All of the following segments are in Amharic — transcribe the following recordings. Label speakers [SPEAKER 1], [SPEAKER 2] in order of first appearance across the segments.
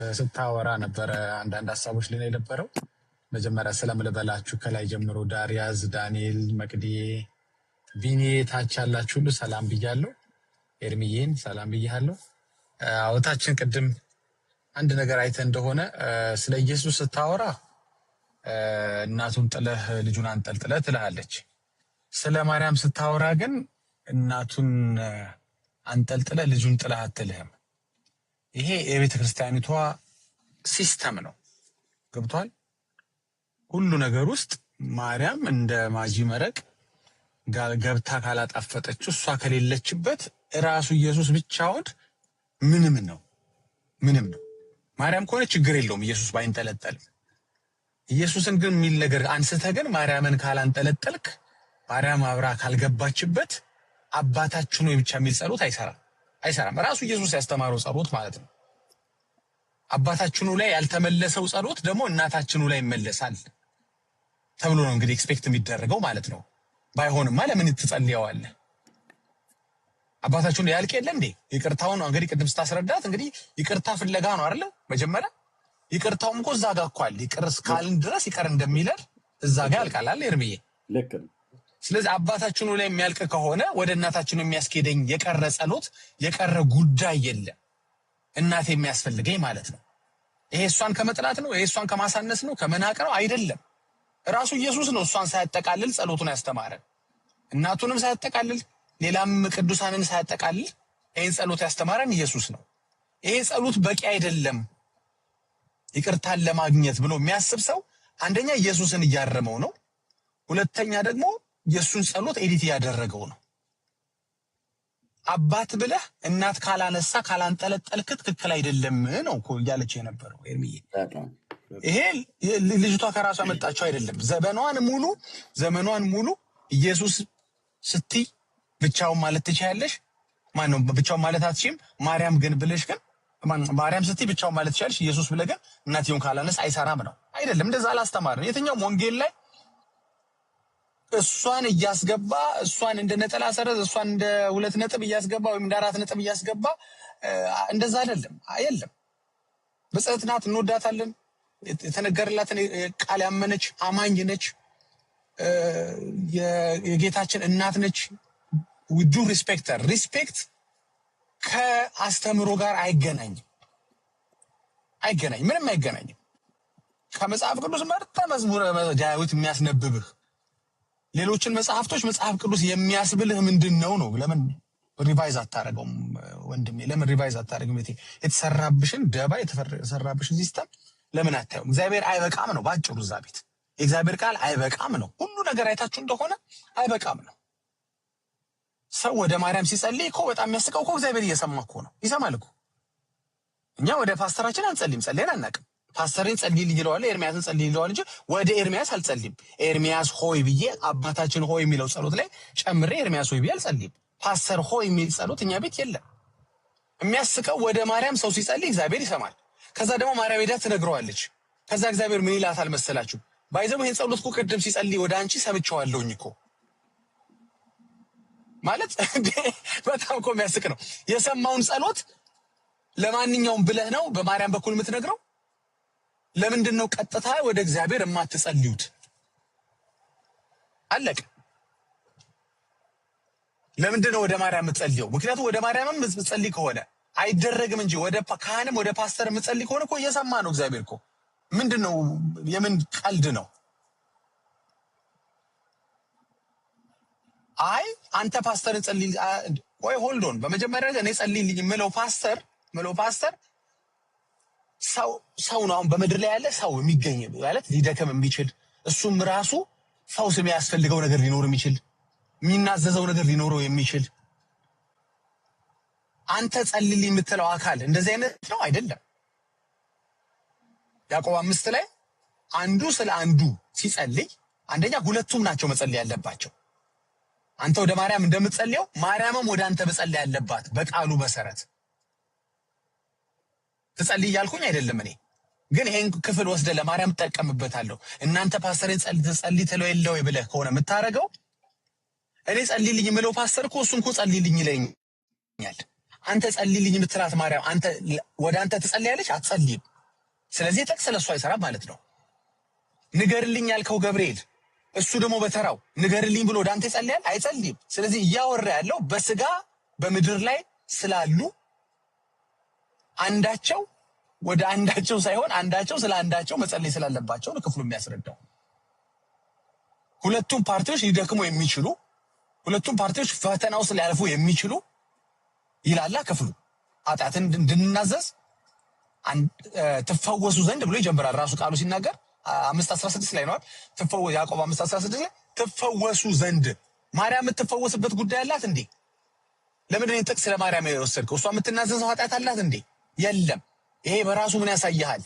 [SPEAKER 1] ስታወራ ነበረ አንዳንድ ሀሳቦች ላይ የነበረው መጀመሪያ ስለምልበላችሁ ከላይ ጀምሮ ዳሪያዝ፣ ዳንኤል፣ መቅዲ፣ ቢኒ ታች ያላችሁ ሁሉ ሰላም ብያለሁ። ኤርሚዬን ሰላም ብያለሁ። አውታችን ቅድም አንድ ነገር አይተ እንደሆነ ስለ ኢየሱስ ስታወራ እናቱን ጥለህ ልጁን አንጠልጥለህ ትልሃለች። ስለ ማርያም ስታወራ ግን እናቱን አንጠልጥለህ ልጁን ጥለህ አትልህም። ይሄ የቤተ ክርስቲያኒቷ ሲስተም ነው። ገብቷል? ሁሉ ነገር ውስጥ ማርያም እንደ ማጂ መረቅ ገብታ ካላጣፈጠችው እሷ ከሌለችበት ራሱ ኢየሱስ ብቻውን ምንም ነው። ማርያም ከሆነ ችግር የለውም ኢየሱስ ባይንጠለጠልም። ኢየሱስን ግን የሚል ነገር አንስተህ ግን ማርያምን ካላንጠለጠልክ ማርያም አብራ ካልገባችበት አባታችን ወይ ብቻ የሚል ጸሎት አይሰራም። ራሱ ኢየሱስ ያስተማረው ጸሎት ማለት ነው። አባታችኑ ላይ ያልተመለሰው ጸሎት ደግሞ እናታችኑ ላይ ይመለሳል ተብሎ ነው እንግዲህ ኤክስፔክት የሚደረገው ማለት ነው። ባይሆንማ ለምን ትጸልያዋለህ? አባታችኑ ያልቅ የለ እንዴ? ይቅርታውን እንግዲህ ቅድም ስታስረዳት እንግዲህ ይቅርታ ፍለጋ ነው አይደል? መጀመሪያ ይቅርታውም እኮ እዛ ጋር እኮ አለ። ይቅር እስካልን ድረስ ይቅር እንደሚለን እዛ ጋር ያልቃል አይደል ኤርሚዬ?
[SPEAKER 2] ልክ ነው።
[SPEAKER 1] ስለዚህ አባታችኑ ላይ የሚያልቅ ከሆነ ወደ እናታችኑ የሚያስኬደኝ የቀረ ጸሎት የቀረ ጉዳይ የለም። እናቴ የሚያስፈልገኝ ማለት ነው። ይሄ እሷን ከመጥላት ነው? ይሄ እሷን ከማሳነስ ነው? ከመናቅ ነው? አይደለም። ራሱ ኢየሱስ ነው እሷን ሳያጠቃልል ጸሎቱን ያስተማረን። እናቱንም ሳያጠቃልል ሌላም ቅዱሳንን ሳያጠቃልል ይሄን ጸሎት ያስተማረን ኢየሱስ ነው። ይሄ ጸሎት በቂ አይደለም ይቅርታን ለማግኘት ብሎ የሚያስብ ሰው አንደኛ ኢየሱስን እያረመው ነው፣ ሁለተኛ ደግሞ ኢየሱስን ጸሎት ኤዲት ያደረገው ነው። አባት ብለህ እናት ካላነሳ ካላንጠለጠልክ ትክክል አይደለም ነው እኮ እያለች የነበረው ኤርሚዬ። ይሄ ልጅቷ ከራሷ መጣቸው አይደለም። ዘመኗን ሙሉ ኢየሱስ ስትይ ብቻውን ማለት ትችያለሽ። ማነው ብቻውን ማለት አትችይም። ማርያም ግን ብለሽ ግን ማርያም ስትይ ብቻውን ማለት ትችያለሽ። ኢየሱስ ብለህ ግን እናትየውን ካላነሳ አይሰራም ነው አይደለም። እንደዛ አላስተማረም። የትኛውም ወንጌል ላይ እሷን እያስገባ እሷን እንደ ነጠላ ሰረዝ እሷን እንደ 2 ነጥብ እያስገባ ወይም እንደ 4 ነጥብ እያስገባ እንደዛ አይደለም። አይደለም። ብጽዕት ናት፣ እንወዳታለን። የተነገረላትን ቃል ያመነች አማኝ ነች። የጌታችን እናት ነች። we do respect her. ሪስፔክት ከአስተምሮ ጋር አይገናኝም። ምንም አይገናኝም። ከመጽሐፍ ቅዱስ መርጠ መዝሙረ ዳዊት የሚያስነብብህ ሌሎችን መጽሐፍቶች መጽሐፍ ቅዱስ የሚያስብልህ ምንድነው ነው? ለምን ሪቫይዝ አታረገውም ወንድሜ? ለምን ሪቫይዝ አታረገውም? የተሰራብሽን ደባ የተሰራብሽን ሲስተም ለምን አታየውም? እግዚአብሔር አይበቃም ነው ባጭሩ። እዛ ቤት የእግዚአብሔር ቃል አይበቃም ነው። ሁሉ ነገር አይታችሁ እንደሆነ አይበቃም ነው። ሰው ወደ ማርያም ሲጸልይ እኮ በጣም የሚያስቀው እኮ እግዚአብሔር እየሰማ እኮ ነው። ይሰማል እኮ። እኛ ወደ ፓስተራችን አንጸልይም፣ ጸልየን አናውቅም። ፓስተርን ጸልይልኝ ይለዋል፣ ኤርሚያስን ጸልይ ይለዋል እንጂ ወደ ኤርሚያስ አልጸልይም። ኤርሚያስ ሆይ ብዬ አባታችን ሆይ የሚለው ጸሎት ላይ ጨምሬ ኤርሚያስ ሆይ ብዬ አልጸልይም። ፓስተር ሆይ የሚል ጸሎት እኛ ቤት የለም። የሚያስቀው ወደ ማርያም ሰው ሲጸልይ እግዚአብሔር ይሰማል። ከዛ ደግሞ ማርያም ሄዳ ትነግረዋለች። ከዛ እግዚአብሔር ምን ይላታል መሰላችሁ? ባይዘው ይሄን ጸሎት እኮ ቅድም ሲጸልይ ወደ አንቺ ሰምቼዋለሁኝ እኮ ማለት በጣም እኮ የሚያስቅ ነው። የሰማውን ጸሎት ለማንኛውም ብለህ ነው በማርያም በኩል የምትነግረው? ለምንድን ነው ቀጥታ ወደ እግዚአብሔር የማትጸልዩት? አለቀ። ለምንድን ነው ወደ ማርያም የምትጸልየው? ምክንያቱም ወደ ማርያምም የምትጸልይ ከሆነ አይደረግም እንጂ ወደ ካህንም ወደ ፓስተር የምትጸልይ ከሆነ እኮ እየሰማ ነው እግዚአብሔር እኮ። ምንድነው? የምን ቀልድ ነው? አይ አንተ ፓስተርን ጸልይ ወይ ሆልድ ኦን። በመጀመሪያ እኔ ጸልይልኝ የምለው ፓስተር ሰው ነው። አሁን በምድር ላይ ያለ ሰው የሚገኝ ማለት ሊደከም የሚችል እሱም ራሱ ፈውስ የሚያስፈልገው ነገር ሊኖር የሚችል የሚናዘዘው ነገር ሊኖረው የሚችል አንተ ጸልይልኝ የምትለው አካል እንደዚህ አይነት ነው አይደለም። ያዕቆብ 5 ላይ አንዱ ስለ አንዱ ሲጸልይ አንደኛ ሁለቱም ናቸው መጸለይ ያለባቸው። አንተ ወደ ማርያም እንደምትጸልየው ማርያምም ወደ አንተ መጸለይ ያለባት በቃሉ መሰረት ትጸልይ ያልኩኝ አይደለም። እኔ ግን ይሄን ክፍል ወስደ ለማርያም ተጠቀምበታለሁ። እናንተ ፓስተርን ጸልይ ተለው የለው ይብለህ ከሆነ የምታረገው እኔ ጸልይልኝ የምለው ፓስተር እኮ እሱን እኮ ጸልይልኝ ይለኛል። አንተ ጸልይልኝ የምትላት ማርያም አንተ ወደ አንተ ትጸልያለች አትጸልይም። ስለዚህ ጥቅስ ለሱ አይሰራም ማለት ነው። ንገርልኝ ያልከው ገብርኤል እሱ ደግሞ በተራው ንገርልኝ ብሎ ዳንተ ይጸልያል አይጸልይም። ስለዚህ እያወራ ያለው በስጋ በምድር ላይ ስላሉ አንዳቸው ወደ አንዳቸው ሳይሆን አንዳቸው ስለ አንዳቸው መጸለይ ስላለባቸው ነው ክፍሉ የሚያስረዳው። ሁለቱም ፓርቲዎች ሊደክሙ የሚችሉ ሁለቱም ፓርቲዎች ፈተና ውስጥ ሊያልፉ የሚችሉ ይላል ክፍሉ። ኃጢአትን እንድንናዘዝ ትፈወሱ ዘንድ ብሎ ይጀምራል ራሱ ቃሉ ሲናገር 5:16 ላይ ነው ያዕቆብ 5:16 ላይ ትፈወሱ ዘንድ። ማርያም የምትፈወስበት ጉዳይ አላት እንዴ? ለምንድን ነው ጥቅስ ለማርያም የወሰድከው? እሷ የምትናዘዘው ኃጢአት አላት እንዴ? የለም። ይሄ በራሱ ምን ያሳያል?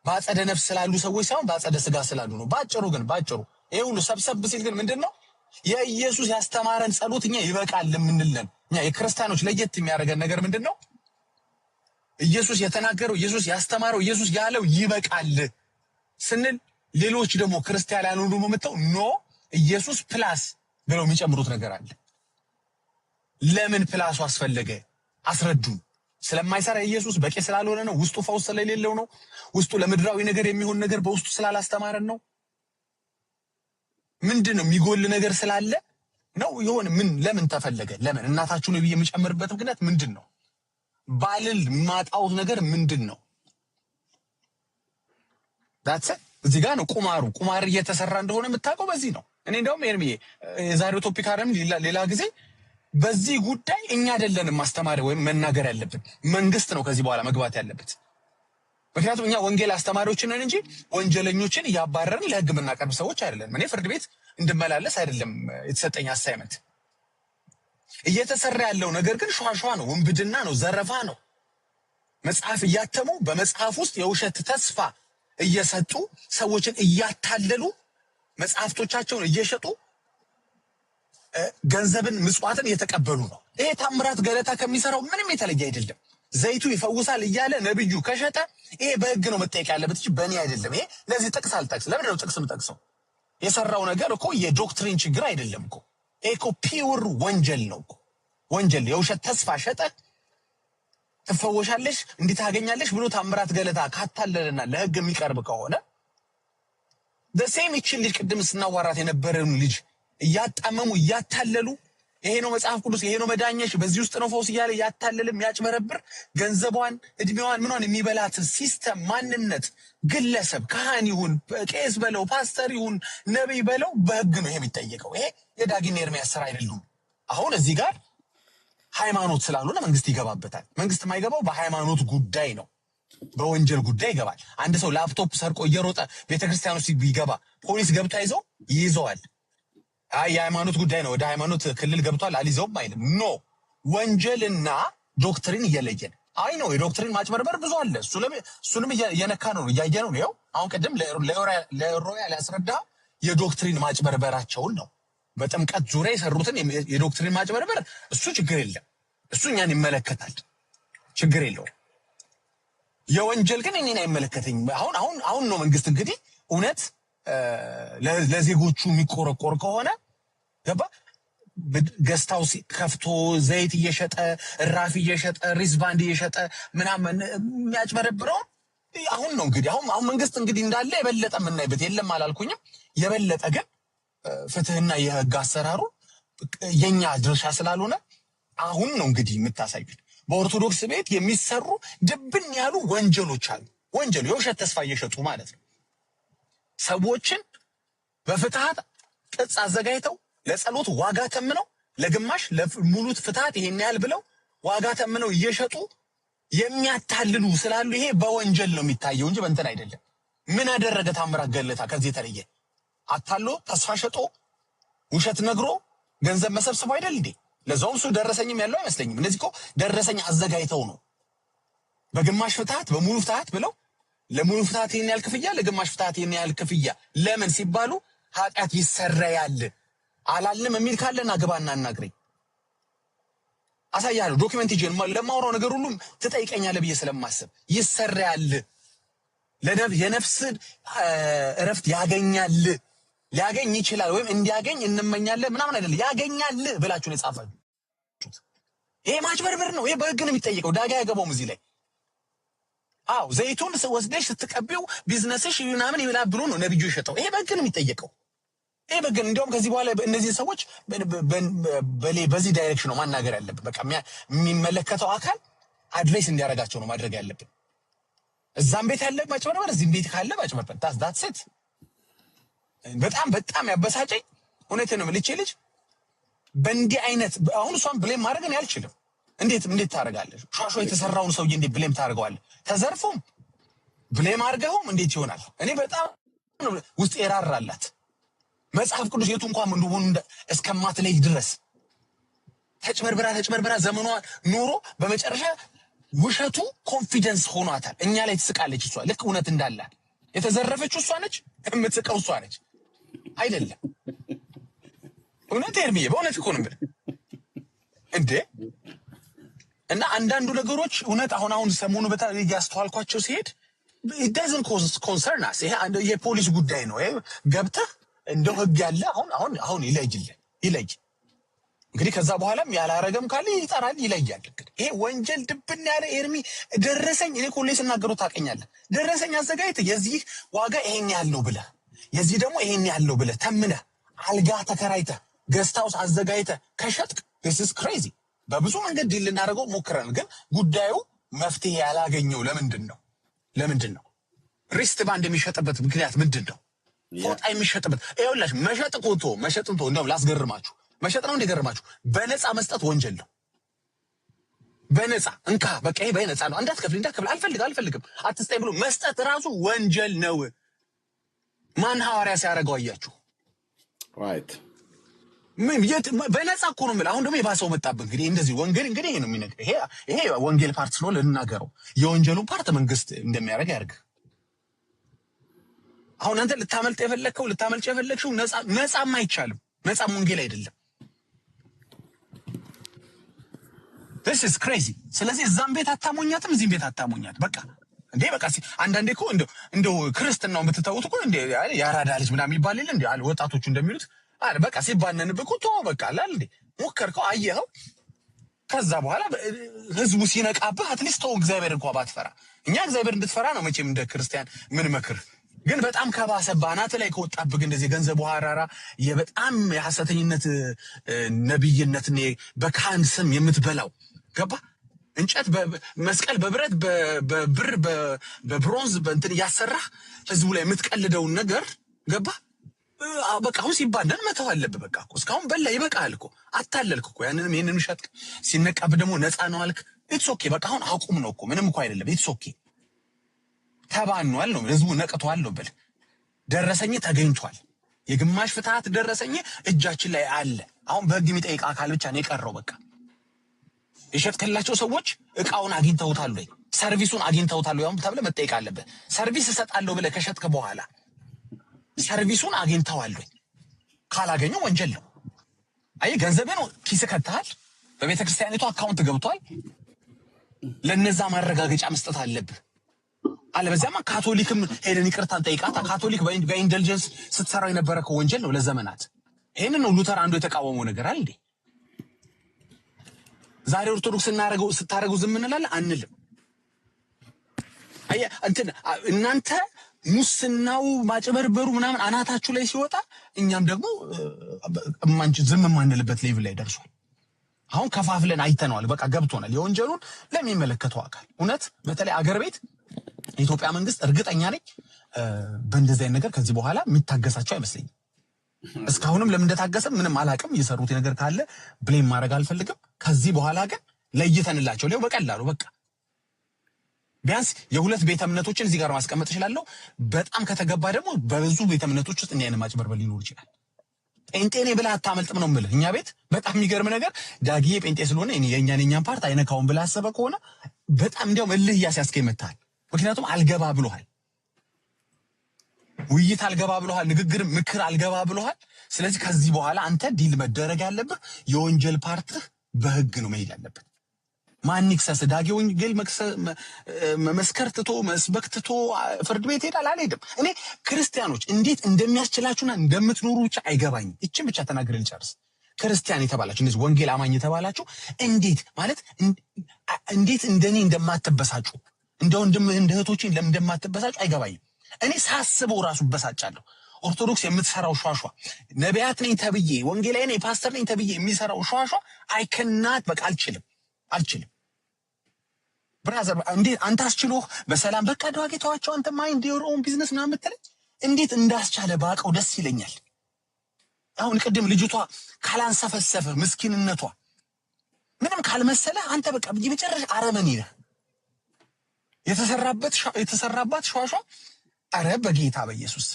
[SPEAKER 1] በአጸደ ነፍስ ስላሉ ሰዎች ሳይሆን በአጸደ ስጋ ስላሉ ነው። ባጭሩ ይሄ ሁሉ ሰብሰብ ሲል ግን ምንድነው የኢየሱስ ያስተማረን ጸሎት እኛ ይበቃል የምንለን እኛ የክርስቲያኖች ለየት የሚያደርገን ነገር ምንድነው? ኢየሱስ የተናገረው ኢየሱስ ያስተማረው ኢየሱስ ያለው ይበቃል ስንል ሌሎች ደግሞ ክርስቲያን ያልሆኑ ደግሞ መጥተው ኖ ኢየሱስ ፕላስ ብለው የሚጨምሩት ነገር አለ። ለምን ፕላሱ አስፈለገ? አስረዱን። ስለማይሰራ ኢየሱስ በቂ ስላልሆነ ነው? ውስጡ ፈውስ ስለሌለው ነው? ውስጡ ለምድራዊ ነገር የሚሆን ነገር በውስጡ ስላላስተማረን ነው? ምንድነው የሚጎል ነገር ስላለ ነው? ይሆን ምን ለምን ተፈለገ? ለምን እናታችሁ ነው የሚጨምርበት ምክንያት ምንድነው? ባልል ማጣውት ነገር ምንድነው? ዳትስ እዚህ ጋር ነው ቁማር እየተሰራ እንደሆነ የምታውቀው በዚህ ነው። እኔ እንደውም ኤርሚዬ የዛሬው ቶፒክ አይደለም ሌላ ጊዜ በዚህ ጉዳይ እኛ አይደለንም ማስተማር ወይም መናገር ያለብን መንግስት ነው ከዚህ በኋላ መግባት ያለበት። ምክንያቱም እኛ ወንጌል አስተማሪዎች ነን እንጂ ወንጀለኞችን እያባረርን ለህግ የምናቀርብ ሰዎች አይደለም። እኔ ፍርድ ቤት እንድመላለስ አይደለም የተሰጠኝ አሳይመንት። እየተሰራ ያለው ነገር ግን ሸዋሸዋ ነው፣ ውንብድና ነው፣ ዘረፋ ነው። መጽሐፍ እያተሙ በመጽሐፍ ውስጥ የውሸት ተስፋ እየሰጡ ሰዎችን እያታለሉ መጽሐፍቶቻቸውን እየሸጡ ገንዘብን ምጽዋትን እየተቀበሉ ነው። ይሄ ታምራት ገለታ ከሚሰራው ምንም የተለየ አይደለም። ዘይቱ ይፈውሳል እያለ ነብዩ ከሸጠ ይሄ በህግ ነው መጠየቅ ያለበት እንጂ በእኔ አይደለም። ይሄ ለዚህ ጥቅስ አልጠቅስ። ለምን ነው ጥቅስ የምጠቅሰው? የሰራው ነገር እኮ የዶክትሪን ችግር አይደለም እኮ። ይሄ እኮ ፒውር ወንጀል ነው እኮ። ወንጀል የውሸት ተስፋ ሸጠ ትፈወሻለሽ እንዲህ ታገኛለሽ ብሎ ታምራት ገለታ ካታለለና ለህግ የሚቀርብ ከሆነ ደሴም ይችል ልጅ ቅድም ስናዋራት የነበረውን ልጅ እያጣመሙ እያታለሉ ይሄ ነው መጽሐፍ ቅዱስ ይሄ ነው መዳኛሽ በዚህ ውስጥ ነው ፈውስ እያለ ያታለለ የሚያጭበረብር ገንዘቧን እድሜዋን ምኗን የሚበላት ሲስተም ማንነት ግለሰብ ካህን ይሁን ቄስ በለው ፓስተር ይሁን ነብይ በለው በህግ ነው የሚጠየቀው። ይሄ የዳጊና ኤርሚያስ ስራ አይደሉም። አሁን እዚህ ጋር ሃይማኖት ስላልሆነ መንግስት ይገባበታል። መንግስት የማይገባው በሃይማኖት ጉዳይ ነው፣ በወንጀል ጉዳይ ይገባል። አንድ ሰው ላፕቶፕ ሰርቆ እየሮጠ ቤተክርስቲያን ውስጥ ቢገባ ፖሊስ ገብቶ ይዘዋል። የሃይማኖት ጉዳይ ነው፣ ወደ ሃይማኖት ክልል ገብቷል አልይዘውም አይልም። ኖ ወንጀልና ዶክትሪን እየለየን አይ ነው። የዶክትሪን ማጭበርበር ብዙ አለ። እሱንም እየነካ ነው እያየ ነው። ይኸው አሁን ቅድም ለሮያል ያስረዳ የዶክትሪን ማጭበርበራቸውን ነው። በጥምቀት ዙሪያ የሰሩትን የዶክትሪን ማጭበርበር እሱ ችግር የለም፣ እሱ እኛን ይመለከታል፣ ችግር የለውም። የወንጀል ግን እኔን አይመለከተኝም። አሁን ነው መንግስት እንግዲህ እውነት ለዜጎቹ የሚቆረቆር ከሆነ ገባ ገስታው ከፍቶ ዘይት እየሸጠ ራፊ እየሸጠ ሪዝባንድ እየሸጠ ምናምን የሚያጭበረብረው አሁን ነው እንግዲህ አሁን መንግስት እንግዲህ እንዳለ የበለጠ የምናይበት የለም አላልኩኝም። የበለጠ ግን ፍትህና የህግ አሰራሩ የኛ ድርሻ ስላልሆነ አሁን ነው እንግዲህ የምታሳዩት። በኦርቶዶክስ ቤት የሚሰሩ ድብን ያሉ ወንጀሎች አሉ። ወንጀሉ የውሸት ተስፋ እየሸጡ ማለት ነው። ሰዎችን በፍትሃት ቅጽ አዘጋጅተው ለጸሎት ዋጋ ተምነው ለግማሽ ለሙሉት ፍትሃት ይሄን ያህል ብለው ዋጋ ተምነው እየሸጡ የሚያታልሉ ስላሉ ይሄ በወንጀል ነው የሚታየው እንጂ በእንትን አይደለም። ምን አደረገ ታምራት ገለታ ከዚህ የተለየ? አታሎ ተስፋ ሸጦ ውሸት ነግሮ ገንዘብ መሰብሰብ አይደል እንዴ? ለዛውም እሱ ደረሰኝም ያለው አይመስለኝም። እነዚህ እኮ ደረሰኝ አዘጋጅተው ነው በግማሽ ፍትሃት በሙሉ ፍትሃት ብለው ለሙሉ ፍትሃት ይሄን ያህል ክፍያ ለግማሽ ፍትሃት ይሄን ያህል ክፍያ ለምን ሲባሉ ኃጢአት ይሰረያል አላልንም የሚል ካለና ግባና አናግረኝ አሳያለሁ። ዶክመንት ይዤ ለማውራው ነገር ሁሉ ትጠይቀኛለህ ብዬ ስለማስብ ይሰረያል፣ የነፍስ እረፍት ያገኛል፣ ሊያገኝ ይችላል ወይም እንዲያገኝ እንመኛለን ምናምን አይደለም ያገኛል ብላችሁ ነው የጻፋችሁት። ይሄ ማጭበርበር ነው። ይሄ በህግ ነው የሚጠየቀው። ዳጋ ያገባውም እዚህ ላይ አዎ ዘይቱን ወስደሽ ስትቀቢው ቢዝነስሽ ምናምን ይብላ ብሎ ነው ነብዩ የሸጠው። ይሄ በግ ነው የሚጠየቀው። ይሄ በግ እንደውም ከዚህ በኋላ እነዚህ ሰዎች በዚህ ዳይሬክሽን ነው ማናገር ያለብን። በቃ የሚመለከተው አካል አድሬስ እንዲያረጋቸው ነው ማድረግ ያለብን። እዛም ቤት ያለ ማጭበርበር፣ እዚህም ቤት ካለ ማጭበርበር። that's it። በጣም ያበሳጨኝ እውነቴን ነው የምልህ ልጅ በእንዲህ አይነት አሁን እሷን ብሌም ማድረግ እኔ አልችልም። እንዴት ታደርጋለህ? ሻሾ የተሰራውን ሰውዬ እንዴት ብሌም ታደርገዋለህ? ተዘርፎም ብሌም አድርገውም እንዴት ይሆናል? እኔ በጣም ውስጥ የራራላት መጽሐፍ ቅዱስ የቱ እንኳን እንደሆነ እስከማትለይ ድረስ ተጭበርብራ ዘመኗ ኖሮ በመጨረሻ ውሸቱ ኮንፊደንስ ሆኗታል። እኛ ላይ ትስቃለች። እሷ ልክ እውነት እንዳላት የተዘረፈችው እሷ ነች፣ የምትስቀው እሷ ነች። አይደለም እውነት ኤርሚዬ፣ በእውነት እኮ ነው የምልህ እንዴ። እና አንዳንዱ ነገሮች እውነት አሁን ሰሞኑ በጣም ያስተዋልኳቸው ሲሄድ it doesn't concern us። ይሄ የፖሊስ ጉዳይ ነው። ገብተህ እንደው ህግ ያለ አሁን ይለይ እንግዲህ ከዛ በኋላም ያላረገም ካለ ይጠራል ይለያል። እንግዲህ ይሄ ወንጀል ድብን ያለ ኤርሚ ደረሰኝ እኔ ኮሌጅ ስናገሩ ታቀኛለህ። ደረሰኝ አዘጋጅተህ የዚህ ዋጋ ይሄን ያለው ብለህ የዚህ ደግሞ ይሄን ያለው ብለህ ተምነህ አልጋ ተከራይተህ ገስታውስ አዘጋጅተህ ከሸጥክ this is crazy። በብዙ መንገድ ዲል ልናደርገው ሞክረን ግን ጉዳዩ መፍትሄ ያላገኘው ለምንድን ነው? ሪስት ባንድ የሚሸጥበት ምክንያት ምንድን ነው? ፎጣ የሚሸጥበት ይኸውላችሁ መሸጥን ቶ እንደውም ላስገርማችሁ መሸጥ ነው እንደገርማችሁ በነፃ መስጠት ወንጀል ነው። በነፃ እንካ በቃ ይሄ በነፃ ነው እንዳትከፍል አልፈልግም አትስጠኝ ብሎ መስጠት ራሱ ወንጀል ነው። ማን ሐዋርያ ሲያደርገው አያችሁ? ራይት በነፃ እኮ ነው የምልህ። አሁን ደግሞ የባሰው መጣብን። እንግዲህ እንደዚህ ወንጌል እንግዲህ ይሄ ነው የሚነግርህ። ይሄ ወንጌል ፓርት ስለሆነ ልናገረው፣ የወንጀሉን ፓርት መንግስት እንደሚያደርግ ያድርግ። አሁን አንተ ልታመልጥ የፈለግሽው ነፃም አይቻልም። ነፃም ወንጌል አይደለም። this is crazy። ስለዚህ እዛም ቤት አታሞኛትም፣ እዚህም ቤት አታሞኛት። በቃ እንዴ በቃ አንዳንዴ እኮ እንደው ክርስትናው የምትተውት እኮ እንዴ ያራዳ ልጅ ምናምን ይባል የለ እንዴ ወጣቶቹ እንደሚሉት በቃ ሲባነንብህ እኮ ተው በቃ አላል እንዴ ሞከርከው አየኸው። ከዛ በኋላ ህዝቡ ሲነቃብህ አትሊስት ተው እግዚአብሔር እንኳን ባትፈራ። እኛ እግዚአብሔር እንድትፈራ ነው መቼም እንደ ክርስቲያን ምን መክር። ግን በጣም ከባሰብህ አናትህ ላይ ከወጣብህ እንደዚህ ገንዘብ ሐራራ የበጣም የሐሰተኝነት ነብይነት በካህን ስም የምትበላው ገባ እንጨት በመስቀል በብረት በብር በብሮንዝ በእንትን ያሰራህ ህዝቡ ላይ የምትቀልደውን ነገር ገባ በቃ አሁን ሲባነን መተው አለብህ። በቃ እኮ እስካሁን በላ ይበቃል እኮ አታለልክ እኮ ይሄንን ሸጥክ። ሲነቃብህ ደግሞ ነፃ ነው አልክ። ኢትስ ኦኬ በቃ አሁን አቁም ነው እኮ ምንም እኮ አይደለም። ኢትስ ኦኬ ተባኗል ነው ህዝቡ ነቅቷል ነው በል። ደረሰኝ ተገኝቷል። የግማሽ ፍትሃት ደረሰኝ እጃችን ላይ አለ። አሁን በህግ የሚጠይቅ አካል ብቻ ነው የቀረው። በቃ የሸጥክላቸው ሰዎች እቃውን አግኝተውታል ወይ ሰርቪሱን አግኝተውታል ወይ ተብለህ መጠየቅ አለብህ። ሰርቪስ እሰጣለሁ ብለህ ከሸጥክ በኋላ ሰርቪሱን አግኝተዋል ወይ? ካላገኙ ወንጀል ነው። አይ ገንዘብን ኪስ ከተሃል በቤተ ክርስቲያኒቱ አካውንት ገብቷል። ለነዛ ማረጋገጫ መስጠት አለብህ። አለበዚያማ ካቶሊክም ሄደን ይቅርታን ጠይቃታ። ካቶሊክ በኢንደልጀንስ ስትሰራው የነበረ ወንጀል ነው ለዘመናት። ይሄንን ነው ሉተር አንዱ የተቃወመው ነገር አይደል እንዴ? ዛሬ ኦርቶዶክስ ስታረጉ ዝም እንላለን አንልም። አይ እናንተ ሙስናው ማጭበርበሩ ምናምን አናታችሁ ላይ ሲወጣ እኛም ደግሞ ዝም ማንልበት ሌቭል ላይ ደርሷል። አሁን ከፋፍለን አይተነዋል። በቃ ገብቶናል የወንጀሉን ለሚመለከተው አካል። እውነት በተለይ አገር ቤት የኢትዮጵያ መንግስት እርግጠኛ ነኝ በእንደዚህ አይነት ነገር ከዚህ በኋላ የሚታገሳቸው አይመስለኝም። እስካሁንም ለምን እንደታገሰ ምንም አላቅም። የሰሩት ነገር ካለ ብሌም ማድረግ አልፈልግም። ከዚህ በኋላ ግን ለይተንላቸው ለው በቀላሉ በቃ ቢያንስ የሁለት ቤተ እምነቶችን እዚህ ጋር ማስቀመጥ እችላለሁ። በጣም ከተገባ ደግሞ በብዙ ቤተ እምነቶች ውስጥ እንዲህ አይነት ማጭበርበር ሊኖር ይችላል። ጴንጤኔ ብለህ አታመልጥም ነው የምልህ። እኛ ቤት በጣም የሚገርም ነገር ዳጊዬ ጴንጤ ስለሆነ የእኛን ፓርት አይነካውን ብለህ አሰበ ከሆነ በጣም እንዲያውም እልህ እያስያዝከኝ መጥተሃል። ምክንያቱም አልገባ ብሎሃል፣ ውይይት አልገባ ብሎሃል፣ ንግግር ምክር አልገባ ብሎሃል። ስለዚህ ከዚህ በኋላ አንተ ዲል መደረግ ያለብህ የወንጀል ፓርትህ በህግ ነው መሄድ ያለበት። ማን ይክሰስ? ዳጊ ወንጌል መመስከር ትቶ መስበክ ትቶ ፍርድ ቤት ሄዳል አልሄድም። እኔ ክርስቲያኖች እንዴት እንደሚያስችላችሁና እንደምትኖሩ ብቻ አይገባኝም። እቺን ብቻ ተናግሬ ልጨርስ። ክርስቲያን የተባላችሁ እንደዚህ ወንጌል አማኝ የተባላችሁ እንዴት ማለት እንዴት እንደኔ እንደማትበሳጩ እንደ ወንድም እንደ እህቶችን ለምን እንደማትበሳጩ አይገባኝም። እኔ ሳስበው ራሱ በሳጫለሁ። ኦርቶዶክስ የምትሰራው ሿሿ ነቢያት ነኝ ተብዬ ወንጌላዊ ነኝ ፓስተር ነኝ ተብዬ የሚሰራው ሿሿ አይከናት በቃ አልችልም። ብራዘር እንዴት አንተ አስችሎህ በሰላም በቃ ደዋጌ ተዋቸው አንተ ማይንድ ዮር ኦን ቢዝነስ ምናምን የምትለኝ እንዴት እንዳስቻለ ባቀው ደስ ይለኛል። አሁን ቅድም ልጅቷ ካላንሰፈሰፈ ምስኪንነቷ ምንም ካልመሰለ አንተ በቃ በመጨረሻ አረመኔ ነህ። የተሰራባት ሿሿ አረ በጌታ በኢየሱስ።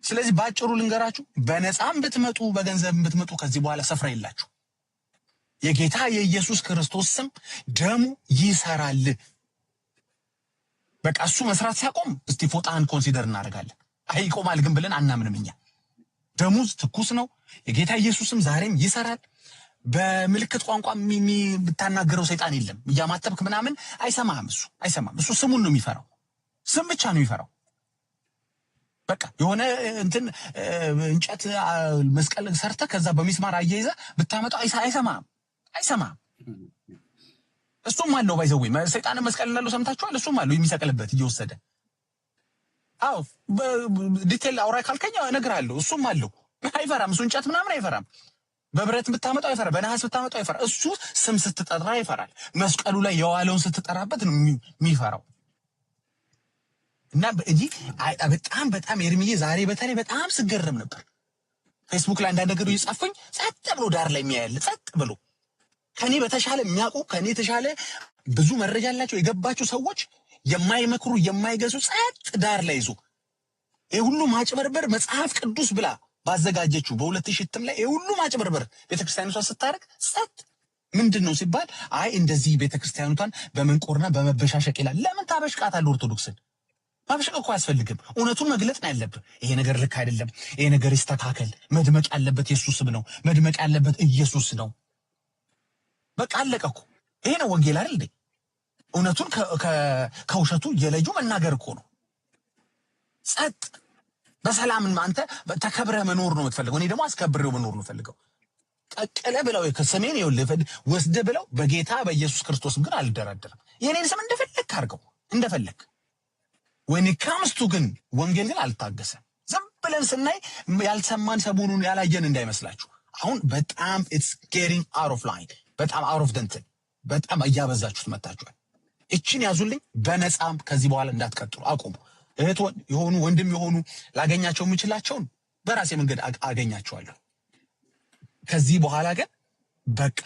[SPEAKER 1] ስለዚህ ባጭሩ ልንገራችሁ፣ በነፃም ብትመጡ በገንዘብም ብትመጡ ከዚህ በኋላ ስፍራ የላችሁ። የጌታ የኢየሱስ ክርስቶስ ስም ደሙ ይሰራል። በቃ እሱ መስራት ሲያቆም እስቲ ፎጣን ኮንሲደር እናደርጋለን። አይቆማል ግን ብለን አናምንም እኛ። ደሙ ትኩስ ነው። የጌታ ኢየሱስም ዛሬም ይሰራል። በምልክት ቋንቋ የምታናገረው ሰይጣን የለም። እያማተብክ ምናምን አይሰማህም። እሱ ስሙን ነው የሚፈራው። ስም ብቻ ነው የሚፈራው። በቃ የሆነ እንትን እንጨት መስቀል ሰርተ ከዛ በሚስማር አያይዘ ብታመጣው አይሰማህም። እሱም አለው ባይዘው ሰይጣን መስቀል እንዳለው ሰምታችኋል። እሱም አለው የሚሰቅልበት እየወሰደ አው ዲቴል አውራ ካልከኛ እነግርሃለሁ። እሱም አለው አይፈራም። እሱ እንጨት ምናምን አይፈራም። በብረት ብታመጣው አይፈራም። በነሐስ ብታመጣው አይፈራም። እሱ ስም ስትጠራ ይፈራል። መስቀሉ ላይ የዋለውን ስትጠራበት ነው የሚፈራው። እና በጣም ኤርሚዬ ዛሬ በተለይ በጣም ስገረም ነበር። ፌስቡክ ላይ አንዳንድ ነገሮች ይጻፉኝ ጸጥ ብሎ ዳር ላይ የሚያያል ጸጥ ብሎ ከኔ በተሻለ የሚያውቁ ከኔ የተሻለ ብዙ መረጃ ያላቸው የገባቸው ሰዎች የማይመክሩ የማይገዙ ጸጥ ዳር ላይ ይዞ ይሄ ሁሉ ማጭበርበር መጽሐፍ ቅዱስ ብላ ባዘጋጀችው በ2000 እትም ላይ ይሄ ሁሉ ማጭበርበር ቤተክርስቲያኗ ስታረግ ጸጥ ምንድነው ሲባል አይ እንደዚህ ቤተክርስቲያኗን በመንቆርና በመበሻሸቅ ይላል። ለምን ታበሽቃታለህ? ኦርቶዶክስን ማበሸቅ እኮ አያስፈልግም። እውነቱን መግለጽ ነው ያለብህ። ይሄ ነገር ልክ አይደለም፣ ይሄ ነገር ይስተካከል። መድመቅ ያለበት ኢየሱስ ነው። መድመቅ ያለበት ኢየሱስ ነው። በቃ አለቀ እኮ። ይሄ ነው ወንጌል አይደል እንዴ? እውነቱን ከውሸቱ የለዩ መናገር እኮ ነው። ጸጥ በሰላም አንተ ተከብረህ መኖር ነው የምትፈልገው። እኔ ደግሞ አስከብሬው መኖር ነው የምፈልገው። ቀቀለ ብለው ከሰሜን ይወልፈድ ወስደ ብለው በጌታ በኢየሱስ ክርስቶስም ግን አልደራደርም። የኔን ስም እንደፈለክ አድርገው እንደፈለክ። when it comes to ግን ወንጌል ግን አልታገሰም። ዝም ብለን ስናይ ያልሰማን ሰሞኑን ያላየን እንዳይመስላችሁ። አሁን በጣም it's getting out of line፣ በጣም out of the በጣም እያበዛችሁት መጣችኋል። እቺን ያዙልኝ። በነፃም ከዚህ በኋላ እንዳትቀጥሉ አቁሙ። እህት የሆኑ ወንድም የሆኑ ላገኛቸው የምችላቸውን በራሴ መንገድ አገኛቸዋለሁ። ከዚህ በኋላ ግን በቃ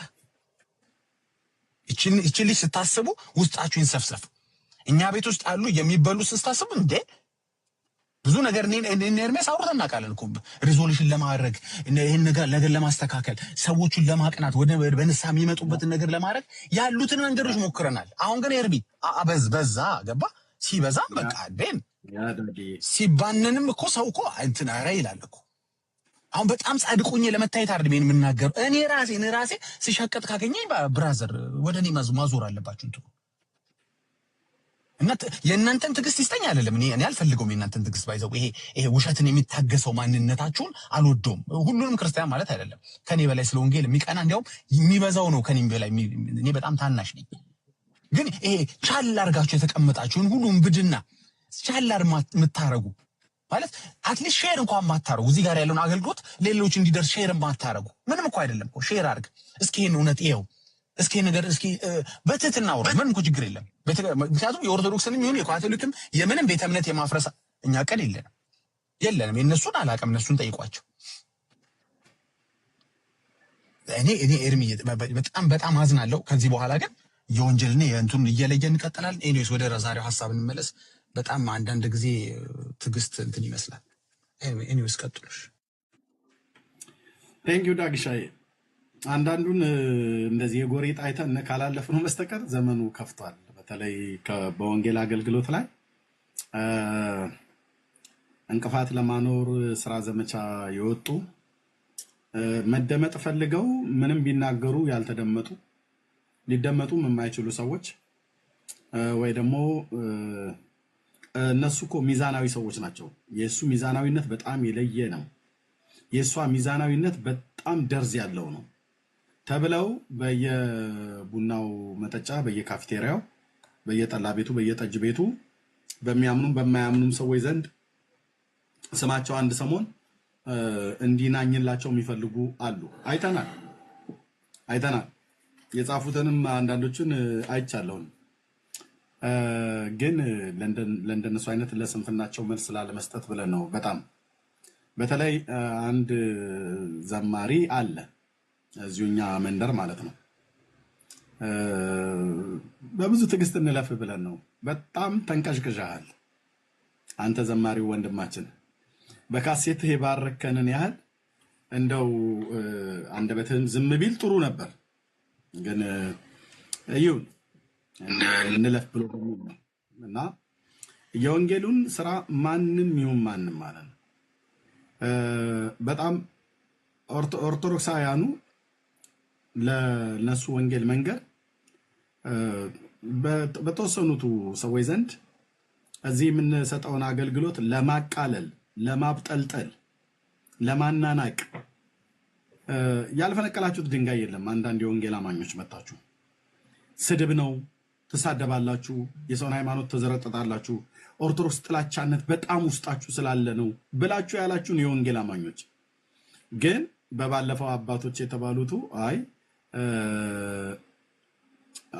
[SPEAKER 1] እቺን ልጅ ስታስቡ ውስጣችሁ ይንሰፍሰፍ። እኛ ቤት ውስጥ አሉ የሚበሉ ስታስቡ እንዴ ብዙ ነገር እኔ ኤርሜስ አውርተን እናውቃለን እኮ ሪዞሉሽን ለማድረግ ይሄን ነገር ለማስተካከል ሰዎችን ለማቅናት ወደ በንስሐ የሚመጡበትን ነገር ለማድረግ ያሉትን መንገዶች ሞክረናል። አሁን ግን ኤርሚ በዛ ገባ ሲበዛም በቃ ደን ሲባንንም እኮ ሰው እኮ እንትን አረ ይላል እኮ። አሁን በጣም ጻድቁኝ ለመታየት አይደለም የምናገር። እኔ ራሴ ሲሸቀጥ ካገኘኝ ብራዘር ወደ እኔ ማዞር አለባችሁ እንት እና የእናንተን ትዕግስት ይስጠኝ አይደለም። እኔ አልፈልገውም የእናንተን ትዕግስት ባይዘው። ይሄ ውሸትን የሚታገሰው ማንነታችሁን አልወደውም። ሁሉንም ክርስቲያን ማለት አይደለም። ከኔ በላይ ስለ ወንጌል የሚቀና እንዲያውም የሚበዛው ነው ከኔ በላይ። እኔ በጣም ታናሽ ነኝ። ግን ይሄ ቻል አድርጋችሁ የተቀመጣችሁን ሁሉም ብድና ቻል የምታረጉ ማለት አትሊስት ሼር እንኳን ማታረጉ እዚህ ጋር ያለውን አገልግሎት ሌሎች እንዲደርስ ሼር ማታረጉ ምንም እኮ አይደለም እኮ። ሼር አድርግ እስኪ ይሄን እውነት ይሄው እስኪ ነገር እስኪ በትህትና አውራ። ምንም እኮ ችግር የለም። ምክንያቱም የኦርቶዶክስንም ይሁን የካቶሊክም የምንም ቤተ እምነት የማፍረስ እኛ ቀን የለንም። የእነሱን አላውቅም፣ እነሱን ጠይቋቸው። እኔ ኤርሚ በጣም አዝናለሁ። ከዚህ በኋላ ግን የወንጀልና የእንቱን እየለየን እንቀጥላለን። ኤኒዌይስ ወደ ዛሬው ሀሳብ እንመለስ። በጣም አንዳንድ ጊዜ ትዕግስት እንትን ይመስላል። ኤኒዌይስ ቀጥሉሽ።
[SPEAKER 2] ቴንኪው ዳግሻዬ። አንዳንዱን እንደዚህ የጎሬጥ አይተን ካላለፍነው በስተቀር ዘመኑ ከፍቷል። በተለይ በወንጌል አገልግሎት ላይ እንቅፋት ለማኖር ስራ ዘመቻ የወጡ መደመጥ ፈልገው ምንም ቢናገሩ ያልተደመጡ ሊደመጡም የማይችሉ ሰዎች ወይ ደግሞ እነሱ እኮ ሚዛናዊ ሰዎች ናቸው። የእሱ ሚዛናዊነት በጣም የለየ ነው። የእሷ ሚዛናዊነት በጣም ደርዝ ያለው ነው ተብለው በየቡናው መጠጫ በየካፌቴሪያው በየጠላ ቤቱ በየጠጅ ቤቱ በሚያምኑም በማያምኑም ሰዎች ዘንድ ስማቸው አንድ ሰሞን እንዲናኝላቸው የሚፈልጉ አሉ። አይተናል። የጻፉትንም አንዳንዶችን አይቻለሁ። ግን ለእንደነሱ አይነት ለስንፍናቸው መልስ ላለመስጠት ብለን ነው። በተለይ አንድ ዘማሪ አለ እዚሁኛ መንደር ማለት ነው። በብዙ ትዕግስት እንለፍ ብለን ነው። በጣም ተንቀዥቅዣሃል አንተ ዘማሪው ወንድማችን። በካሴትህ የባረከንን ያህል እንደው አንደበትህም ዝም ቢል ጥሩ ነበር። ግን ይሁን እንለፍ ብሎ ነው እና የወንጌሉን ስራ ማንም ይሁን ማንም ማለት ነው በጣም ኦርቶዶክሳውያኑ ለነሱ ወንጌል መንገር በተወሰኑት ሰዎች ዘንድ እዚህ የምንሰጠውን አገልግሎት ለማቃለል፣ ለማብጠልጠል፣ ለማናናቅ ያልፈነቀላችሁት ድንጋይ የለም። አንዳንድ የወንጌል አማኞች መጣችሁ ስድብ ነው፣ ትሳደባላችሁ፣ የሰውን ሃይማኖት ተዘረጥጣላችሁ፣ ኦርቶዶክስ ጥላቻነት በጣም ውስጣችሁ ስላለ ነው ብላችሁ ያላችሁን የወንጌል አማኞች ግን በባለፈው አባቶች የተባሉቱ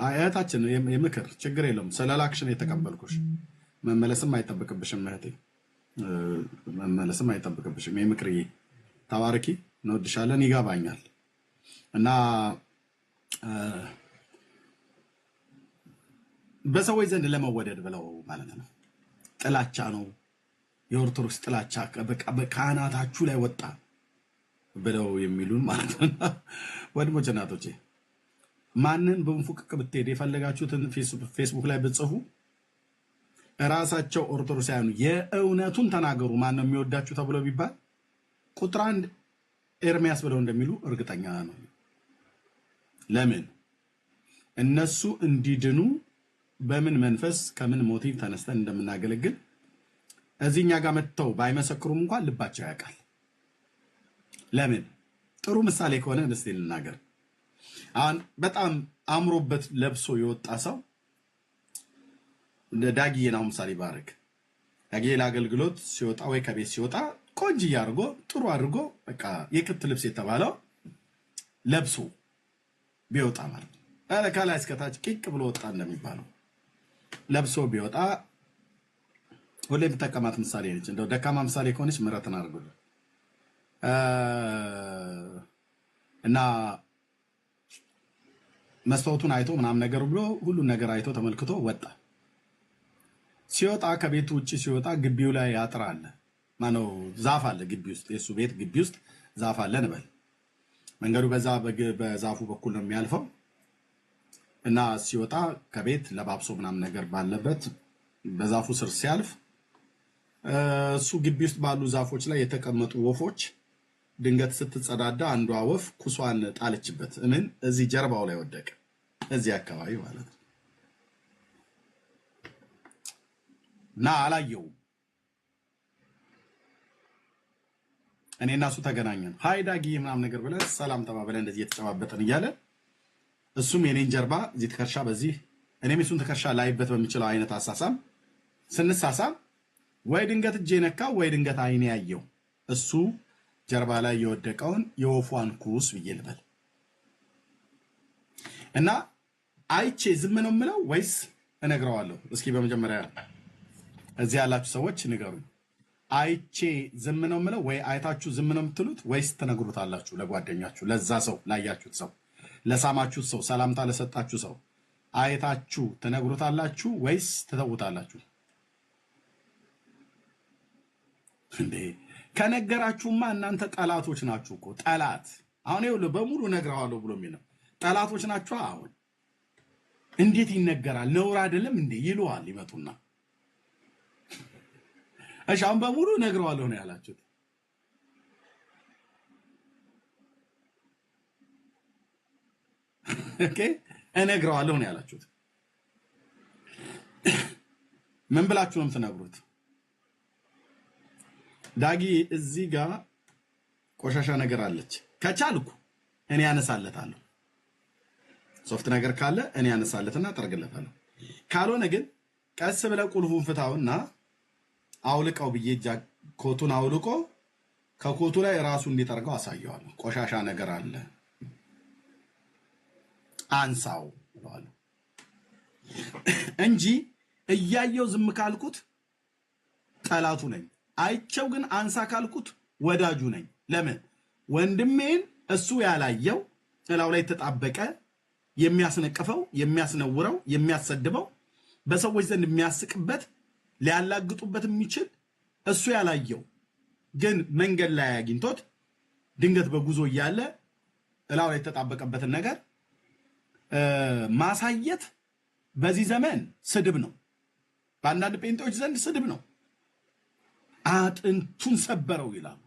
[SPEAKER 2] አያታችን የምክር ችግር የለም ስለላክሽን የተቀበልኩሽ መመለስም አይጠብቅብሽም እህቴ፣ መመለስም አይጠብቅብሽም። የምክርዬ ተባረኪ፣ እንወድሻለን፣ ይገባኛል። እና በሰዎች ዘንድ ለመወደድ ብለው ማለት ነው ጥላቻ ነው የኦርቶዶክስ ጥላቻ በካህናታችሁ ላይ ወጣ ብለው የሚሉን ማለት ነው። ወንድሞች እናቶቼ ማንን በንፉቅቅ ብትሄድ የፈለጋችሁትን ፌስቡክ ላይ ብትጽፉ ራሳቸው ኦርቶዶክሳውያኑ የእውነቱን ተናገሩ ማን ነው የሚወዳችሁ ተብሎ ቢባል ቁጥር 1 ኤርሚያስ ብለው እንደሚሉ እርግጠኛ ነው። ለምን እነሱ እንዲድኑ በምን መንፈስ ከምን ሞቲቭ ተነስተን እንደምናገለግል እዚህኛ ጋር መጥተው ባይመሰክሩም እንኳን ልባቸው ያውቃል። ለምን ጥሩ ምሳሌ ከሆነ እስቲ ልናገር። አሁን በጣም አምሮበት ለብሶ የወጣ ሰው ዳጊዬ ነው ምሳሌ ባረክ ዳጊዬ ለአገልግሎት ሲወጣ ወይ ከቤት ሲወጣ ቆንጆ አድርጎ ጥሩ አድርጎ በቃ የክት ልብስ የተባለው ለብሶ ቢወጣ ማለት ከላይ እስከታች ቂቅ ብሎ ወጣ እንደሚባለው ለብሶ ቢወጣ ሁሌ የምጠቀማት ምሳሌ ነች። እንደው ደካማ ምሳሌ ከሆነች ምሕረትን አድርጉልኝ እና መስታወቱን አይቶ ምናምን ነገር ብሎ ሁሉን ነገር አይቶ ተመልክቶ ወጣ። ሲወጣ ከቤቱ ውጪ ሲወጣ ግቢው ላይ አጥር አለ፣ ማነው ዛፍ አለ ግቢ ውስጥ፣ የሱ ቤት ግቢ ውስጥ ዛፍ አለ እንበል። መንገዱ በዛፉ በኩል ነው የሚያልፈው እና ሲወጣ ከቤት ለባብሶ ምናምን ነገር ባለበት በዛፉ ስር ሲያልፍ እሱ ግቢ ውስጥ ባሉ ዛፎች ላይ የተቀመጡ ወፎች ድንገት ስትጸዳዳ አንዷ ወፍ ኩሷን ጣለችበት። እዚህ ጀርባው ላይ ወደቀ፣ እዚህ አካባቢ ማለት ነው። እና አላየውም። እኔና እሱ ተገናኘን። ሃይ ዳጊ ምናምን ነገር ብለን ሰላም ተባብለን እንደዚህ የተጨባበጠን እያለ እሱም የኔን ጀርባ እዚህ ትከሻ በዚህ እኔም እሱን ትከሻ ላይበት በሚችለው አይነት አሳሳም ስንሳሳም ወይ ድንገት እጄ ነካው ወይ ድንገት አይኔ ያየው እሱ ጀርባ ላይ የወደቀውን የወፏን ኩስ ብዬ ልበል እና አይቼ ዝም ነው የምለው ወይስ እነግረዋለሁ? እስኪ በመጀመሪያ እዚህ ያላችሁ ሰዎች ንገሩኝ። አይቼ ዝም ነው የምለው ወይ አይታችሁ ዝም ነው የምትሉት ወይስ ትነግሩታላችሁ? ለጓደኛችሁ፣ ለዛ ሰው፣ ላያችሁት ሰው፣ ለሳማችሁት ሰው፣ ሰላምታ ለሰጣችሁ ሰው አይታችሁ ትነግሩታላችሁ ወይስ ትተውታላችሁ? እንዴ ከነገራችሁማ እናንተ ጠላቶች ናችሁ እኮ። ጠላት አሁን ይኸውልህ በሙሉ ነግረዋለሁ ብሎ የሚለው ጠላቶች ናችሁ። አሁን እንዴት ይነገራል? ነውር አይደለም እንዴ ይሉዋል ይመጡና። እሺ አሁን በሙሉ ነግረዋለሁ ነው ያላችሁት። ኦኬ እነግረዋለሁ ነው ያላችሁት። ምን ብላችሁ ነው የምትነግሩት? ዳጊ እዚህ ጋር ቆሻሻ ነገር አለች፣ ከቻልኩ እኔ ያነሳለታለሁ። ሶፍት ነገር ካለ እኔ ያነሳለትና ጠርግለታለሁ። ካልሆነ ግን ቀስ ብለህ ቁልፉን ፍታውና አውልቀው ብዬ ኮቱን አውልቆ ከኮቱ ላይ ራሱ እንዲጠርገው አሳየዋለሁ። ቆሻሻ ነገር አለ አንሳው ብለዋለሁ እንጂ እያየው ዝም ካልኩት ጠላቱ ነኝ። አይቸው ግን አንሳ ካልኩት ወዳጁ ነኝ። ለምን? ወንድሜን እሱ ያላየው ጥላው ላይ ተጣበቀ የሚያስነቅፈው፣ የሚያስነውረው፣ የሚያሰድበው በሰዎች ዘንድ የሚያስቅበት ሊያላግጡበት የሚችል እሱ ያላየው ግን መንገድ ላይ አግኝቶት ድንገት በጉዞ እያለ ጥላው ላይ የተጣበቀበትን ነገር ማሳየት በዚህ ዘመን ስድብ ነው። በአንዳንድ ጴንጤዎች ዘንድ ስድብ ነው። አጥንቱን ሰበረው ይላሉ።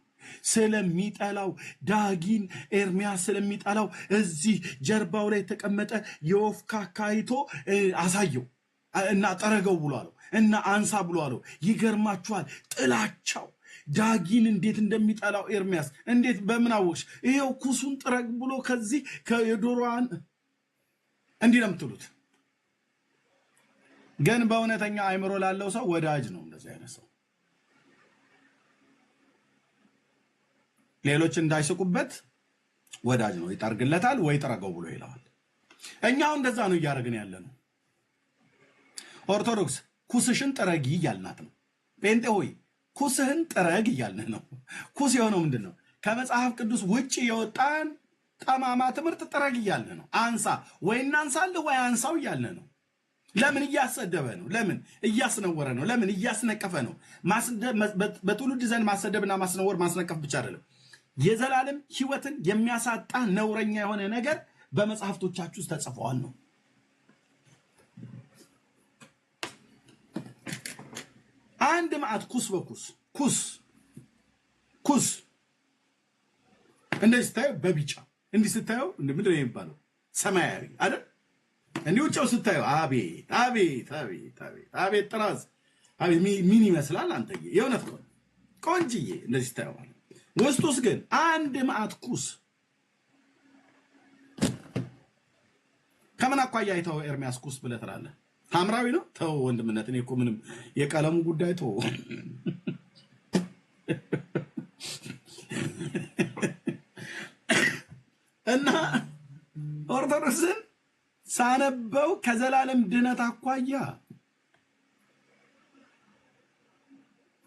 [SPEAKER 2] ስለሚጠላው ዳጊን ኤርሚያስ ስለሚጠላው እዚህ ጀርባው ላይ የተቀመጠ የወፍ ካካ አይቶ አሳየው እና ጠረገው ብሎ አለው እና አንሳ ብሎ አለው። ይገርማችኋል ጥላቻው ዳጊን እንዴት እንደሚጠላው ኤርሚያስ እንዴት በምን አወቅሽ? ይሄው ኩሱን ጥረግ ብሎ ከዚህ ከየዶሮዋን እንዲህ ነው የምትሉት። ግን በእውነተኛ አእምሮ ላለው ሰው ወዳጅ ነው እንደዚህ አይነት ሰው። ሌሎች እንዳይስቁበት ወዳጅ ነው። ይጠርግለታል ወይ ጥረገው ብሎ ይለዋል። እኛው እንደዛ ነው እያደረግን ያለ ነው። ኦርቶዶክስ ኩስሽን ጥረጊ እያልናት ነው። ጴንጤ ሆይ ኩስህን ጥረግ እያልን ነው። ኩስ የሆነው ምንድን ነው? ከመጽሐፍ ቅዱስ ውጭ የወጣን ጠማማ ትምህርት ጥረግ እያልን ነው። አንሳ ወይ እናንሳልህ ወይ አንሳው እያልን ነው። ለምን? እያሰደበ ነው። ለምን? እያስነወረ ነው። ለምን? እያስነቀፈ ነው። በትውልድ ዘንድ ማሰደብና ማስነወር ማስነቀፍ ብቻ አይደለም፣ የዘላለም ሕይወትን የሚያሳጣ ነውረኛ የሆነ ነገር በመጽሐፍቶቻችሁ ውስጥ ተጽፈዋል ነው። አንድ ማዕት ኩስ በኩስ ኩስ እንደዚህ ስታየው በቢጫ እንዲህ ስታየው ምንድን ነው የሚባለው? ሰማያዊ አይደል? እንዲህ ውጭው ስታየው አቤት አቤት አቤት አቤት አቤት ጥራዝ አቤት ምን ይመስላል አንተዬ? የእውነት ነው ቆንጅዬ እንደዚህ ስታየው ማለት ውስጡስ ግን አንድ ማዕት ኩስ። ከምን አኳያ አይተው ኤርሚያስ ኩስ ብለህ ትላለህ? ሐምራዊ ነው? ተው ወንድምነት፣ እኔ እኮ ምንም የቀለሙ ጉዳይ ተው። እና ኦርቶዶክስን ሳነበው ከዘላለም ድነት አኳያ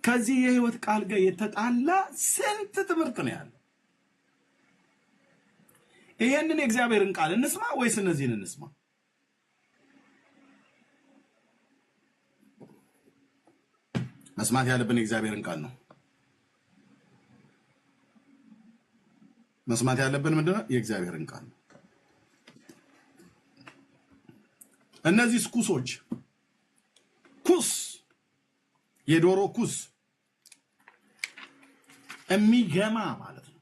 [SPEAKER 2] ከዚህ የህይወት ቃል ጋር የተጣላ ስንት ትምህርት ነው ያለው። ይሄንን የእግዚአብሔርን ቃል እንስማ ወይስ እነዚህን እንስማ? መስማት ያለብን የእግዚአብሔርን ቃል ነው። መስማት ያለብን ምንድነው? የእግዚአብሔርን ቃል ነው። እነዚህ ኩሶች ኩስ የዶሮ ኩስ የሚገማ ማለት ነው።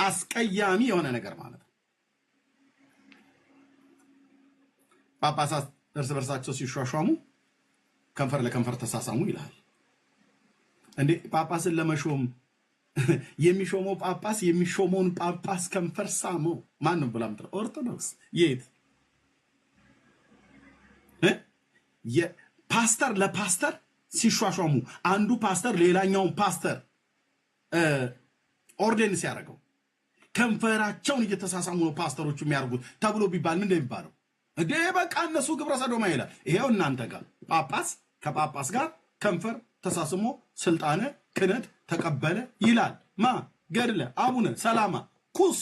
[SPEAKER 2] አስቀያሚ የሆነ ነገር ማለት ነው። ጳጳሳት እርስ በርሳቸው ሲሿሿሙ ከንፈር ለከንፈር ተሳሳሙ ይላል። እንዴ ጳጳስን ለመሾም የሚሾመው ጳጳስ የሚሾመውን ጳጳስ ከንፈር ሳመው ማን ነው ብላ ምትለው? ኦርቶዶክስ የት የፓስተር ለፓስተር ሲሿሿሙ አንዱ ፓስተር ሌላኛውን ፓስተር ኦርዴን ሲያደርገው ከንፈራቸውን እየተሳሳሙ ነው ፓስተሮቹ የሚያደርጉት ተብሎ ቢባል ምን እንደሚባለው? እንዴ በቃ እነሱ ግብረ ሰዶማ ይላል። ይሄው እናንተ ጋር ጳጳስ ከጳጳስ ጋር ከንፈር ተሳስሞ ስልጣነ ክህነት ተቀበለ ይላል። ማ ገድለ አቡነ ሰላማ ኩስ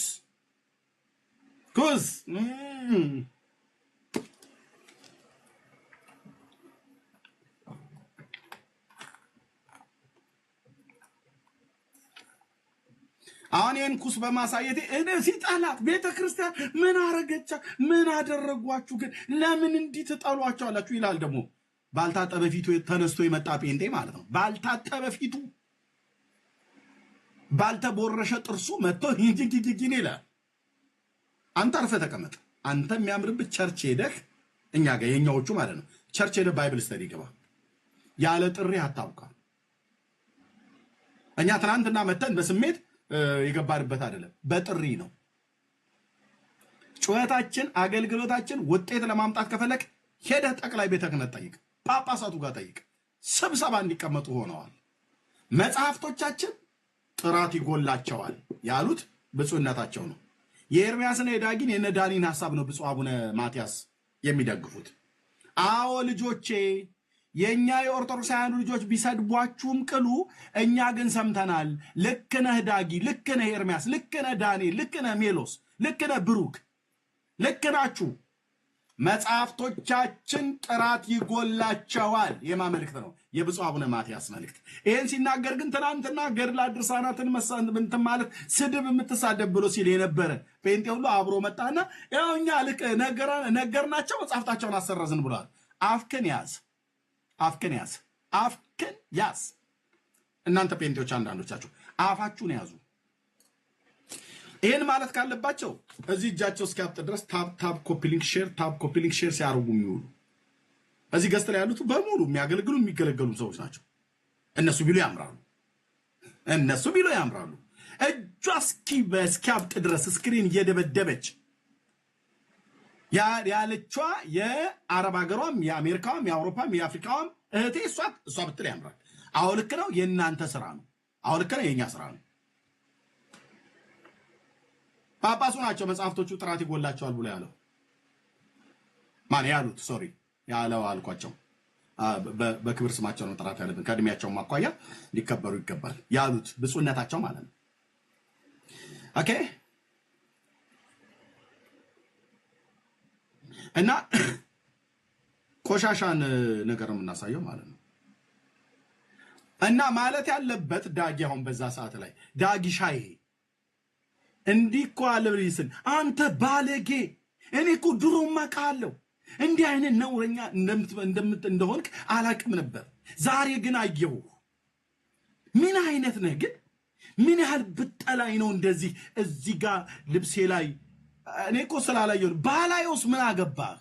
[SPEAKER 2] አሁን ይህን ኩስ በማሳየቴ እነዚህ ጠላት ቤተክርስቲያን ምን አረገቻ? ምን አደረጓችሁ? ግን ለምን እንዲህ ትጠሏቸዋላችሁ? ይላል ደግሞ ባልታጠበ ፊቱ ተነስቶ የመጣ ጴንጤ ማለት ነው። ባልታጠበ ፊቱ ባልተቦረሸ ጥርሱ መጥቶ ይጅጅጅጅን ይላል። አንተ አርፈህ ተቀመጥ። አንተ የሚያምርብህ ቸርች ሄደህ እኛ ጋር የኛዎቹ ማለት ነው ቸርች ሄደህ ባይብል ስተዲ ግባ። ያለ ጥሪ አታውቃ። እኛ ትናንትና መተን በስሜት የገባንበት አይደለም፣ በጥሪ ነው። ጩኸታችን አገልግሎታችን ውጤት ለማምጣት ከፈለክ ሄደህ ጠቅላይ ቤተ ክህነት ጠይቅ፣ ጳጳሳቱ ጋር ጠይቅ። ስብሰባ እንዲቀመጡ ሆነዋል። መጽሐፍቶቻችን ጥራት ይጎላቸዋል ያሉት ብፁዕነታቸው ነው። የኤርምያስና የዳጊን የነዳኒን ሐሳብ ነው ብፁዕ አቡነ ማትያስ የሚደግፉት። አዎ ልጆቼ፣ የኛ የኦርቶዶክሳውያኑ ልጆች ቢሰድቧችሁም ቅሉ፣ እኛ ግን ሰምተናል። ልክ ነህ ዳጊ፣ ልክ ነህ ኤርምያስ፣ ልክ ነህ ዳንኤል፣ ልክ ነህ ሜሎስ፣ ልክ ነህ ብሩክ፣ ልክ ናችሁ። መጽሐፍቶቻችን ጥራት ይጎላቸዋል። የማመልክት ነው የብፁዕ አቡነ ማትያስ መልእክት። ይህን ሲናገር ግን ትናንትና ገድላት ድርሳናትን እንትን ማለት ስድብ የምትሳደብ ብሎ ሲል የነበረ ጴንጤ ሁሉ አብሮ መጣና ያው እኛ ልክ ነገርናቸው መጽሐፍታቸውን አሰረዝን ብሏል። አፍክን ያዝ፣ አፍክን ያዝ፣ አፍክን ያዝ። እናንተ ጴንጤዎች አንዳንዶቻችሁ አፋችሁን ያዙ። ይህን ማለት ካለባቸው እዚህ እጃቸው እስኪያብጥ ድረስ ታብ ኮፒሊንክ ሼር ሲያደርጉ የሚውሉ እዚህ ገዝተ ላይ ያሉት በሙሉ የሚያገለግሉ የሚገለገሉ ሰዎች ናቸው። እነሱ ቢሉ ያምራሉ። እጇ እስኪያብጥ ድረስ ስክሪን እየደበደበች ያለቿ የአረብ ሀገሯም የአሜሪካዋም የአውሮፓም የአፍሪካዋም እህቴ እሷ ብትል ያምራል። አዎ ልክ ነው፣ የእናንተ ስራ ነው። አዎ ልክ ነው፣ የእኛ ስራ ነው። ጳጳሱ ናቸው መጽሐፍቶቹ ጥራት ይጎላቸዋል ብሎ ያለው ማን ያሉት? ሶሪ ያለው አልኳቸው። በክብር ስማቸው ነው ጥራት ያለብን፣ ከእድሜያቸው ማኳያ ሊከበሩ ይገባል ያሉት ብፁዕነታቸው ማለት ነው። ኦኬ። እና ቆሻሻን ነገር የምናሳየው ማለት ነው። እና ማለት ያለበት ዳጊ አሁን በዛ ሰዓት ላይ ዳጊ ሻይ እንዲህ እኮ አለብሪስን አንተ ባለጌ፣ እኔ እኮ ድሮም አውቃለሁ እንዲህ አይነት ነውረኛ እንደሆንክ አላቅም ነበር። ዛሬ ግን አየሁ። ምን አይነት ነህ ግን? ምን ያህል ብጠላይ ነው እንደዚህ እዚህ ጋር ልብሴ ላይ? እኔ እኮ ስላላየሁ ባላየውስ ምን አገባህ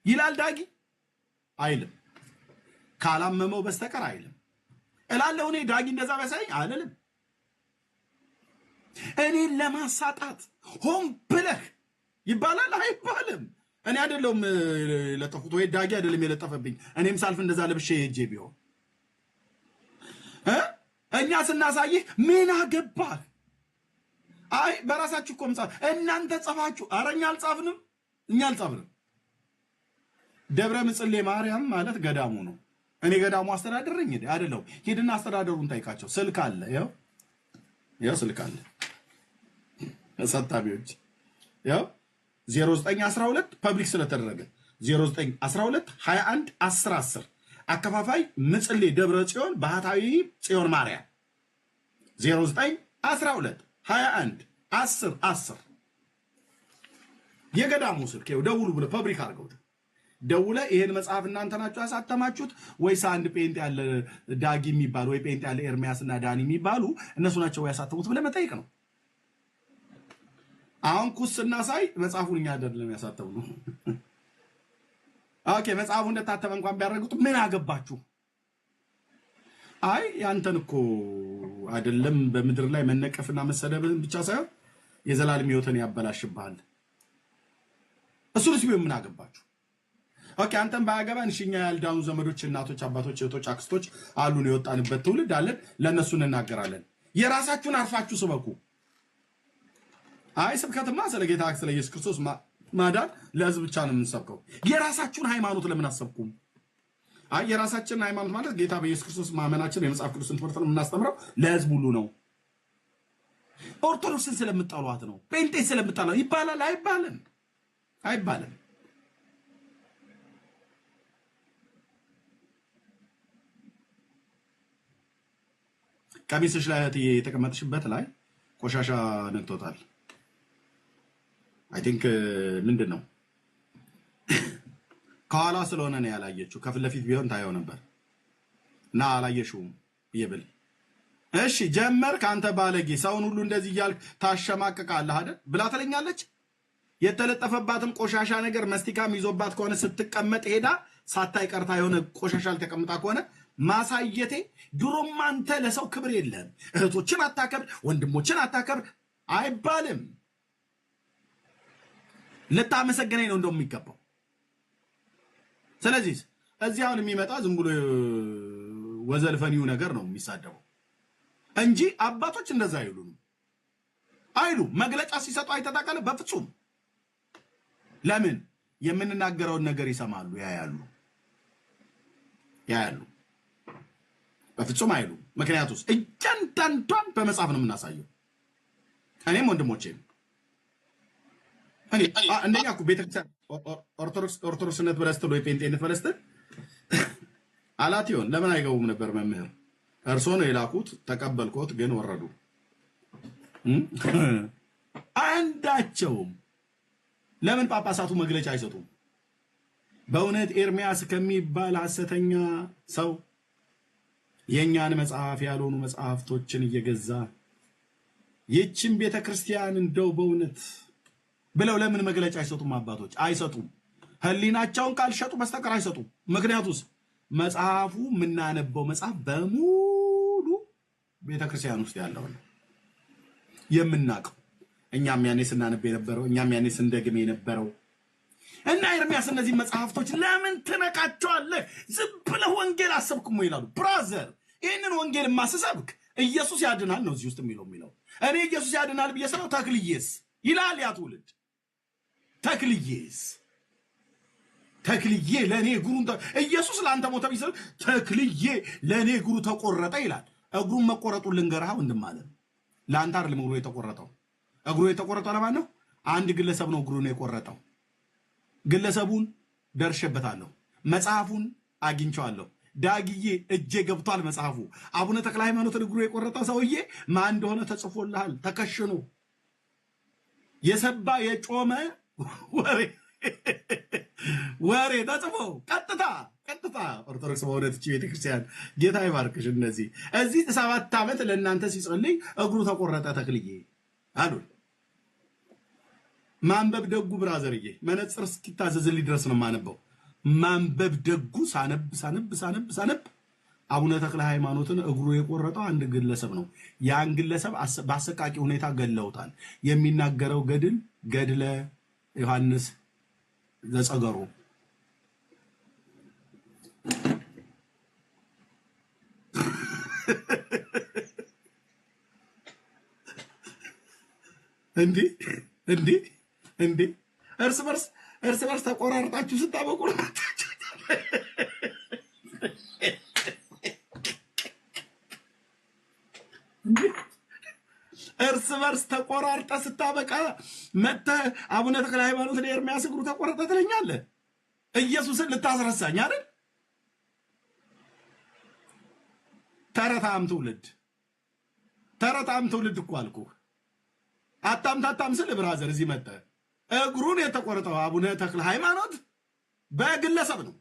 [SPEAKER 2] ይላል ዳጊ። አይልም፣ ካላመመው በስተቀር አይልም እላለሁ እኔ። ዳጊ እንደዛ በሳይ አልልም። እኔን ለማሳጣት ሆን ብለህ ይባላል አይባልም። እኔ አይደለም ለጠፉት ወይ ዳጊ አይደለም የለጠፈብኝ። እኔም ሳልፍ እንደዛ ለብሼ ሄጄ ቢሆን እኛ ስናሳይህ ምን አገባህ? አይ በራሳችሁ እኮ መጻፍ እናንተ ጻፋችሁ። ኧረ እኛ አልጻፍንም። ደብረ ምጽሌ ማርያም ማለት ገዳሙ ነው። እኔ ገዳሙ አስተዳደረኝ አይደለም። ሂድና አስተዳደሩን ጠይቃቸው። ስልክ አለ፣ ያው ስልክ አለ። ሰጣቢዎች ያው 0912 ፐብሊክ ስለተደረገ 0912 21 10 10 አከፋፋይ ምጽሌ ደብረ ጽዮን ባህታዊ ጽዮን ማርያም 0912 21 10 10 የገዳሙ ስልክ ይኸው። ደውሉ ብለ ፐብሊክ አድርገውት ደውለ ይሄን መጽሐፍ እናንተ ናችሁ ያሳተማችሁት ወይስ አንድ ጴንጤ ያለ ዳጊ የሚባል ወይ ጴንጤ ያለ ኤርሚያስና ዳኒ የሚባሉ እነሱ ናቸው ያሳተሙት ብለ መጠየቅ ነው። አሁን ኩስ እናሳይ መጽሐፉን እኛ አይደለም ያሳተምነው። ኦኬ መጽሐፉ እንደታተመ እንኳን ቢያደርጉት ምን አገባችሁ? አይ ያንተን እኮ አይደለም በምድር ላይ መነቀፍና መሰደብን ብቻ ሳይሆን የዘላለም ሕይወትን ያበላሽብሃል። እሱንስ ቢሆን ምን አገባችሁ? ኦኬ አንተን ባያገባን እሺኛ ያልዳኑ ዘመዶች፣ እናቶች፣ አባቶች፣ እህቶች፣ አክስቶች አሉን። የወጣንበት ትውልድ አለን። ለነሱ እንናገራለን። የራሳችሁን አርፋችሁ ስበኩ። አይ ስብከትማ ስለ ጌታ ስለ ኢየሱስ ክርስቶስ ማዳን ለህዝብ ብቻ ነው የምንሰብከው። የራሳችሁን ሃይማኖት ለምን አሰብኩም? አይ የራሳችንን ሃይማኖት ማለት ጌታ በኢየሱስ ክርስቶስ ማመናችን የመጽሐፍ ቅዱስን ትምህርት ነው የምናስተምረው ለህዝብ ሁሉ ነው። ኦርቶዶክስን ስለምጣሏት ነው ጴንጤ ስለምጣሏት ይባላል? አይባልም። ቀሚስሽ ላይ የተቀመጥሽበት ላይ ቆሻሻ ነክቶታል። አይ ቲንክ ምንድን ነው ከኋላ ስለሆነ ነው ያላየችው። ከፊት ለፊት ቢሆን ታየው ነበር እና አላየሽውም ይብል። እሺ ጀመርክ አንተ ባለጌ፣ ሰውን ሁሉ እንደዚህ እያልክ ታሸማቅቃለህ አይደል ብላ ትለኛለች። የተለጠፈባትም ቆሻሻ ነገር መስቲካም ይዞባት ከሆነ ስትቀመጥ ሄዳ ሳታይ ቀርታ የሆነ ቆሻሻ ልተቀምጣ ከሆነ ማሳየቴ ድሮም አንተ ለሰው ክብር የለም፣ እህቶችን አታከብር፣ ወንድሞችን አታከብር አይባልም። ልታመሰግነኝ ነው እንደሚገባው። ስለዚህ እዚህ አሁን የሚመጣ ዝም ብሎ ወዘልፈኒው ነገር ነው የሚሳደበው እንጂ አባቶች እንደዛ አይሉ መግለጫ ሲሰጡ አይተታቀለ በፍጹም። ለምን የምንናገረውን ነገር ይሰማሉ፣ ያያሉ። በፍጹም አይሉ። ምክንያቱስ እያንዳንዷን በመጽሐፍ ነው የምናሳየው። እኔም ወንድሞቼም እንደኛ እኮ ቤተክርስቲያን ኦርቶዶክስነት በለስትል ወይ ጴንጤነት በለስትል አላትዮን ለምን አይገቡም ነበር? መምህር እርሶ ነው የላኩት፣ ተቀበልኮት፣ ግን ወረዱ። አንዳቸውም ለምን ጳጳሳቱ መግለጫ አይሰጡም? በእውነት ኤርሚያስ ከሚባል ሐሰተኛ ሰው የኛን መጽሐፍ ያልሆኑ መጽሐፍቶችን እየገዛ ይህችን ቤተክርስቲያን እንደው በእውነት ብለው ለምን መግለጫ አይሰጡም? አባቶች አይሰጡም። ህሊናቸውን ካልሸጡ በስተቀር አይሰጡም። ምክንያቱስ መጽሐፉ የምናነበው መጽሐፍ በሙሉ ቤተክርስቲያን ውስጥ ያለው ነው የምናውቀው። እኛም ያኔ ስናነብ የነበረው፣ እኛም ያኔ ስንደግም የነበረው እና ኤርሚያስ እነዚህ መጽሐፍቶች ለምን ትነካቸዋለህ? ዝም ብለህ ወንጌል አሰብክሞ ይላሉ። ብራዘር ይህንን ወንጌል ማስሰብክ ኢየሱስ ያድናል ነው እዚህ ውስጥ የሚለው እኔ ኢየሱስ ያድናል ብዬ ስለው ተክልዬስ ይላል ያ ትውልድ። ተክልዬ ለእኔ እግሩን ኢየሱስ ለአንተ ሞተ ቢስል ተክልዬ ለእኔ እግሩ ተቆረጠ ይላል። እግሩን መቆረጡን ልንገርህ ወንድም አለ። ለአንተ አይደለም እግሩ የተቆረጠው። እግሩ የተቆረጠው ለማን ነው? አንድ ግለሰብ ነው እግሩን የቆረጠው። ግለሰቡን ደርሼበታለሁ፣ መጽሐፉን አግኝቼዋለሁ። ዳግዬ እጄ ገብቷል መጽሐፉ። አቡነ ተክለ ሃይማኖትን እግሩ የቆረጠው ሰውዬ ማን እንደሆነ ተጽፎልሃል። ተከሽኖ የሰባ የጮመ ወሬ ተጽፎ ቀጥታ ኦርቶዶክስ በእውነት እቺ ቤተክርስቲያን ጌታ ይባርክሽ። እዚህ 7 ዓመት ለእናንተ ሲጸልይ እግሩ ተቆረጠ ተክልዬ አሉ። ማንበብ ደጉ ብራዘርዬ፣ መነጽር እስኪታዘዝልኝ ድረስ ነው ማነበው። ማንበብ ደጉ ሳነብ አቡነ ተክለ ሃይማኖትን እግሩ የቆረጠው አንድ ግለሰብ ነው። ያን ግለሰብ በአሰቃቂ ሁኔታ ገለውታል። የሚናገረው ገድለ ዮሐንስ ዘጸገሮ እንዴ እርስ በርስ ተቆራርጣችሁ ስታበቁ እርስ በርስ ተቆራርጠ ስታበቃ መጥተህ አቡነ ተክለ ሃይማኖት ለኤርሚያስ እግሩ ተቆረጠ ትለኛለህ? ኢየሱስን ልታስረሳኝ አይደል? ተረታም ትውልድ እኮ አልኩህ። አታም ስል ብራዘር እዚህ መጥተህ እግሩን የተቆረጠው አቡነ ተክለ ሃይማኖት በግለሰብ ነው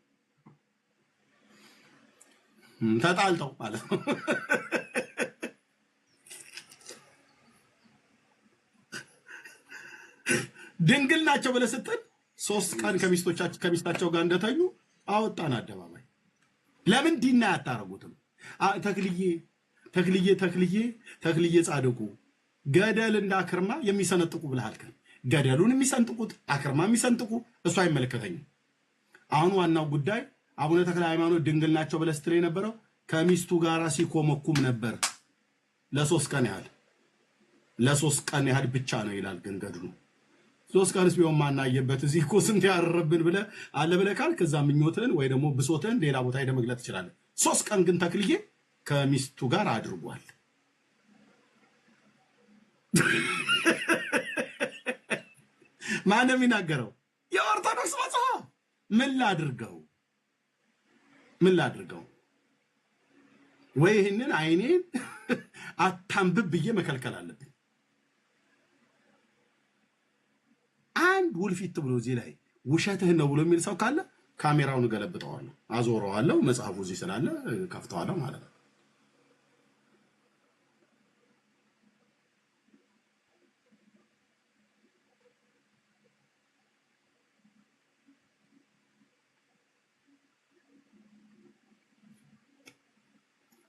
[SPEAKER 2] ተጣልተው ማለት ነው። ድንግል ናቸው ብለህ ስትል 3 ቀን ከሚስታቸው ጋር እንደተኙ አወጣን አደባባይ። ለምን ዲና ያታረጉትም? ተክልዬ ጻድቁ ገደል እንዳክርማ የሚሰነጥቁ ብለሃል። ገደሉን የሚሰንጥቁት አክርማ የሚሰንጥቁ እሱ አይመለከተኝም። አሁን ዋናው ጉዳይ አቡነ ተክለ ሃይማኖት ድንግል ናቸው ብለህ ስትል የነበረው ከሚስቱ ጋር ሲኮመኩም ነበር ለ3 ቀን ያህል ብቻ ነው ይላል። ግን ገድሉ 3 ቀንስ ቢሆን ማናየበት እዚህ እኮ ስንት ያረብን ብለህ አለ ብለህ ካል ከዛ ምኞትህን ወይ ደግሞ ብሶትህን ሌላ ቦታ ሄደህ መግለጥ ትችላለህ። 3 ቀን ግን ተክልዬ ከሚስቱ ጋር አድርጓል። ማንም ይናገረው የኦርቶዶክስ መጽሐፍ ምን ላድርገው? ወይ ይህንን አይኔን አታንብብ ብዬ መከልከል አለብኝ። አንድ ውልፊት ብሎ እዚህ ላይ ውሸትህን ነው ብሎ የሚል ሰው ካለ ካሜራውን እገለብጠዋለሁ፣ አዞረዋለሁ። መጽሐፉ እዚህ ስላለ ከፍተዋለሁ ማለት ነው።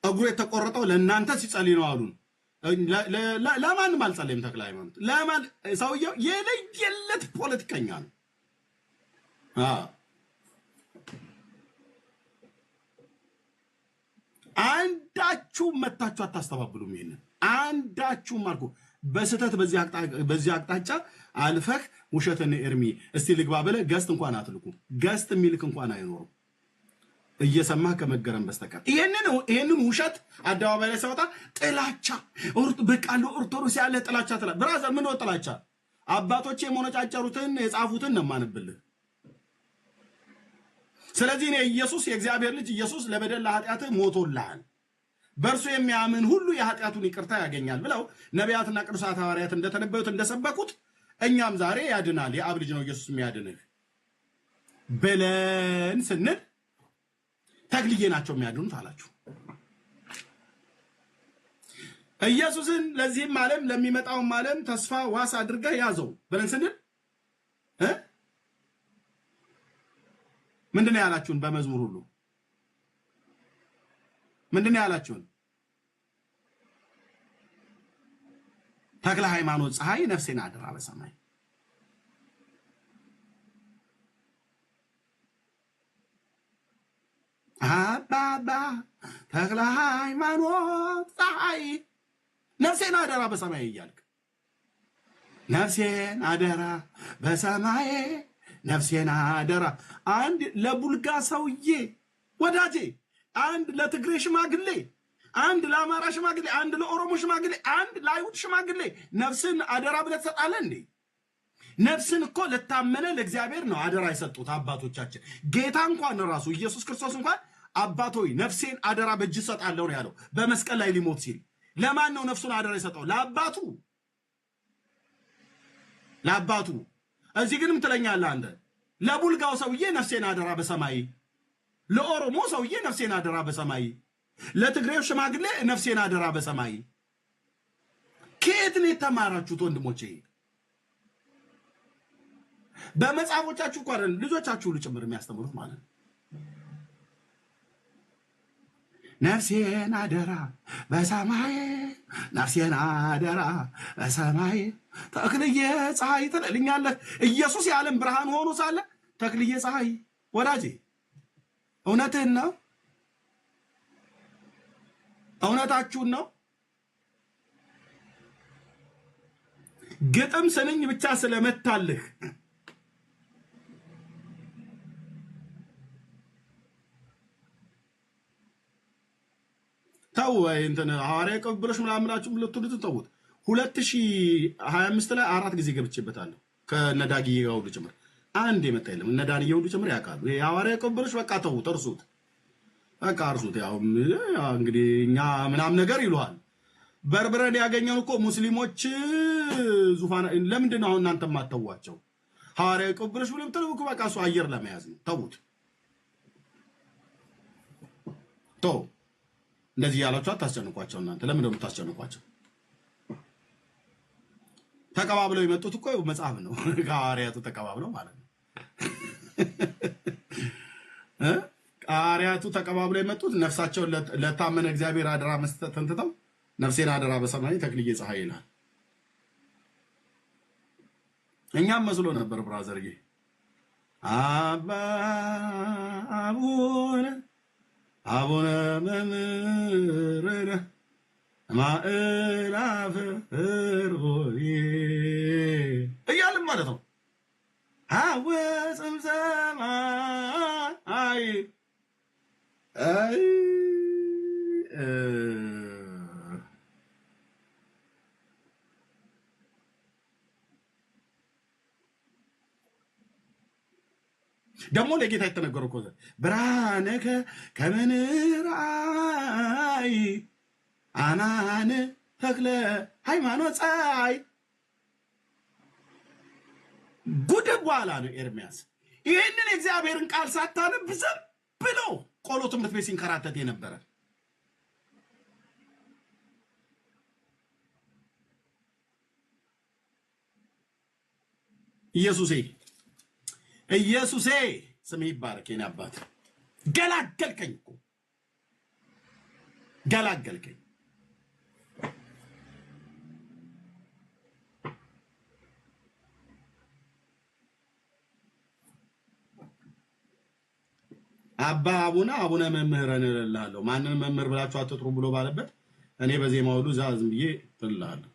[SPEAKER 2] እግሩ የተቆረጠው ለእናንተ ሲጸልይ ነው አሉን። ለማንም አልጸለይም። ተክለ ሃይማኖት ለማን ሰውየው የለየለት ፖለቲከኛ ነው። አንዳችሁም መታችሁ አታስተባብሉም። ይሄንን አንዳችሁም አልኩ በስተት በዚህ አቅጣጫ አልፈህ ውሸትን ኤርሚ እስቲ ልግባ ብለህ ገስት እንኳን አትልኩ። ገስት የሚልክ እንኳን አይኖርም እየሰማህ ከመገረም በስተቀር። ይሄንን ውሸት አደባባይ ላይ ሲወጣ ጥላቻ በቃሉ ኦርቶዶክስ ያለ ጥላቻ ትላ ብራዘር ምን ነው ጥላቻ? አባቶቼ የሞነጫጨሩትን የጻፉትን ነው ማነብልህ። ስለዚህ እኔ ኢየሱስ የእግዚአብሔር ልጅ ኢየሱስ ለበደል ለኃጢአት ሞቶልሃል፣ በእርሱ የሚያምን ሁሉ የኃጢአቱን ይቅርታ ያገኛል ብለው ነቢያትና ቅዱሳት ሐዋርያት እንደተነበዩት እንደሰበኩት እኛም ዛሬ ያድናል የአብ ልጅ ነው ኢየሱስ የሚያድንህ ብለን ስንል ተክልዬ ናቸው የሚያድኑት አላችሁ። ኢየሱስን ለዚህም ዓለም ለሚመጣውም ዓለም ተስፋ ዋስ አድርገህ ያዘው ብለን ስንል ምንድን ነው ያላችሁን? በመዝሙር ሁሉ ምንድን ነው ያላችሁን? ተክለ ሃይማኖት ፀሐይ ነፍሴን አደራ በሰማይ አባባ ተክለ ሃይማኖት ፀሐይ ነፍሴን አደራ በሰማይ እያልክ ነፍሴን አደራ በሰማይ ነፍሴን አደራ። አንድ ለቡልጋ ሰውዬ ወዳጄ፣ አንድ ለትግሬ ሽማግሌ፣ አንድ ለአማራ ሽማግሌ፣ አንድ ለኦሮሞ ሽማግሌ፣ አንድ ለአይሁድ ሽማግሌ ነፍስን አደራ ብለህ ትሰጣለህ እንዴ? ነፍስን እኮ ለታመነ ለእግዚአብሔር ነው አደራ የሰጡት አባቶቻችን። ጌታ እንኳን ራሱ ኢየሱስ ክርስቶስ እንኳን አባቶይ ነፍሴን አደራ በእጅ ሰጣለሁ ነው ያለው በመስቀል ላይ ሊሞት ሲል። ለማን ነው ነፍሱን አደራ የሰጠው? ለአባቱ ለአባቱ። እዚህ ግን ምትለኛለህ አንተ ለቡልጋው ሰውዬ ነፍሴን አደራ በሰማይ፣ ለኦሮሞ ሰውዬ ነፍሴን አደራ በሰማይ፣ ለትግሬው ሽማግሌ ነፍሴን አደራ በሰማይ። ከየት ነው የተማራችሁት ወንድሞቼ? በመጽሐፎቻችሁ እኮ አይደል ልጆቻችሁ ሁሉ ጭምር የሚያስተምሩት ማለት ነው። ነፍሴን አደራ በሰማይ፣ ነፍሴን አደራ በሰማይ። ተክልዬ ፀሐይ ትልልኛለህ። ኢየሱስ የዓለም ብርሃን ሆኖ ሳለ ተክልዬ ፀሐይ ወዳጄ፣ እውነትህን ነው? እውነታችሁን ነው? ግጥም ስንኝ ብቻ ስለመታልህ ተው እንትን ሐዋርያ ቅብብሎች ምናምናችሁ ልትሉት ተውት። 2025 ላይ 4 ጊዜ ገብቼበታለሁ ከነዳጊ ሁሉ ጭምር። አንድ የመጣ የለም። እነዳኒ ሁሉ ጭምር ያውቃሉ። ይሄ ሐዋርያ ቅብብሎች በቃ ተውት፣ እርሱት፣ በቃ እርሱት። ያው እንግዲህ እኛ ምናም ነገር ይሉሃል። በርብረን ያገኘው እኮ ሙስሊሞች ዙፋን ለምንድን ነው አሁን እናንተ ማተዋቸው? ሐዋርያ ቅብብሎች ብለው ተልኩ በቃ እሱ አየር ለመያዝ ነው። ተውት፣ ተው። እንደዚህ ያላችሁ አታስጨንቋቸው። እናንተ ለምን ነው የምታስጨንቋቸው? ተቀባብለው የመጡት እኮ መጽሐፍ ነው። ከሐዋርያቱ ተቀባብለው ማለት ነው። ሐዋርያቱ ተቀባብለው የመጡት ነፍሳቸውን ለታመነ እግዚአብሔር አደራ መስጠት ተንትተው ነፍሴን አደራ በሰማይ ተክልዬ ፀሐይ ይላል። እኛም መስሎ ነበር ብራዘርዬ። አቡነ መምህርነ ማእላፍ ርሆይ እያልን ማለት ነው። አወፅም ሰማይ ደግሞ ለጌታ የተነገረው እኮ ብርሃነከ ከመንራይ አናን ተክለ ሃይማኖት ፀሐይ ጉድ በኋላ ነው ኤርሚያስ ይህንን የእግዚአብሔርን ቃል ሳታነብ ዝም ብሎ ቆሎ ትምህርት ቤት ሲንከራተት የነበረ ኢየሱሴ ስምህ ይባረክ። የኔ አባት ገላገልከኝ እኮ ገላገልከኝ። አባ አቡነ መምህረን እልልሃለሁ። ማንን መምህር ብላችሁ አትጥሩ ብሎ ባለበት እኔ በዜማ ሁሉ እዛ ዝም ብዬ እልልሃለሁ።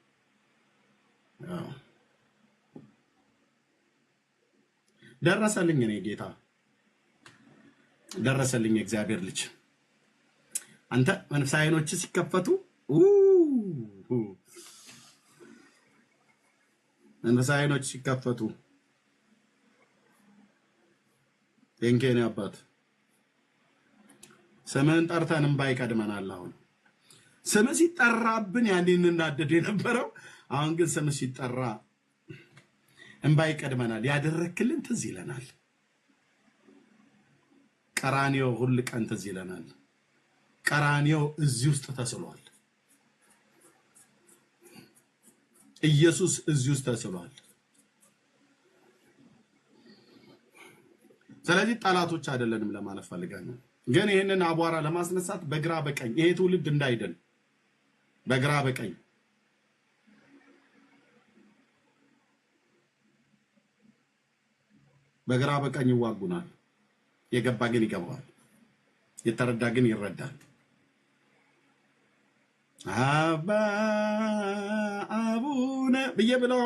[SPEAKER 2] ደረሰልኝ፣ እኔ ጌታ ደረሰልኝ። እግዚአብሔር ልጅ አንተ መንፈሳዊ ዓይኖች ሲከፈቱ መንፈሳዊ ዓይኖች ሲከፈቱ የንኬን አባት ስምህን ጠርተን እንባ ይቀድመናል። አሁን ስምህ ሲጠራብን ያኔ እንናደድ የነበረው አሁን ግን ስምህ ሲጠራ እንባ ይቀድመናል። ያደረክልን ትዝ ይለናል። ቀራንዮ ሁሉ ቀን ትዝ ይለናል። ቀራንዮ እዚህ ውስጥ ተስሏል። ኢየሱስ እዚህ ውስጥ ተስሏል። ስለዚህ ጠላቶች አይደለንም ለማለት ፈልጋለሁ። ግን ይሄንን አቧራ ለማስነሳት በግራ በቀኝ ይሄ ትውልድ እንዳይደል በግራ በቀኝ በግራ በቀኝ ይዋጉናል። የገባ ግን ይገባዋል፣ የተረዳ ግን ይረዳል። አባ አቡነ ብዬ ብለው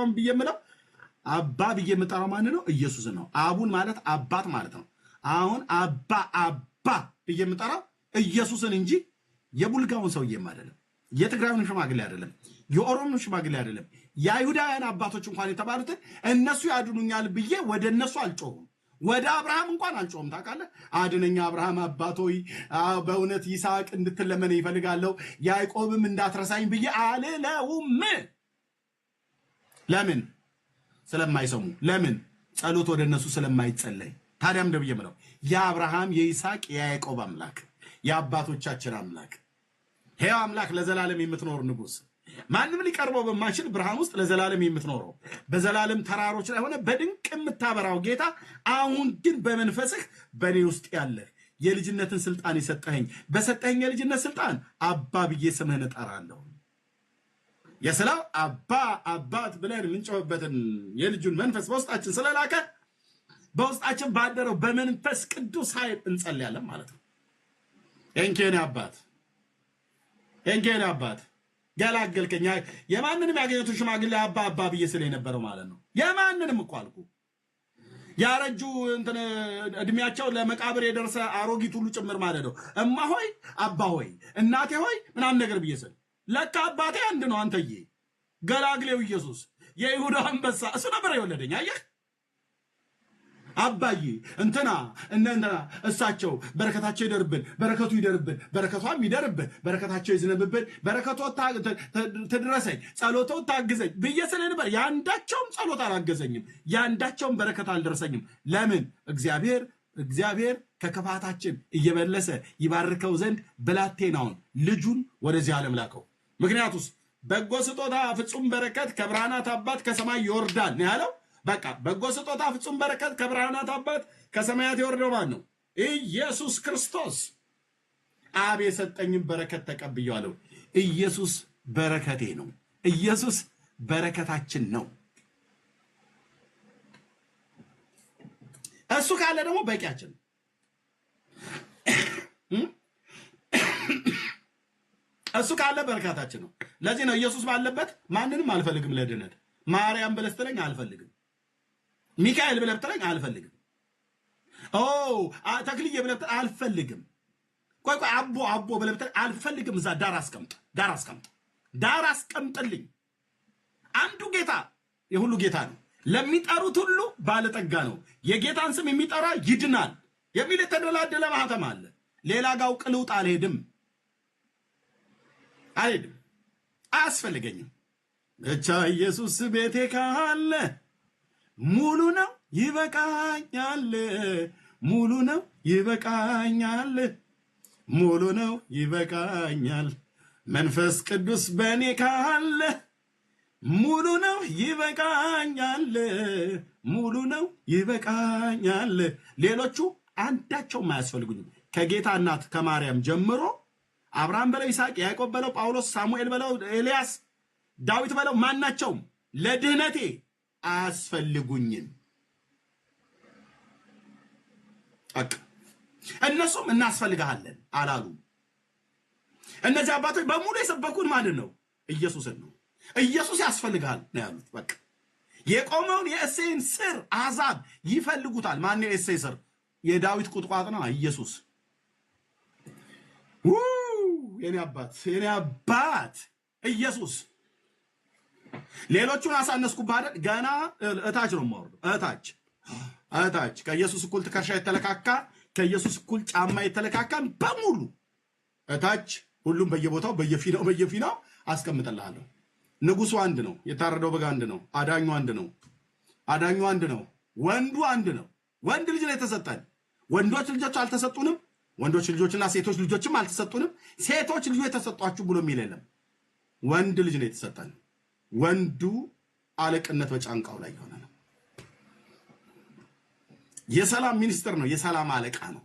[SPEAKER 2] አባ ብዬ የምጠራው ማን ነው? ኢየሱስ ነው። አቡን ማለት አባት ማለት ነው። አሁን አባ ብዬ የምጠራው ኢየሱስን እንጂ የቡልጋውን ሰውዬም አይደለም፣ የትግራዩን ሽማግሌ አይደለም፣ የኦሮሞን ሽማግሌ አይደለም። የአይሁዳውያን አባቶች እንኳን የተባሉትን እነሱ ያድኑኛል ብዬ ወደ እነሱ አልጮሁም። ወደ አብርሃም እንኳን አልጮሁም። ታውቃለህ? አድነኛ አብርሃም አባቶይ በእውነት ይስሐቅ እንድትለመነ ይፈልጋለሁ፣ ያዕቆብም እንዳትረሳኝ ብዬ አልለውም። ለምን? ስለማይሰሙ። ለምን? ጸሎት ወደ እነሱ ስለማይጸለይ። ታዲያም እንደው ብየምለው የአብርሃም የይስሐቅ የያዕቆብ አምላክ የአባቶቻችን አምላክ ሕያው አምላክ ለዘላለም የምትኖር ንጉሥ ማንም ሊቀርበው በማይችል ብርሃን ውስጥ ለዘላለም የምትኖረው በዘላለም ተራሮች ላይ ሆነ በድንቅ የምታበራው ጌታ አሁን ግን በመንፈስህ በእኔ ውስጥ ያለህ የልጅነትን ስልጣን የሰጠኸኝ በሰጠኸኝ የልጅነት ስልጣን አባ ብዬ ስምህን እጠራለሁ። የሰላም አባ አባት ብለን የምንጮህበትን የልጁን መንፈስ በውስጣችን ስለላከ በውስጣችን ባደረው በመንፈስ ቅዱስ ኃይል እንጸልያለን ማለት ነው። እንኬኔ አባት እንኬኔ አባት ገላገልከኝ። የማንንም ያገኘቱን ሽማግሌ አባ ብዬ ስለ የነበረው ማለት ነው። የማንንም እኮ አልኩ ያረጁ እንትን እድሜያቸው ለመቃብር የደረሰ አሮጊት ሁሉ ጭምር ማለት ነው። እማ ሆይ አባ ሆይ እናቴ ሆይ ምናምን ነገር ብዬ ስል ለካ አባቴ አንድ ነው። አንተዬ ገላግሌው ኢየሱስ የይሁዳ አንበሳ እሱ ነበር የወለደኝ። አየህ አባዬ እንትና እንትና እሳቸው በረከታቸው ይደርብን፣ በረከቱ ይደርብን፣ በረከቷም ይደርብን፣ በረከታቸው ይዝነብብን፣ በረከቱ ትድረሰኝ፣ ጸሎቱ ታግዘኝ ብዬ ስለ ነበር ያንዳቸውም ጸሎት አላገዘኝም፣ ያንዳቸውም በረከት አልደረሰኝም። ለምን? እግዚአብሔር ከክፋታችን እየመለሰ ይባርከው ዘንድ ብላቴናውን ልጁን ወደዚህ ዓለም ላከው። ምክንያቱስ በጎ ስጦታ ፍጹም በረከት ከብርሃናት አባት ከሰማይ ይወርዳል ነው ያለው። በቃ በጎ ስጦታ ፍጹም በረከት ከብርሃናት አባት ከሰማያት የወረደው ማን ነው? ኢየሱስ ክርስቶስ። አብ የሰጠኝን በረከት ተቀብያለሁ። ኢየሱስ በረከቴ ነው። ኢየሱስ በረከታችን ነው። እሱ ካለ ደግሞ በቂያችን። እሱ ካለ በረከታችን ነው። ለዚህ ነው ኢየሱስ ባለበት ማንንም አልፈልግም ለድነት። ማርያም ብለህ ስትለኝ አልፈልግም። ሚካኤል ብለህ ብትለኝ አልፈልግም። ተክልዬ ብለህ ብትለኝ አልፈልግም። ቆይ አቦ ብለህ ብትለኝ አልፈልግም። እዛ ዳር አስቀምጥልኝ። አንዱ ጌታ የሁሉ ጌታ ነው። ለሚጠሩት ሁሉ ባለጠጋ ነው። የጌታን ስም የሚጠራ ይድናል የሚል የተደላደለ ማህተም አለ። ሌላ ጋው ቅልውጥ አልሄድም፣ አያስፈልገኝም። ብቻ ኢየሱስ ቤቴ ካለ ሙሉ ነው ይበቃኛል፣ ሙሉ ነው ይበቃኛል፣ ሙሉ ነው ይበቃኛል። መንፈስ ቅዱስ በእኔ ካለ ሙሉ ነው ይበቃኛል፣ ሙሉ ነው ይበቃኛል። ሌሎቹ አንዳቸውም አያስፈልጉኝም። ከጌታ እናት ከማርያም ጀምሮ አብርሃም በለው ይስሐቅ፣ ያዕቆብ በለው ጳውሎስ፣ ሳሙኤል በለው ኤልያስ፣ ዳዊት በለው ማናቸውም ለድህነቴ አያስፈልጉኝም። እነሱም እናስፈልጋለን አላሉ። እነዚህ አባቶች በሙሉ የሰበኩን ማለት ነው ኢየሱስን ነው። ኢየሱስ ያስፈልጋል ነው ያሉት። በቃ የቆመውን የእሴይን ስር አሕዛብ ይፈልጉታል። ማን ነው የእሴይ ስር? የዳዊት ቁጥቋጥ ነው ኢየሱስ። የኔ አባት ኢየሱስ። ሌሎቹን አሳነስኩብህ አይደል? ገና እታች ነው የማወርደው። እታች ከኢየሱስ እኩል ትከሻ የተለካካ ከኢየሱስ እኩል ጫማ የተለካካን በሙሉ እታች ሁሉም በየቦታው በየፊናው አስቀምጥልሃለሁ። ንጉሱ አንድ ነው። የታረደው በግ አንድ ነው። አዳኙ አንድ ነው። ወንዱ አንድ ነው። ወንድ ልጅ ነው የተሰጠን። ወንዶች ልጆች አልተሰጡንም። ወንዶች ልጆችና ሴቶች ልጆችም አልተሰጡንም። ሴቶች ልጆች የተሰጧችሁ ብሎ የሚል የለም። ወንድ ልጅ ነው የተሰጠን። ወንዱ አለቅነት በጫንቃው ላይ የሆነ ነው። የሰላም ሚኒስትር ነው። የሰላም አለቃ ነው።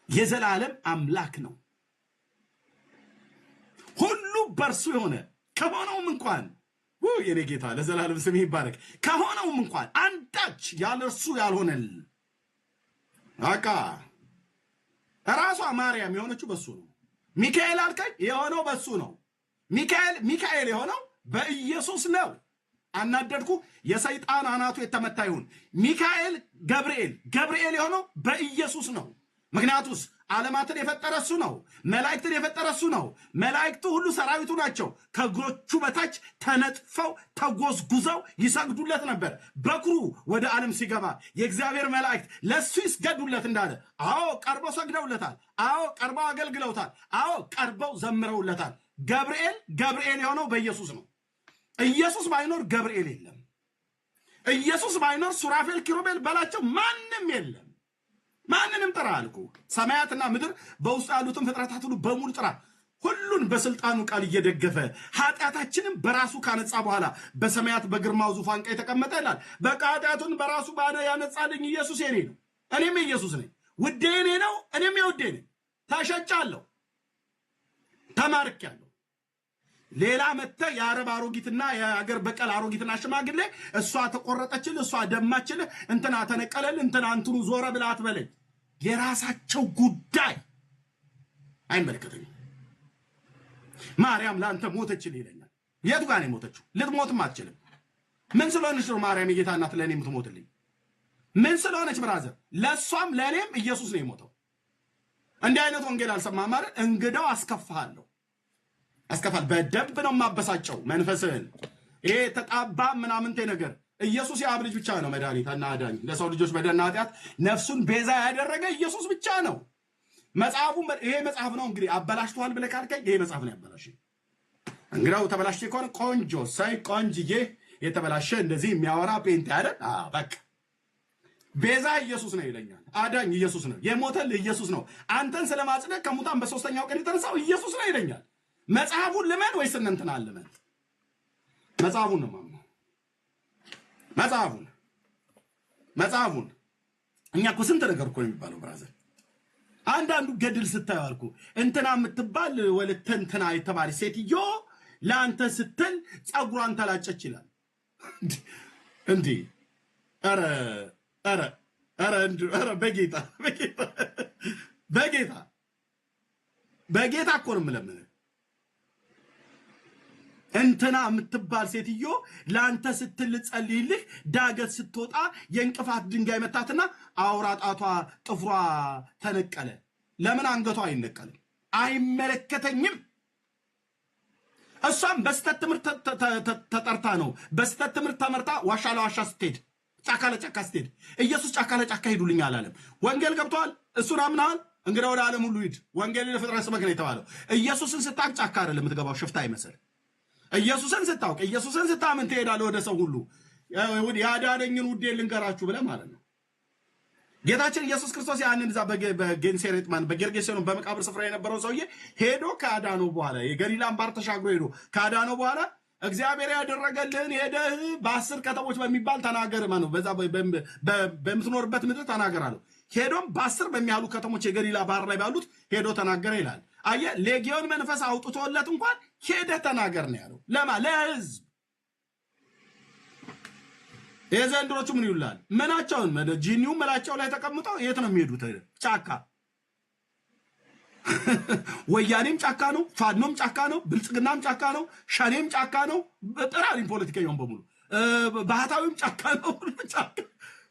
[SPEAKER 2] የዘላለም አምላክ ነው። ሁሉ በእርሱ የሆነ ከሆነውም እንኳን የኔ ጌታ ለዘላለም ስምህ ይባረክ። ከሆነውም እንኳን አንዳች ያለ እርሱ ያልሆነል። በቃ ራሷ ማርያም የሆነችው በሱ ነው። ሚካኤል አልከኝ፣ የሆነው በሱ ነው። ሚካኤል የሆነው በኢየሱስ ነው። አናደድኩ። የሰይጣን አናቱ የተመታ ይሁን። ሚካኤል ገብርኤል የሆነው በኢየሱስ ነው። ምክንያቱስ ዓለማትን የፈጠረ እሱ ነው። መላእክትን የፈጠረ እሱ ነው። መላእክቱ ሁሉ ሰራዊቱ ናቸው። ከእግሮቹ በታች ተነጥፈው ተጎዝጉዘው ይሰግዱለት ነበር። በኩሩ ወደ ዓለም ሲገባ የእግዚአብሔር መላእክት ለእሱ ይስገዱለት እንዳለ፣ አዎ ቀርበው ሰግደውለታል። አዎ ቀርበው አገልግለውታል። አዎ ቀርበው ዘምረውለታል። ገብርኤል የሆነው በኢየሱስ ነው። ኢየሱስ ባይኖር ገብርኤል የለም። ኢየሱስ ባይኖር ሱራፌል ኪሩቤል በላቸው ማንም የለም። ማንንም ጥራ አልኩ። ሰማያትና ምድር በውስጡ ያሉትን ፍጥረታት ሁሉ በሙሉ ጥራ። ሁሉን በስልጣኑ ቃል እየደገፈ ኃጢአታችንን በራሱ ካነጻ በኋላ በሰማያት በግርማው ዙፋን ቀኝ የተቀመጠ ይላል። በቃ ኃጢአቱን በራሱ ያነጻልኝ ኢየሱስ የኔ ነው፣ እኔም የኢየሱስ ነኝ። ውዴ የኔ ነው፣ እኔም የውዴ ነኝ። ተሸጫለሁ፣ ተማርኬያለሁ። ሌላ መጥተ የአረብ አሮጊትና የአገር በቀል አሮጊትና ሽማግሌ እሷ ተቆረጠችልህ፣ እሷ ደማችልህ፣ እንትና ተነቀለልህ፣ እንትና እንትኑ ዞረ ብለህ አትበለኝ። የራሳቸው ጉዳይ አይመለከተኝም። ማርያም ለአንተ ሞተችልህ ይለኛል። የቱ ጋር ነው የሞተችው? ልትሞትም አትችልም። ምን ስለሆነች ነው ማርያም የጌታ እናት ለእኔ የምትሞትልኝ? ምን ስለሆነች ብራዘር? ለእሷም ለእኔም ኢየሱስ ነው የሞተው። እንዲህ አይነት ወንጌል አልሰማህም አይደል? እንግዳው አስከፋለሁ። በደንብ ነው የማበሳጨው መንፈስህን። ይሄ ተጣባ ምናምንቴ ነገር ኢየሱስ የአብ ልጅ ብቻ ነው መድኃኒት እና አዳኝ። ለሰው ልጆች በደልና ኃጢአት ነፍሱን ቤዛ ያደረገ ኢየሱስ ብቻ ነው። ይሄ መጽሐፍ ነው እንግዲህ አበላሽቷል ብለህ ካልከኝ ይሄ መጽሐፍ ነው ያበላሽ። እንግዲያው ተበላሽቼ ከሆነ ቆንጆ ቆንጅዬ የተበላሸ እንደዚህ የሚያወራ ፔንት አይደል? በቃ ቤዛ ኢየሱስ ነው ይለኛል። አዳኝ ኢየሱስ ነው። የሞተል ኢየሱስ ነው። አንተን ስለማጽደቅ ከሙታን በሶስተኛው ቀን የተነሳው ኢየሱስ ነው ይለኛል። መጽሐፉን ልመን ወይስ እንትና ልመን? መጽሐፉን ነው ማምነው። መጽሐፉን እኛ እኮ ስንት ነገር እኮ የሚባለው ብራዘር። አንዳንዱ ገድል ስታዩ አልኩ እንትና የምትባል ወለተ እንትና የተባለ ሴትዮ ለአንተ ስትል ጸጉሯን ተላጨች ይላል። እንዲህ ኧረ በጌታ እኮ ነው የምለምንህ። እንትና የምትባል ሴትዮ ለአንተ ስትል ጸልይልህ ዳገት ስትወጣ የእንቅፋት ድንጋይ መታትና አውራ ጣቷ ጥፍሯ ተነቀለ። ለምን አንገቷ አይነቀልም? አይመለከተኝም። እሷም በስተት ትምህርት ተጠርታ ነው። በስተት ትምህርት ተመርታ ዋሻ ለዋሻ ስትሄድ፣ ጫካ ለጫካ ስትሄድ፣ ኢየሱስ ጫካ ለጫካ ሄዱልኝ አላለም። ወንጌል ገብተዋል። እሱን አምናል። እንግዲህ ወደ ዓለም ሁሉ ሂድ፣ ወንጌል ለፍጥረት ስበክ ነው የተባለው። ኢየሱስን ስታውቅ ጫካ አይደለም የምትገባው፣ ሽፍታ አይመስል። ኢየሱስን ስታውቅ፣ ኢየሱስን ስታምን ትሄዳለህ ወደ ሰው ሁሉ። ያዳነኝን ውዴ ልንገራችሁ ብለህ ማለት ነው። ጌታችን ኢየሱስ ክርስቶስ ያንን እዛ በጌንሴሬጥ በጌርጌሴኖን በመቃብር ስፍራ የነበረው ሰውዬ ሄዶ ካዳነው በኋላ የገሊላን ባህር ተሻግሮ ሄዶ ካዳነው በኋላ እግዚአብሔር ያደረገልህን ሄደህ በ10 ከተሞች በሚባል ተናገር ነው። በዛ በምትኖርበት ምድር ተናገር አለው። ሄዶም በ10 በሚያሉ ከተሞች የገሊላ ባህር ላይ ባሉት ሄዶ ተናገረ ይላል። አየህ፣ ሌጊዮን መንፈስ አውጥቶለት እንኳን ሄደህ ተናገር ነው ያለው። ለህዝብ የዘንድሮቹ ምን ይውላል? ምናቸውን ጂኒው መላቸው ላይ ተቀምጠው የት ነው የሚሄዱት? ጫካ። ወያኔም ጫካ ነው፣ ፋኖም ጫካ ነው፣ ብልጽግናም ጫካ ነው፣ ሸኔም ጫካ ነው። ጥራሪም ፖለቲከኛውን በሙሉ ባህታዊም ጫካ ነው።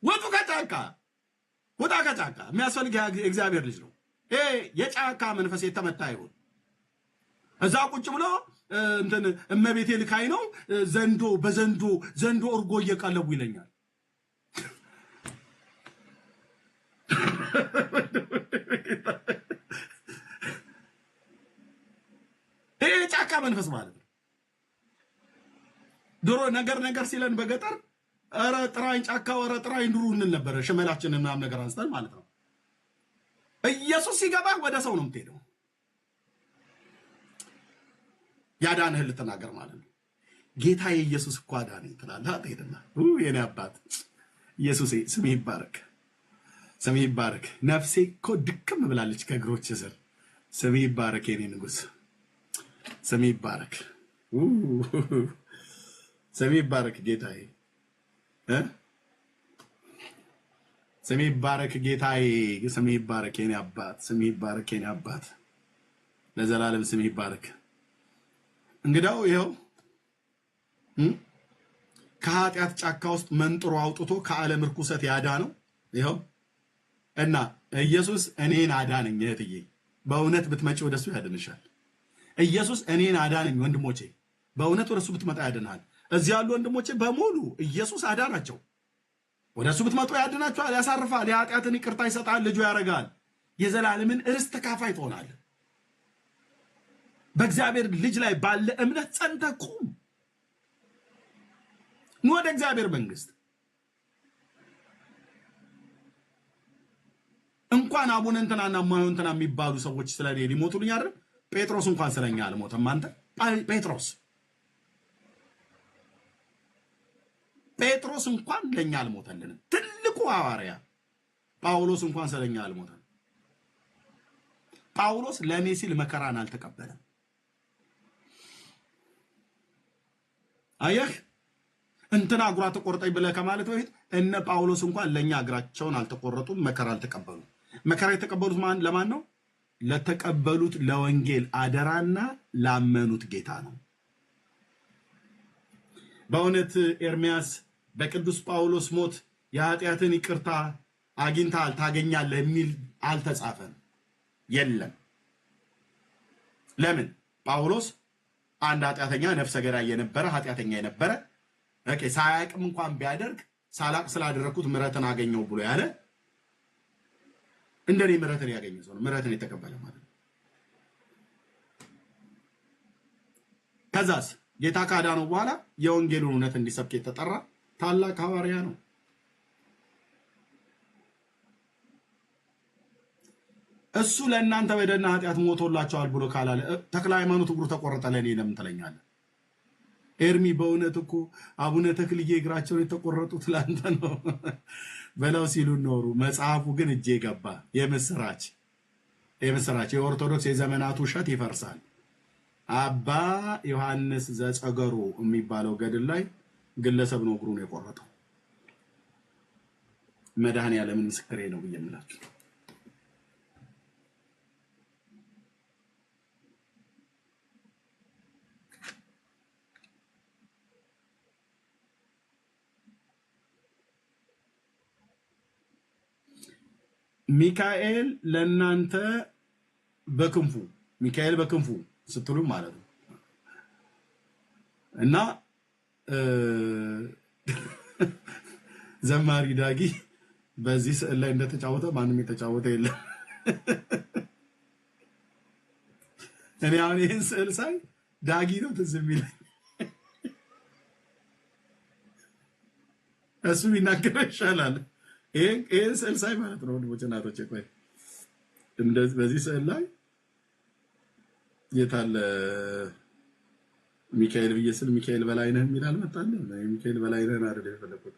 [SPEAKER 2] ወጡ ከጫካ ወጣ ከጫካ። የሚያስፈልግ እግዚአብሔር ልጅ ነው። ይሄ የጫካ መንፈስ የተመታ ይሁን። እዛ ቁጭ ብሎ እንትን እመቤቴ ልካይ ነው ዘንዶ እርጎ እየቀለቡ ይለኛል። ይሄ ጫካ መንፈስ ማለት ነው። ድሮ ነገር ሲለን በገጠር ኧረ ጥራኝ ጫካ ኧረ ጥራኝ ድሩ እንል ነበረ። ሽመላችንን ምናምን ነገር አንስተን ማለት ነው። ኢየሱስ ሲገባ ወደ ሰው ነው የምትሄደው። ያዳንህ ልትናገር ማለት ነው። ጌታ ኢየሱስ እኮ አዳነኝ ትላለህ። አትሄድና የኔ አባት ኢየሱስ ስምህ ይባረክ፣ ስምህ ይባረክ። ነፍሴ እኮ ድክም ብላለች ከእግሮች ስር። ስምህ ይባረክ የኔ ንጉሥ፣ ስምህ ይባረክ፣ ስምህ ይባረክ ጌታዬ፣ ስምህ ይባረክ ጌታዬ፣ ስምህ ይባረክ የኔ አባት፣ ስምህ ይባረክ የኔ አባት፣ ለዘላለም ስምህ ይባረክ። እንግዳው ይኸው ከኃጢአት ጫካ ውስጥ መንጥሮ አውጥቶ ከዓለም ርኩሰት ያዳነው ይኸው እና ኢየሱስ እኔን አዳነኝ። እህትዬ በእውነት ብትመጪ ወደሱ ያድንሻል። ኢየሱስ እኔን አዳነኝ። ወንድሞቼ በእውነት ወደሱ ብትመጣ ያድንሃል። እዚህ ያሉ ወንድሞቼ በሙሉ ኢየሱስ አዳናቸው። ወደሱ ብትመጡ ያድናቸዋል፣ ያሳርፋል፣ የኃጢአትን ይቅርታ ይሰጣል፣ ልጁ ያደርጋል። የዘላለምን ርስት ተካፋይ ትሆናለህ። በእግዚአብሔር ልጅ ላይ ባለ እምነት ጸንተህ ቁም። ኑ ወደ እግዚአብሔር መንግስት። እንኳን አቡነ እንትና ማዩ እንትና የሚባሉ ሰዎች ስለኔ ሊሞቱልኝ አይደል? ጴጥሮስ እንኳን ስለኛ አልሞተም። አንተ ጴጥሮስ እንኳን ለኛ አልሞተልንም። ትልቁ ሐዋርያ ጳውሎስ እንኳን ስለኛ አልሞተም። ጳውሎስ ለኔ ሲል መከራን አልተቀበለም። አየህ እንትና እግሯ ተቆርጠኝ ብለህ ከማለት በፊት እነ ጳውሎስ እንኳን ለኛ እግራቸውን አልተቆረጡም፣ መከራ አልተቀበሉም። መከራ የተቀበሉት ለማን ነው? ለተቀበሉት ለወንጌል አደራና ላመኑት ጌታ ነው። በእውነት ኤርሚያስ በቅዱስ ጳውሎስ ሞት የኃጢአትን ይቅርታ አግኝተሃል ታገኛለህ የሚል አልተጻፈም፣ የለም። ለምን? ጳውሎስ አንድ ኃጢአተኛ ነፍሰ ገዳይ የነበረ ኃጢአተኛ የነበረ ሳያቅም እንኳን ቢያደርግ ሳላቅ ስላደረኩት ምሕረትን አገኘው ብሎ ያለ እንደኔ ምሕረትን ያገኘ ሰው ነው። ምሕረትን የተቀበለ ማለት ነው። ከዛስ ጌታ ካዳነው በኋላ የወንጌሉን እውነት እንዲሰብክ የተጠራ ታላቅ ሐዋርያ ነው። እሱ ለእናንተ በደልና ኃጢአት ሞቶላቸዋል ብሎ ካላለ ተክለ ሃይማኖት እግሩ ተቆረጠ ለኔ ለምን ትለኛለህ? ኤርሚ በእውነት እኮ አቡነ ተክልዬ እግራቸውን የተቆረጡት ላንተ ነው በለው ሲሉ ኖሩ። መጽሐፉ ግን እጄ ገባ። የምስራች የኦርቶዶክስ የዘመናት ውሸት ይፈርሳል። አባ ዮሐንስ ዘጸገሩ የሚባለው ገድል ላይ ግለሰብ ነው እግሩን የቆረጠው። መድኃኔዓለም ምስክሬ ነው ብዬ የምላችሁ። ሚካኤል ለእናንተ በክንፉ ሚካኤል በክንፉ ስትሉ ማለት ነው። እና ዘማሪ ዳጊ በዚህ ስዕል ላይ እንደተጫወተ ማንም የተጫወተ የለም። እኔ አሁን ይህን ስዕል ሳይ ዳጊ ነው ትዝ የሚለኝ። እሱ ቢናገረው ይሻላል። ይህን ስዕል ሳይ ማለት ነው ወንድሞቼ እናቶቼ። ቆይ በዚህ ስዕል ላይ የታለ ሚካኤል ብዬ ስል ሚካኤል በላይነህ የሚል አልመጣልም። ሚካኤል በላይነህን አይደል የፈለኩት።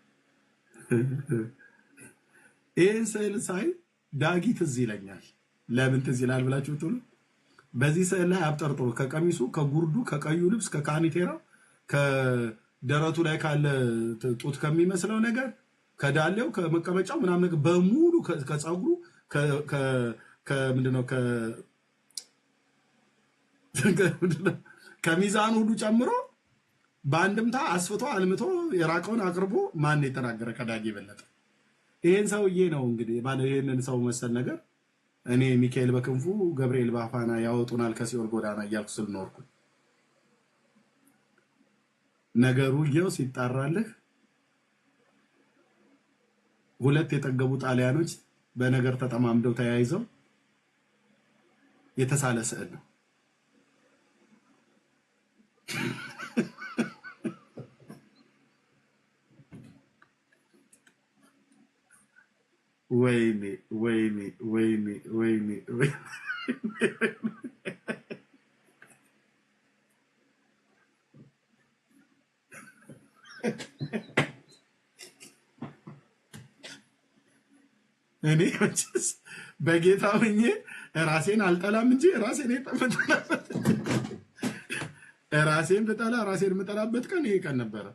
[SPEAKER 2] ይህን ስዕል ሳይ ዳጊ ትዝ ይለኛል። ለምን ትዝ ይላል ብላችሁ ትሉ? በዚህ ስዕል ላይ አብጠርጥሩ ከቀሚሱ ከጉርዱ ከቀዩ ልብስ ከካኒቴራው ደረቱ ላይ ካለ ጡት ከሚመስለው ነገር ከዳሌው ከመቀመጫው ምናምን ነገር በሙሉ ከፀጉሩ ከምንድነው ከሚዛኑ ሁሉ ጨምሮ በአንድምታ አስፍቶ አልምቶ የራቀውን አቅርቦ ማን የተናገረ ከዳጊ የበለጠ? ይሄን ሰውዬ ነው እንግዲህ ማለት ይሄንን ሰው መሰል ነገር እኔ ሚካኤል በክንፉ ገብርኤል በአፋና ያወጡናል ከሲኦል ጎዳና እያልኩ ስል ኖርኩ። ነገሩ ይኸው ሲጣራልህ ሁለት የጠገቡ ጣሊያኖች በነገር ተጠማምደው ተያይዘው የተሳለ ስዕል ነው። ወይኔ ወይኔ ወይኔ ወይኔ ወይኔ እኔ መቼስ በጌታ ሆኜ ራሴን አልጠላም እንጂ ራሴን የጠመጠላበት ራሴን ብጠላ ራሴን የምጠላበት ቀን ይሄ ቀን ነበረ።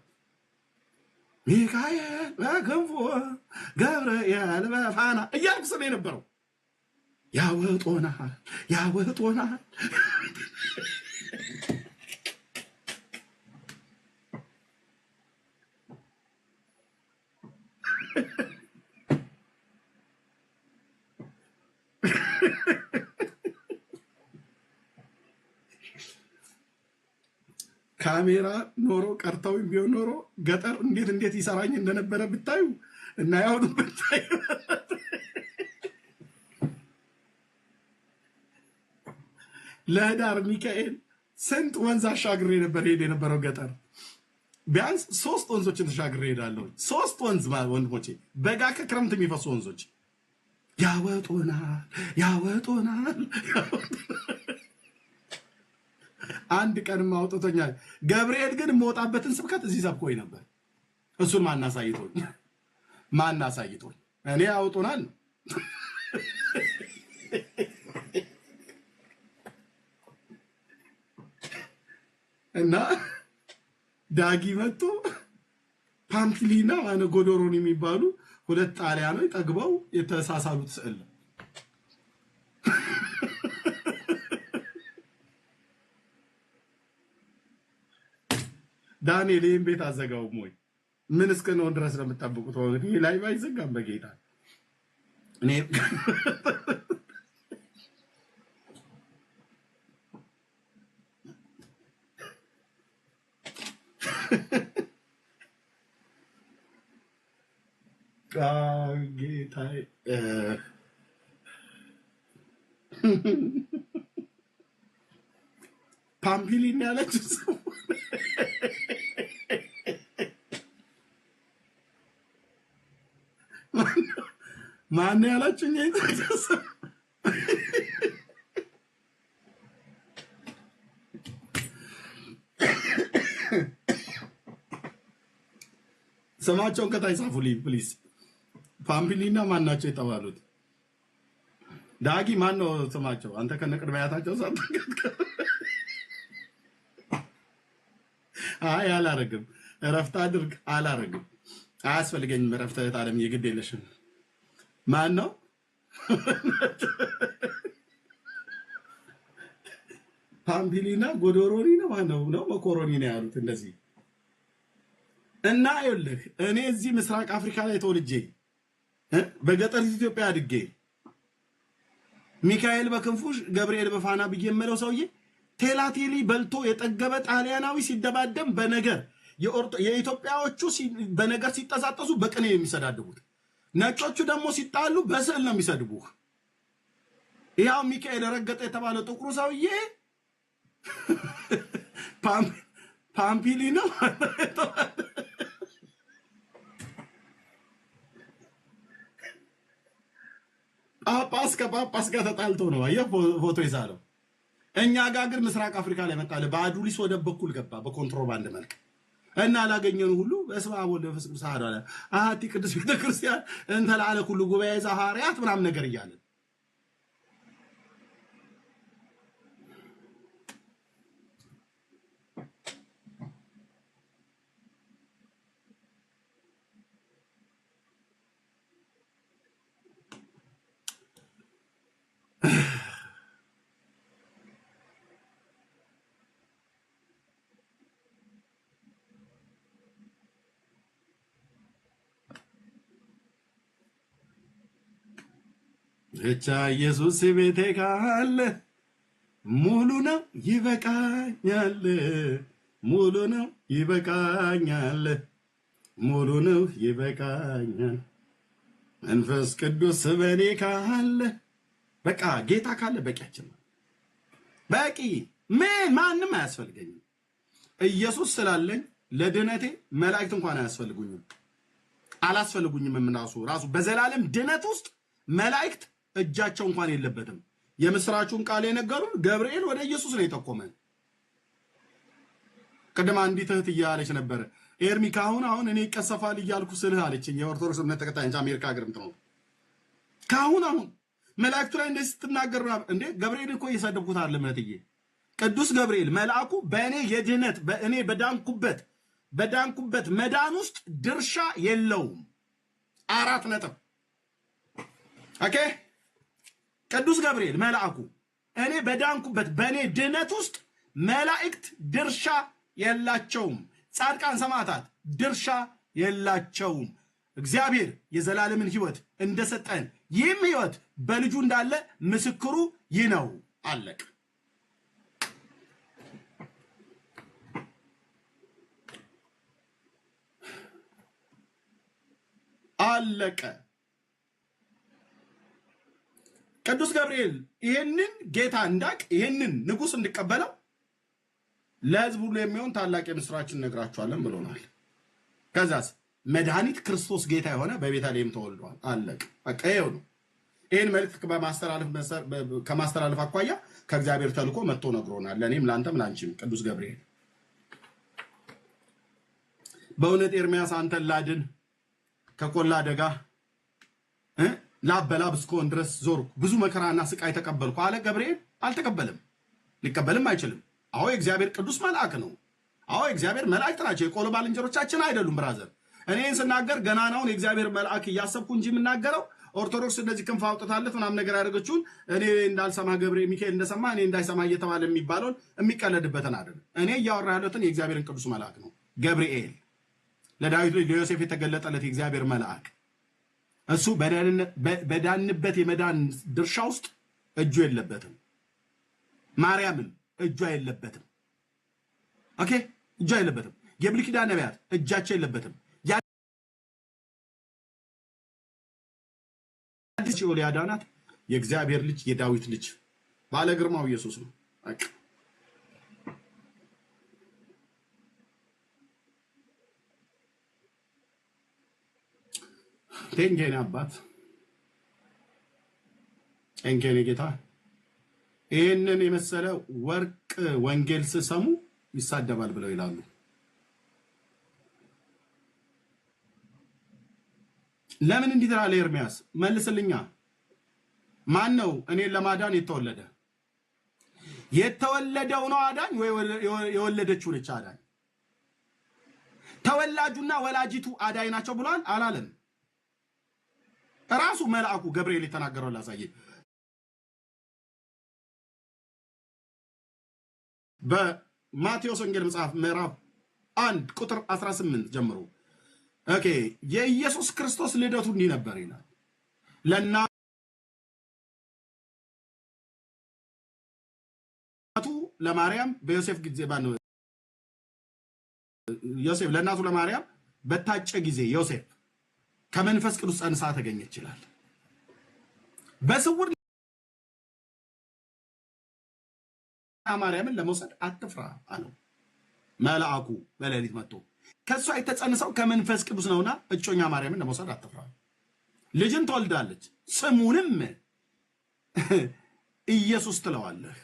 [SPEAKER 2] ሚካኤል በክንፉ ገብርኤል በፋና እያልኩ ስለ የነበረው ያወጦናል ያወጦናል። ካሜራ ኖሮ ቀርተው ቢሆን ኖሮ ገጠር እንዴት ይሰራኝ እንደነበረ ብታዩ እና ያውዱ ብታዩ ለዳር ሚካኤል ስንት ወንዝ አሻግሬ ነበር ሄድ የነበረው ገጠር። ቢያንስ 3 ወንዞችን ተሻግሬ ሄዳለሁ። 3 ወንዝ ወንድሞቼ፣ በጋ ከክረምት የሚፈሱ ወንዞች ያወጡናል ያወጡናል። አንድ ቀንም አውጥቶኛል። ገብርኤል ግን የምወጣበትን ስብከት እዚህ ሰብኮኝ ነበር። እሱን ማን አሳይቶኝ እኔ ያወጡናል እና ዳጊ መጥቶ ፓምፒሊና ጎዶሮኒ የሚባሉ ሁለት ጣሊያኖች ጠግበው የተሳሳሉት ስዕል ነው። ዳንኤል ይህን ቤት አዘጋውም ወይ? ምን እስከነው ድረስ ነው የምጠብቁት? ይሄ ላይ ባይዘጋም በጌታ እኔ ጌታ ፓምፒሊን ያለችው ሰው ማን ያላችሁ? ስማቸውን ከታይ ጻፉልኝ ፕሊዝ። ፓምፒሊና ማን ናቸው የተባሉት? ዳጊ ማን ነው ስማቸው? አንተ ከነቅድመ አያታቸው ሳትቀጥቀ አይ አላረግም፣ እረፍት አድርግ። አላረግም፣ አያስፈልገኝም እረፍት። አለም የግድ የለሽም። ማን ነው ፓምፒሊና ጎዶሮኒ ነው ማነው ነው መኮሮኒ ነው ያሉት እንደዚህ። እና ይኸውልህ እኔ እዚህ ምስራቅ አፍሪካ ላይ ተወልጄ በገጠር ኢትዮጵያ አድጌ ሚካኤል በክንፉ ገብርኤል በፋና ብዬ የምለው ሰውዬ ቴላቴሊ በልቶ የጠገበ ጣሊያናዊ ሲደባደም በነገር የኢትዮጵያዎቹ በነገር ሲጠሳጠሱ በቅኔ የሚሰዳድቡት፣ ነጮቹ ደግሞ ሲጣሉ በስዕል ነው የሚሰድቡህ። ያው ሚካኤል ረገጠ የተባለው ጥቁሩ ሰውዬ ፓምፒሊና ጳጳስ ከጳጳስ ጋር ተጣልቶ ነው አየህ ፎቶ ይዛለው። እኛ ጋር ግን ምስራቅ አፍሪካ ላይ መጣለ በአዱሊስ ወደብ በኩል ገባ በኮንትሮባንድ መልክ እና ላገኘኑ ሁሉ በስመ አብ ወወልድ ወመንፈስ ቅዱስ አሐዱ አምላክ አሐቲ ቅድስት ቤተክርስቲያን እንተ ለዓለ ኩሉ ጉባኤ ዘሐዋርያት ምናምን ነገር እያለን ብቻ ኢየሱስ ቤቴ ካለ ሙሉ ነው ይበቃኛል፣ ሙሉ ነው ይበቃኛል፣ ሙሉ ነው ይበቃኛል። መንፈስ ቅዱስ በኔ ካለ በቃ ጌታ ካለ በቂያችን ነው። በቂ ማንም አያስፈልገኝም። ኢየሱስ ስላለኝ ለድነቴ መላእክት እንኳን አያስፈልጉኝም፣ አላስፈልጉኝም። ራሱ በዘላለም ድነት ውስጥ መላእክት እጃቸው እንኳን የለበትም። የምስራቹን ቃል የነገሩን ገብርኤል ወደ ኢየሱስ ነው የጠቆመን። ቀደም አንዲት እህት እያለች ነበር ኤርሚ አሁን እኔ ይቀሰፋል እያልኩ ስልህ አለችኝ። የኦርቶዶክስ እምነት ተከታይ እንጂ አሜሪካ ሀገር ምትኖር አሁን መላእክቱ ላይ እንደዚህ ስትናገር እንዴ ገብርኤል እኮ እየሰደብኩት አይደለም እህትዬ። ቅዱስ ገብርኤል መልአኩ በእኔ የድህነት በእኔ በዳንኩበት መዳን ውስጥ ድርሻ የለውም። 4 ነጥብ። ኦኬ። ቅዱስ ገብርኤል መልአኩ እኔ በዳንኩበት በእኔ ድህነት ውስጥ መላእክት ድርሻ የላቸውም። ጻድቃን ሰማዕታት ድርሻ የላቸውም። እግዚአብሔር የዘላለምን ሕይወት እንደሰጠን ይህም ሕይወት በልጁ እንዳለ ምስክሩ ይህ ነው። አለቀ። አለቀ። ቅዱስ ገብርኤል ይህንን ጌታ እንዳቅ ይህንን ንጉሥ እንድቀበለው ለሕዝብ ሁሉ የሚሆን ታላቅ የምስራችን ነግራችኋለን ብሎናል። ከዛስ መድኃኒት ክርስቶስ ጌታ የሆነ በቤተልሔም ተወልዷል። አለቅ። በቃ ይኸው ነው። ይህን መልእክት ከማስተላለፍ አኳያ ከእግዚአብሔር ተልኮ መጥቶ ነግሮናል። ለእኔም ለአንተም ለአንቺም። ቅዱስ ገብርኤል በእውነት ኤርምያስ አንተን ላድን ከቆላ አደጋ ላበላብ እስከሆን ድረስ ዞርኩ፣ ብዙ መከራና ስቃይ ተቀበልኩ አለ ገብርኤል። አልተቀበልም፣ ሊቀበልም አይችልም። አዎ የእግዚአብሔር ቅዱስ መልአክ ነው። አዎ የእግዚአብሔር መላእክት ናቸው። የቆሎ ባልንጀሮቻችን አይደሉም። ብራዘር እኔን ስናገር ገናናውን የእግዚአብሔር መልአክ እያሰብኩ እንጂ የምናገረው ኦርቶዶክስ እንደዚህ ክንፍ አውጥታለት ምናምን ነገር ያደረገችውን እኔ እንዳልሰማ ገብርኤል ሚካኤል እንደሰማ እኔ እንዳይሰማ እየተባለ የሚባለውን የሚቀለድበትን አይደለም። እኔ እያወራ ያለሁትን የእግዚአብሔርን ቅዱስ መልአክ ነው። ገብርኤል ለዳዊት ልጅ ለዮሴፍ የተገለጠለት የእግዚአብሔር መልአክ እሱ በዳንበት የመዳን ድርሻ ውስጥ እጁ የለበትም። ማርያምን እጇ የለበትም። ኦኬ፣ እጇ የለበትም። የብሉይ ኪዳን ነቢያት እጃቸው የለበትም። አዲስ ሲኦል ያዳናት የእግዚአብሔር ልጅ የዳዊት ልጅ ባለ ግርማው ኢየሱስ ነው። ቴንኬኔ አባት ቴንኬኔ ጌታ ይህንን የመሰለ ወርቅ ወንጌል ስሰሙ ይሳደባል ብለው ይላሉ። ለምን እንዲህ ትላለህ ኤርምያስ? መልስልኛ። ማን ነው እኔን ለማዳን የተወለደ? የተወለደው ነው አዳኝ ወይ የወለደችው ነች አዳኝ? ተወላጁና ወላጂቱ አዳኝ ናቸው ብሏል አላለም? ራሱ መልአኩ ገብርኤል የተናገረው ላሳየ። በማቴዎስ ወንጌል መጽሐፍ ምዕራፍ 1 ቁጥር 18 ጀምሮ ኦኬ፣ የኢየሱስ ክርስቶስ ልደቱ እንዲህ ነበር ይላል። ለእናቱ ለማርያም በዮሴፍ ጊዜ ዮሴፍ ለእናቱ ለማርያም በታጨ ጊዜ ዮሴፍ ከመንፈስ ቅዱስ ጸንሳ ተገኘች ይላል። በስውር ማርያምን ለመውሰድ አትፍራ አለው መልአኩ በሌሊት መጥቶ። ከሷ የተጸነሰው ከመንፈስ ቅዱስ ነውና እጮኛ ማርያምን ለመውሰድ አትፍራ። ልጅን ትወልዳለች፣ ስሙንም ኢየሱስ ትለዋለህ፣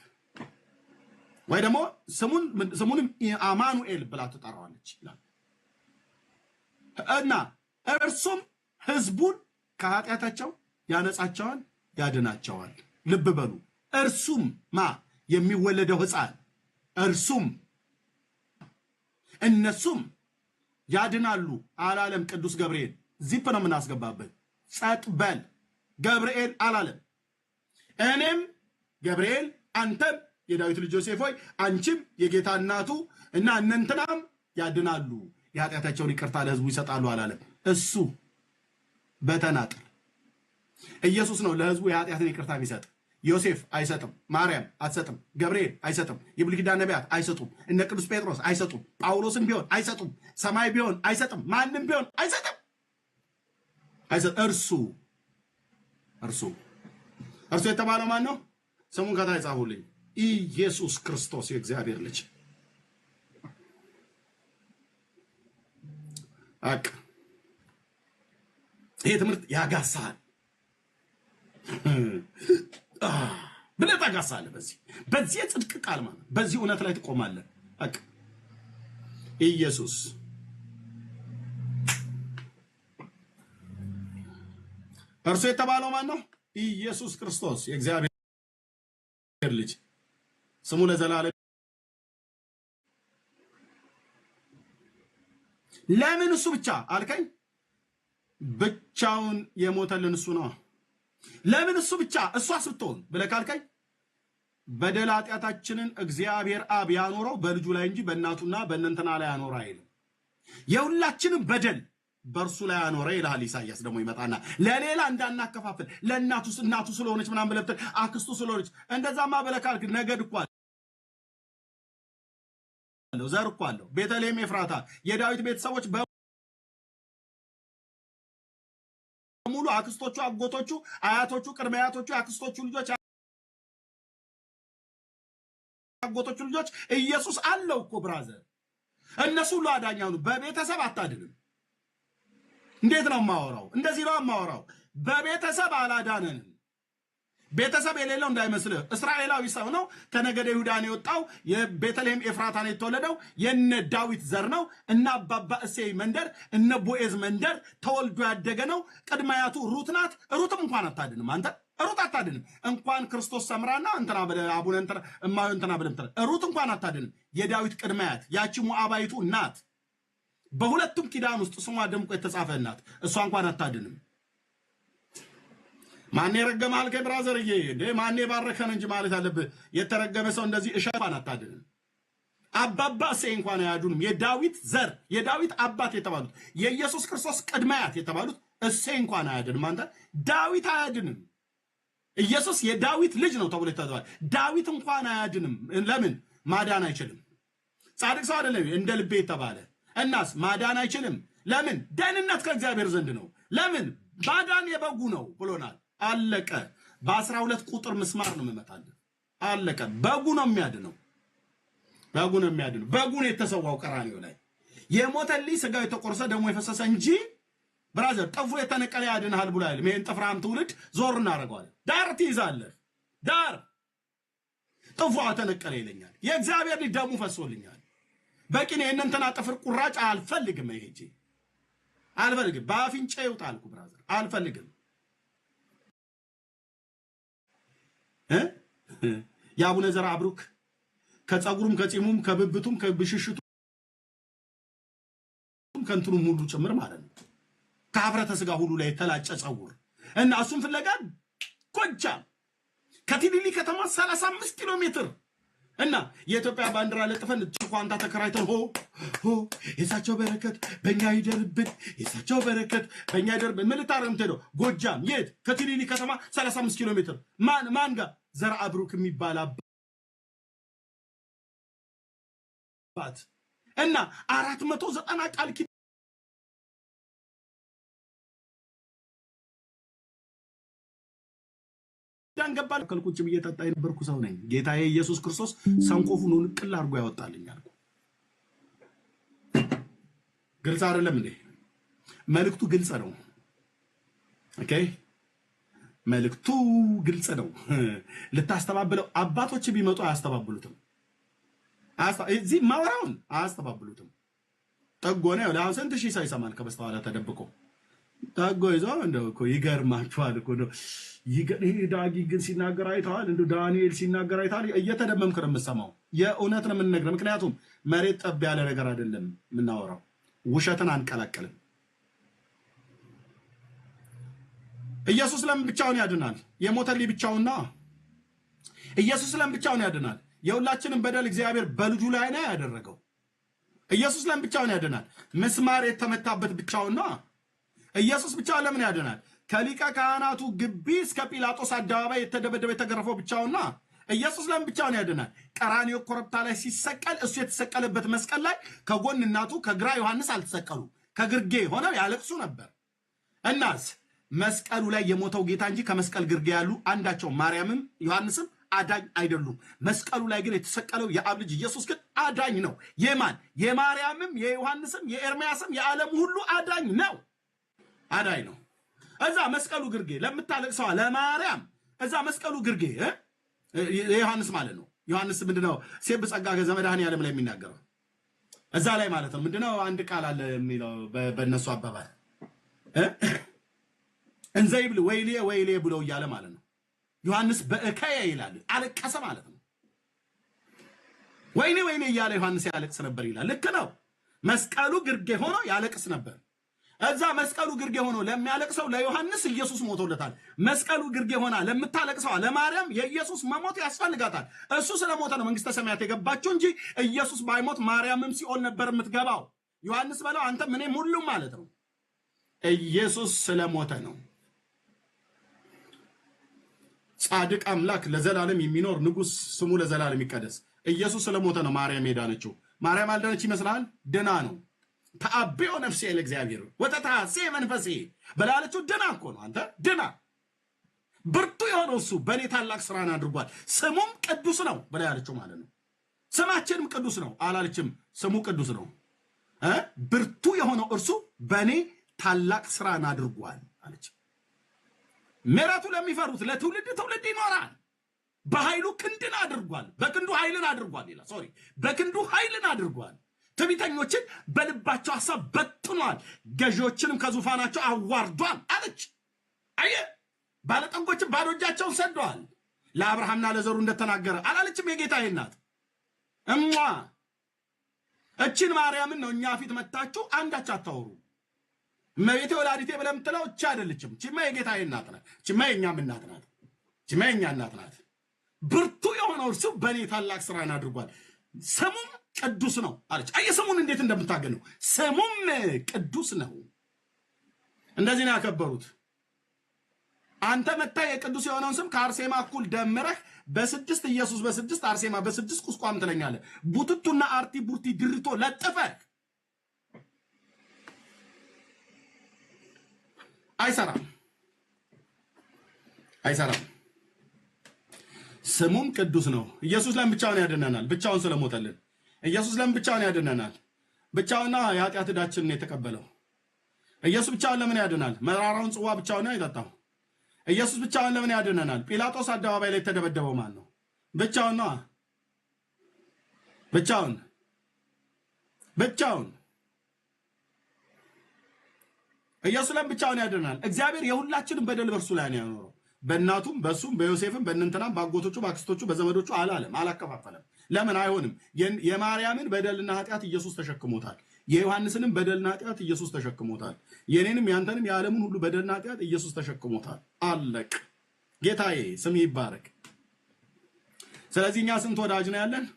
[SPEAKER 2] ወይ ደግሞ ስሙንም አማኑኤል ብላ ትጠራዋለች ይላል እና እርሱም ሕዝቡን ከኃጢአታቸው ያነጻቸዋል፣ ያድናቸዋል። ልብ በሉ። እርሱም የሚወለደው ሕፃን እርሱም እነሱም ያድናሉ አላለም። ቅዱስ ገብርኤል ዚፕ ነው የምናስገባበት። ጸጥ በል ገብርኤል አላለም። እኔም ገብርኤል አንተም የዳዊት ልጅ ዮሴፍ ሆይ አንቺም የጌታ እናቱ እና እነንትናም ያድናሉ፣ የኃጢአታቸውን ይቅርታ ለሕዝቡ ይሰጣሉ አላለም። እሱ በተናጠል ኢየሱስ ነው ለህዝቡ የኃጢአትን ይቅርታ የሚሰጥ። ዮሴፍ አይሰጥም፣ ማርያም አትሰጥም፣ ገብርኤል አይሰጥም፣ የብሉይ ኪዳን ነቢያት አይሰጡም፣ እነ ቅዱስ ጴጥሮስ አይሰጡም፣ ጳውሎስም ቢሆን አይሰጡም፣ ሰማይ ቢሆን አይሰጥም፣ ማንም ቢሆን አይሰጥም። እርሱ የተባለው ማን ነው? ስሙን ከታይ ጻፉልኝ። ኢየሱስ ክርስቶስ የእግዚአብሔር ልጅ። አቅ ይሄ ትምህርት ያጋሳል ብለህ ታጋሳለህ። በዚህ የጽድቅ ቃል ማለት በዚህ እውነት ላይ ትቆማለህ። አቅ ኢየሱስ እርሱ የተባለው ማን ነው? ኢየሱስ ክርስቶስ የእግዚአብሔር ልጅ ስሙ ለዘላለም። ለምን እሱ ብቻ አልከኝ? ብቻውን የሞተልን እሱ ነው። ለምን እሱ ብቻ እሷስ ብትሆን ብለህ ካልከኝ በደል ኃጢአታችንን እግዚአብሔር አብ ያኖረው በልጁ ላይ እንጂ በእናቱና በእነንትና ላይ ያኖረ አይልም። የሁላችንም በደል በእርሱ ላይ ያኖረ ይላል ኢሳይያስ። ደግሞ ይመጣና ለሌላ እንዳናከፋፍል ለእናቱ እናቱ ስለሆነች ምናምን ብለህ ብትል አክስቱ ስለሆነች እንደዛማ ብለህ ካልክ ነገድ እኮ አለው፣ ዘር እኮ አለው። ቤተልሔም ኤፍራታ የዳዊት ቤተሰቦች በሙሉ አክስቶቹ፣ አጎቶቹ፣ አያቶቹ፣ ቅድመ አያቶቹ፣ አክስቶቹ ልጆች፣ አጎቶቹ ልጆች ኢየሱስ አለው እኮ ብራዘር። እነሱ ሁሉ አዳኛ ነው። በቤተሰብ አታድንም። እንዴት ነው የማወራው? እንደዚህ ነው የማወራው። በቤተሰብ አላዳነንም። ቤተሰብ የሌለው እንዳይመስልህ። እስራኤላዊ ሰው ነው። ከነገደ ይሁዳ ነው የወጣው። የቤተልሔም ኤፍራታ ነው የተወለደው። የነ ዳዊት ዘር ነው። እነ አባባ እሴይ መንደር፣ እነ ቦኤዝ መንደር ተወልዶ ያደገ ነው። ቅድማያቱ ሩት ናት። ሩትም እንኳን አታድንም። አንተ ሩት አታድንም። እንኳን ክርስቶስ ሰምራና እንትና አቡነ እንትና ብለም ሩት እንኳን አታድንም። የዳዊት ቅድማያት ያቺ ሞዓባዊቱ ናት። በሁለቱም ኪዳን ውስጥ ስሟ ደምቆ የተጻፈ ናት። እሷ እንኳን አታድንም። ማን የረገመ አልከኝ ብራዘርዬ? እንዴ ማን የባረከን እንጂ ማለት አለብህ። የተረገመ ሰው እንደዚህ እሸፋን አታድንም። አባባ እሴይ እንኳን አያዱንም። የዳዊት ዘር የዳዊት አባት የተባሉት የኢየሱስ ክርስቶስ ቅድማያት የተባሉት እሴይ እንኳን አያድንም። አንተ ዳዊት አያድንም። ኢየሱስ የዳዊት ልጅ ነው ተብሎ ተዘዋል። ዳዊት እንኳን አያድንም። ለምን? ማዳን አይችልም። ጻድቅ ሰው አይደለም እንደ ልቤ የተባለ እናስ ማዳን አይችልም። ለምን? ደህንነት ከእግዚአብሔር ዘንድ ነው። ለምን? ባዳን የበጉ ነው ብሎናል። አለቀ። በ12 ቁጥር ምስማር ነው የምመታለን። አለቀ። በጉ ነው የሚያድነው። በጉ ነው የሚያድነው። በጉ ነው የተሰዋው ቀራንዮ ላይ የሞተልኝ ስጋው የተቆረሰ ደሙ የፈሰሰ እንጂ ብራዘር ጥፍሩ የተነቀለ ያድንሃል ብሎ አይልም። ይሄን ጥፍራም ትውልድ ዞር እናደርገዋለን። ዳር ትይዛለህ። ዳር ጥፍሩ ተነቀለ ይለኛል። የእግዚአብሔር ልጅ ደሙ ፈሶልኛል። በቂ ነው። የእነንተና ጥፍር ቁራጭ አልፈልግም። ይሄጂ አልፈልግም። በአፍንጫ ይውጣ አልኩ ብራዘር። አልፈልግም። የአቡነ ዘርዓ ብሩክ ከጸጉሩም ከጺሙም ከብብቱም ከብሽሽቱም ከእንትኑም ሁሉ ጭምር ማለት ነው ከአፍረተ ስጋ ሁሉ ላይ የተላጨ ጸጉር እና እሱን ፍለጋ ጎጃም ከቲሊሊ ከተማ 35 ኪሎ ሜትር እና የኢትዮጵያ ባንዲራ ለጥፈን ጭቋንታ ተከራይተን ሆ የሳቸው በረከት በእኛ ይደርብን፣ የሳቸው በረከት በእኛ ይደርብን። ምን ልታረም ትሄደው? ጎጃም የት? ከቲሊሊ ከተማ 35 ኪሎ ሜትር ማን ጋር? ዘርዓ ብሩክ የሚባል አባት እና 490 ቃል ኪዳን ገባል። ከልኩጭ እየጠጣ የነበርኩ ሰው ነኝ። ጌታዬ ኢየሱስ ክርስቶስ ሰንኮፉን ንቅል አድርጎ ያወጣልኝ አልኩ። ግልጽ አይደለም እንዴ? መልእክቱ ግልጽ ነው። ኦኬ መልእክቱ ግልጽ ነው። ልታስተባብለው አባቶች ቢመጡ አያስተባብሉትም። እዚህ ማወራውን አያስተባብሉትም። ጠጎነ ለአሁን ስንት ሺህ ሰው ይሰማል ከበስተኋላ ተደብቆ ታጎ ይዞ እንደው እኮ ይገርማችኋል እኮ ነው። ዳጊ ግን ሲናገር አይተዋል። እንደው ዳንኤል ሲናገር አይተዋል። እየተደመምክ ነው የምትሰማው። የእውነት ነው የምንነግረው። ምክንያቱም መሬት ጠብ ያለ ነገር አይደለም የምናወራው። ውሸትን አንቀላቀልም። ኢየሱስ ለምን ብቻውን ያድናል? የሞተልኝ ብቻውና ኢየሱስ ለምን ብቻውን ያድናል? የሁላችንም በደል እግዚአብሔር በልጁ ላይ ነው ያደረገው። ኢየሱስ ለምን ብቻውን ያድናል? ምስማር የተመታበት ብቻውና ኢየሱስ ብቻውን ለምን ያድናል? ከሊቀ ካህናቱ ግቢ እስከ ጲላጦስ አደባባይ የተደበደበ የተገረፈው ብቻውና ኢየሱስ ለምን ብቻውን ያድናል? ቀራንዮ ኮረብታ ላይ ሲሰቀል እሱ የተሰቀለበት መስቀል ላይ ከጎን እናቱ ከግራ ዮሐንስ አልተሰቀሉ፣ ከግርጌ ሆነው ያለቅሱ ነበር። እናስ መስቀሉ ላይ የሞተው ጌታ እንጂ ከመስቀል ግርጌ ያሉ አንዳቸው ማርያምም ዮሐንስም አዳኝ አይደሉም። መስቀሉ ላይ ግን የተሰቀለው የአብ ልጅ ኢየሱስ ግን አዳኝ ነው። የማን? የማርያምም የዮሐንስም የኤርምያስም የዓለም ሁሉ አዳኝ ነው። አዳኝ ነው። እዛ መስቀሉ ግርጌ ለምታለቅሰዋ ለማርያም እዛ መስቀሉ ግርጌ የዮሐንስ ማለት ነው። ዮሐንስ ምንድነው? ሴብ ጸጋ ገዘ መድኃኔዓለም ላይ የሚናገረው እዛ ላይ ማለት ነው። ምንድነው? አንድ ቃል አለ የሚለው በእነሱ አባባል እንዘይብል ወይሌ ወይሌ ብለው እያለ ማለት ነው። ዮሐንስ በእከየ ይላል፣ አለቀሰ ማለት ነው። ወይኔ ወይኔ እያለ ዮሐንስ ያለቅስ ነበር ይላል። ልክ ነው። መስቀሉ ግርጌ ሆኖ ያለቅስ ነበር። እዛ መስቀሉ ግርጌ ሆኖ ለሚያለቅሰው ለዮሐንስ ኢየሱስ ሞቶለታል። መስቀሉ ግርጌ ሆና ለምታለቅሰው ለማርያም የኢየሱስ መሞት ያስፈልጋታል። እሱ ስለሞተ ነው መንግስተ ሰማያት የገባችው እንጂ ኢየሱስ ባይሞት ማርያምም ሲኦል ነበር የምትገባው። ዮሐንስ በለው አንተም እኔም ሁሉም ማለት ነው። ኢየሱስ ስለሞተ ነው። ጻድቅ አምላክ ለዘላለም የሚኖር ንጉስ ስሙ ለዘላለም ይቀደስ። ኢየሱስ ስለሞተ ነው ማርያም ሄዳነችው። ማርያም አልዳነች ይመስላል? ደና ነው። ተአብዮ ነፍሴ ለእግዚአብሔር ወተታሴ መንፈሴ በላለችው ደና እኮ ነው። አንተ ደና ብርቱ የሆነው እሱ በእኔ ታላቅ ስራን አድርጓል፣ ስሙም ቅዱስ ነው በላለችው ማለት ነው። ስማችንም ቅዱስ ነው አላለችም፣ ስሙ ቅዱስ ነው። ብርቱ የሆነው እርሱ በእኔ ታላቅ ስራን አድርጓል አለች። ምሕረቱ ለሚፈሩት ለትውልድ ትውልድ ይኖራል። በኃይሉ ክንድን አድርጓል፣ በክንዱ ኃይልን አድርጓል ይላል። ሶሪ በክንዱ ኃይልን አድርጓል። ትዕቢተኞችን በልባቸው ሐሳብ በትኗል፣ ገዢዎችንም ከዙፋናቸው አዋርዷል አለች። አየ ባለጠጎችን ባዶ እጃቸውን ሰደዋል፣ ለአብርሃምና ለዘሩ እንደተናገረ አላለችም? የጌታዬ እናት እሟ እችን ማርያምን ነው እኛ ፊት መታችሁ አንዳች አታወሩ። እመቤቴ ወላዲቴ ብለህ የምትለው እቺ አይደለችም። እቺማ የጌታዬ እናት ናት። እቺማ የእኛም እናት ናት። እቺማ የእኛ እናት ናት። ብርቱ የሆነው እርሱ በእኔ ታላቅ ስራን አድርጓል፣ ስሙም ቅዱስ ነው አለች። አየ ስሙን እንዴት እንደምታገኘው ስሙም ቅዱስ ነው። እንደዚህ ነው ያከበሩት። አንተ መታ የቅዱስ የሆነውን ስም ከአርሴማ እኩል ደምረህ በስድስት ኢየሱስ በስድስት አርሴማ በስድስት ቁስቋም ትለኛለህ። ቡትቱና አርቲ ቡርቲ ድርቶ ለጥፈህ አይሰራም፣ አይሰራም። ስሙም ቅዱስ ነው። ኢየሱስ ለምን ብቻውን ያድነናል? ብቻውን ስለሞተልን። ኢየሱስ ለምን ብቻውን ያድነናል? ብቻውና የኃጢአት ዕዳችንን የተቀበለው ኢየሱስ ብቻውን ለምን ያድናል? መራራውን ጽዋ ብቻውን አይጠጣው። ኢየሱስ ብቻውን ለምን ያድነናል? ጲላጦስ አደባባይ ላይ የተደበደበው ማን ነው? ብቻውን ነው። ብቻውን ብቻውን ኢየሱስ ለምን ብቻውን ያድነናል? እግዚአብሔር የሁላችንም በደል በእርሱ ላይ ነው ያኖረው። በእናቱም በሱም በዮሴፍም በእንትናም በአጎቶቹ በአክስቶቹ በዘመዶቹ አላለም፣ አላከፋፈለም። ለምን አይሆንም? የማርያምን በደልና ኃጢአት ኢየሱስ ተሸክሞታል። የዮሐንስንም በደልና ኃጢአት ኢየሱስ ተሸክሞታል። የኔንም ያንተንም የዓለምን ሁሉ በደልና ኃጢአት ኢየሱስ ተሸክሞታል። አለቅ። ጌታዬ ስም ይባረክ። ስለዚህ እኛ ስንት ወዳጅ ነው ያለን?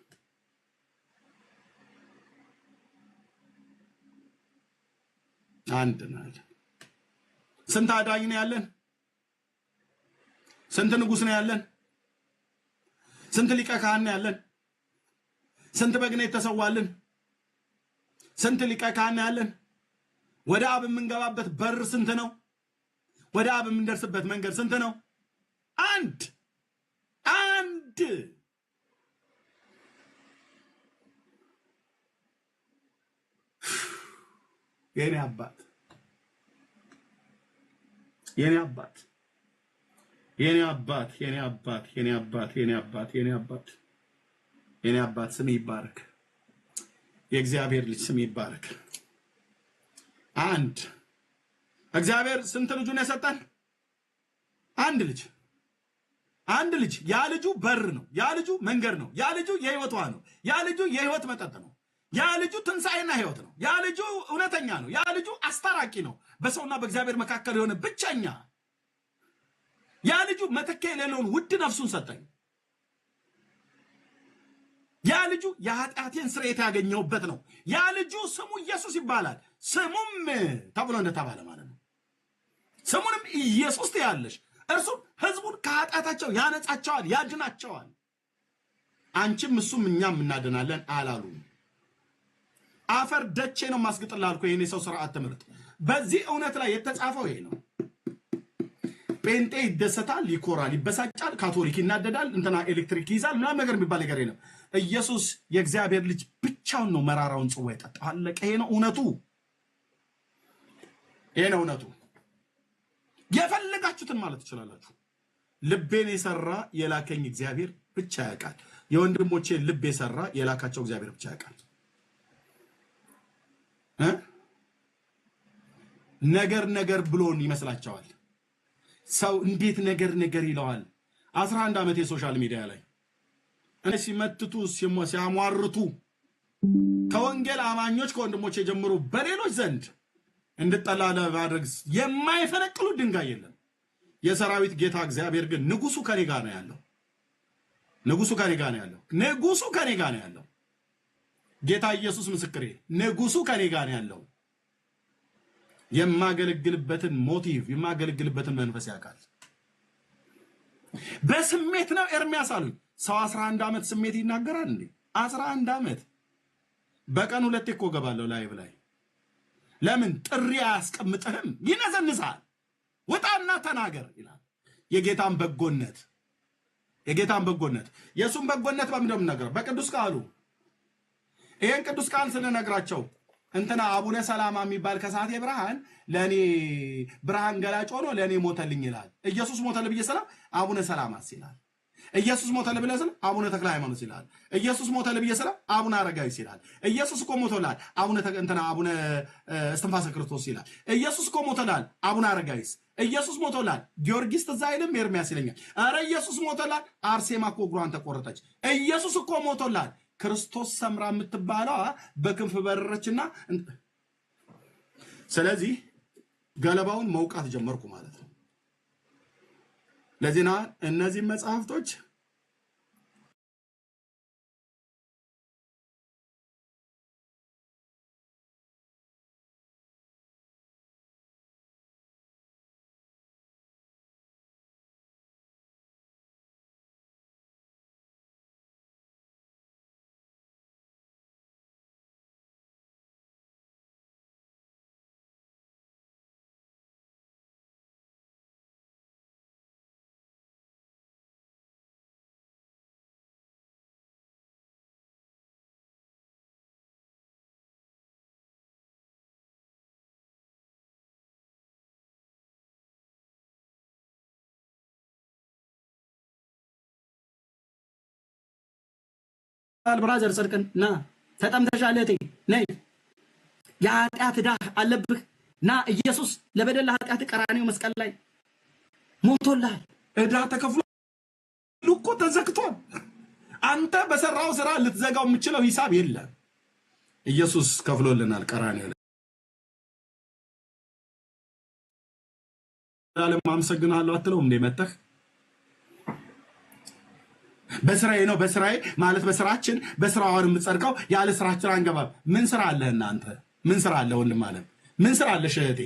[SPEAKER 2] አንድ ነው ያለን። ስንት አዳኝ ነው ያለን? ስንት ንጉስ ነው ያለን? ስንት ሊቀ ካህን ነው ያለን? ስንት በግ ነው የተሰዋልን? ስንት ሊቀ ካህን ነው ያለን? ወደ አብ የምንገባበት በር ስንት ነው? ወደ አብ የምንደርስበት መንገድ ስንት ነው? አንድ አንድ። የኔ አባት የኔ አባት የኔ አባት የኔ አባት የኔ አባት የኔ አባት የኔ አባት የኔ አባት ስም ይባረክ። የእግዚአብሔር ልጅ ስም ይባረክ። አንድ እግዚአብሔር ስንት ልጁን የሰጠን? አንድ ልጅ። አንድ ልጅ። ያ ልጁ በር ነው። ያ ልጁ መንገድ ነው። ያ ልጁ የህይወት ውሃ ነው። ያ ልጁ የህይወት መጠጥ ነው። ያ ልጁ ትንሣኤና ህይወት ነው። ያ ልጁ እውነተኛ ነው። ያ ልጁ አስታራቂ ነው። በሰውና በእግዚአብሔር መካከል የሆነ ብቸኛ። ያ ልጁ መተኪያ የሌለውን ውድ ነፍሱን ሰጠኝ። ያ ልጁ የኃጢአቴን ስርየት ያገኘሁበት ነው። ያ ልጁ ስሙ ኢየሱስ ይባላል። ስሙም ተብሎ እንደተባለ ማለት ነው። ስሙንም ኢየሱስ ትያለሽ። እርሱ ህዝቡን ከኃጢአታቸው ያነጻቸዋል፣ ያድናቸዋል። አንቺም እሱም እኛም እናድናለን አላሉ። አፈር ደቼ ነው ማስግጥላልኩ። ይሄን የሰው ስርዓት ትምህርት በዚህ እውነት ላይ የተጻፈው ይሄ ነው። ጴንጤ ይደሰታል፣ ይኮራል፣ ይበሳጫል፣ ካቶሊክ ይናደዳል፣ እንትና ኤሌክትሪክ ይይዛል ምናምን ነገር የሚባል ነገር የለም። ኢየሱስ የእግዚአብሔር ልጅ ብቻውን ነው መራራውን ጽዋ የጠጣው። አለቀ። ይሄ ነው እውነቱ። ይሄ ነው እውነቱ። የፈለጋችሁትን ማለት ትችላላችሁ። ልቤን የሰራ የላከኝ እግዚአብሔር ብቻ ያውቃል። የወንድሞቼ ልብ የሰራ የላካቸው እግዚአብሔር ብቻ ያውቃል። ነገር ብሎን ይመስላቸዋል። ሰው እንዴት ነገር ይለዋል? 11 ዓመት የሶሻል ሚዲያ ላይ ሲመትቱ ሲያሟርቱ ከወንጌል አማኞች ከወንድሞቼ ጀምሮ በሌሎች ዘንድ እንድጠላ ለማድረግ የማይፈነቅሉ ድንጋይ የለም። የሰራዊት ጌታ እግዚአብሔር ግን ንጉሱ ከኔ ጋር ነው ያለው። ንጉሱ ከኔ ጋር ነው ያለው። ንጉሱ ከኔ ጋር ነው ያለው። ጌታ ኢየሱስ ምስክሬ፣ ንጉሱ ከኔ ጋር ነው ያለው። የማገለግልበትን ሞቲቭ የማገለግልበትን መንፈስ ያውቃል። በስሜት ነው ኤርሚያስ አሉኝ። ሰው 11 ዓመት ስሜት ይናገራል እንዴ? 11 ዓመት በቀን 2 እኮ ገባለሁ ላይቭ ላይ። ለምን ጥሪ አያስቀምጥህም? ይነዘንዛል። ውጣና ተናገር ይላል። የጌታን በጎነት የሱን በጎነት በምንድነው የምናገረው? በቅዱስ ቃሉ። ይሄን ቅዱስ ቃል ስለነግራቸው እንትና አቡነ ሰላማ የሚባል ከሳቴ ብርሃን ለኔ ብርሃን ገላጭ ሆኖ ለኔ ሞተልኝ ይላል። ኢየሱስ ሞተል ብዬ ሰላም አቡነ ሰላማስ ይላል። ኢየሱስ ሞተል ብዬ ሰላም አቡነ ተክለ ሃይማኖት ይላል። ኢየሱስ ሞተል ብዬ ሰላም አቡነ አረጋዊስ ይላል። ኢየሱስ እኮ ሞተላል አቡነ እስትንፋሰ ክርስቶስ ይላል። ኢየሱስ እኮ ሞተላል አቡነ አረጋዊስ። ኢየሱስ ሞተላል ጊዮርጊስ ትዝ አይልም? ኤርሚያስ ይለኛል። አረ ኢየሱስ ሞተላል አርሴማ እኮ እግሯን ተቆረጠች። ኢየሱስ እኮ ሞተላል ክርስቶስ ሰምራ የምትባለው በክንፍ በረረችና፣ ስለዚህ ገለባውን መውቃት ጀመርኩ ማለት ነው። ለዚህና እነዚህ መጽሐፍቶች
[SPEAKER 3] ብራዘር ጽድቅን ና ተጠምተሻል እህቴ ነይ። የኃጢአት ዕዳ አለብህ ና። ኢየሱስ ለበደል ኃጢአት ቀራንዮ መስቀል ላይ ሞቶልሃል።
[SPEAKER 2] ዕዳ ተከፍሎ እኮ ተዘግቷል። አንተ በሰራው ስራ ልትዘጋው የምችለው ሂሳብ የለም። ኢየሱስ ከፍሎልናል ቀራንዮ ላይ። ዓለም አመሰግናለሁ አትለውም እንዴ መተህ? በስራዬ ነው በስራዬ ማለት በስራችን በስራው የምትጸድቀው ያለ ስራችን አንገባም። ምን ስራ አለ እናንተ? ምን ስራ አለ ወንድም አለም? ምን ስራ አለ እህቴ?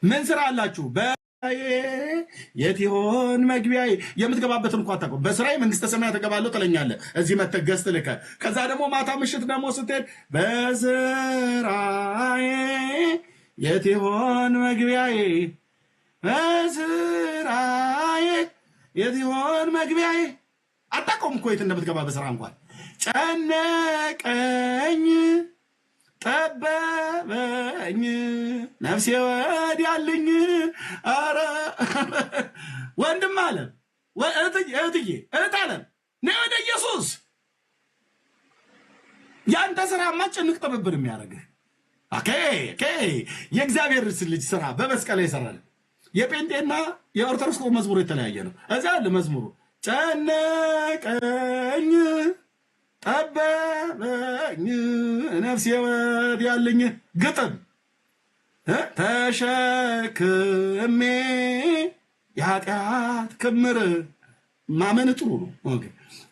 [SPEAKER 2] ምን ስራ አላችሁ? የት ይሆን መግቢያዬ? የምትገባበትን እንኳን አታውቅም። በስራዬ መንግስተ ሰማያት እገባለሁ ትለኛለህ። እዚህ መተህ ገዝት ልከህ ከዛ ደግሞ ማታ ምሽት ደግሞ ስትሄድ በስራዬ የት ይሆን መግቢያዬ? በስራዬ የት ይሆን መግቢያዬ? አታውቀውም እኮ የት እንደምትገባ በስራ እንኳን። ጨነቀኝ ጠበበኝ ነፍሴ ወዲያልኝ። አረ ወንድም አለም እህትዬ እህት አለም ነይ ወደ ኢየሱስ። ያንተ ስራማ ጭንቅ ጥብብር የሚያደርግህ የእግዚአብሔር ልጅ ስራ በመስቀል ላይ ይሰራል። የጴንጤና የኦርቶዶክስ መዝሙሩ የተለያየ ነው። እዚያ አለ መዝሙሩ ጨነቀኝ ጠበበኝ ነፍሴ ወዲያልኝ። ግጥም ተሸክሜ የኃጢአት ክምር ማመን ጥሩ ነው።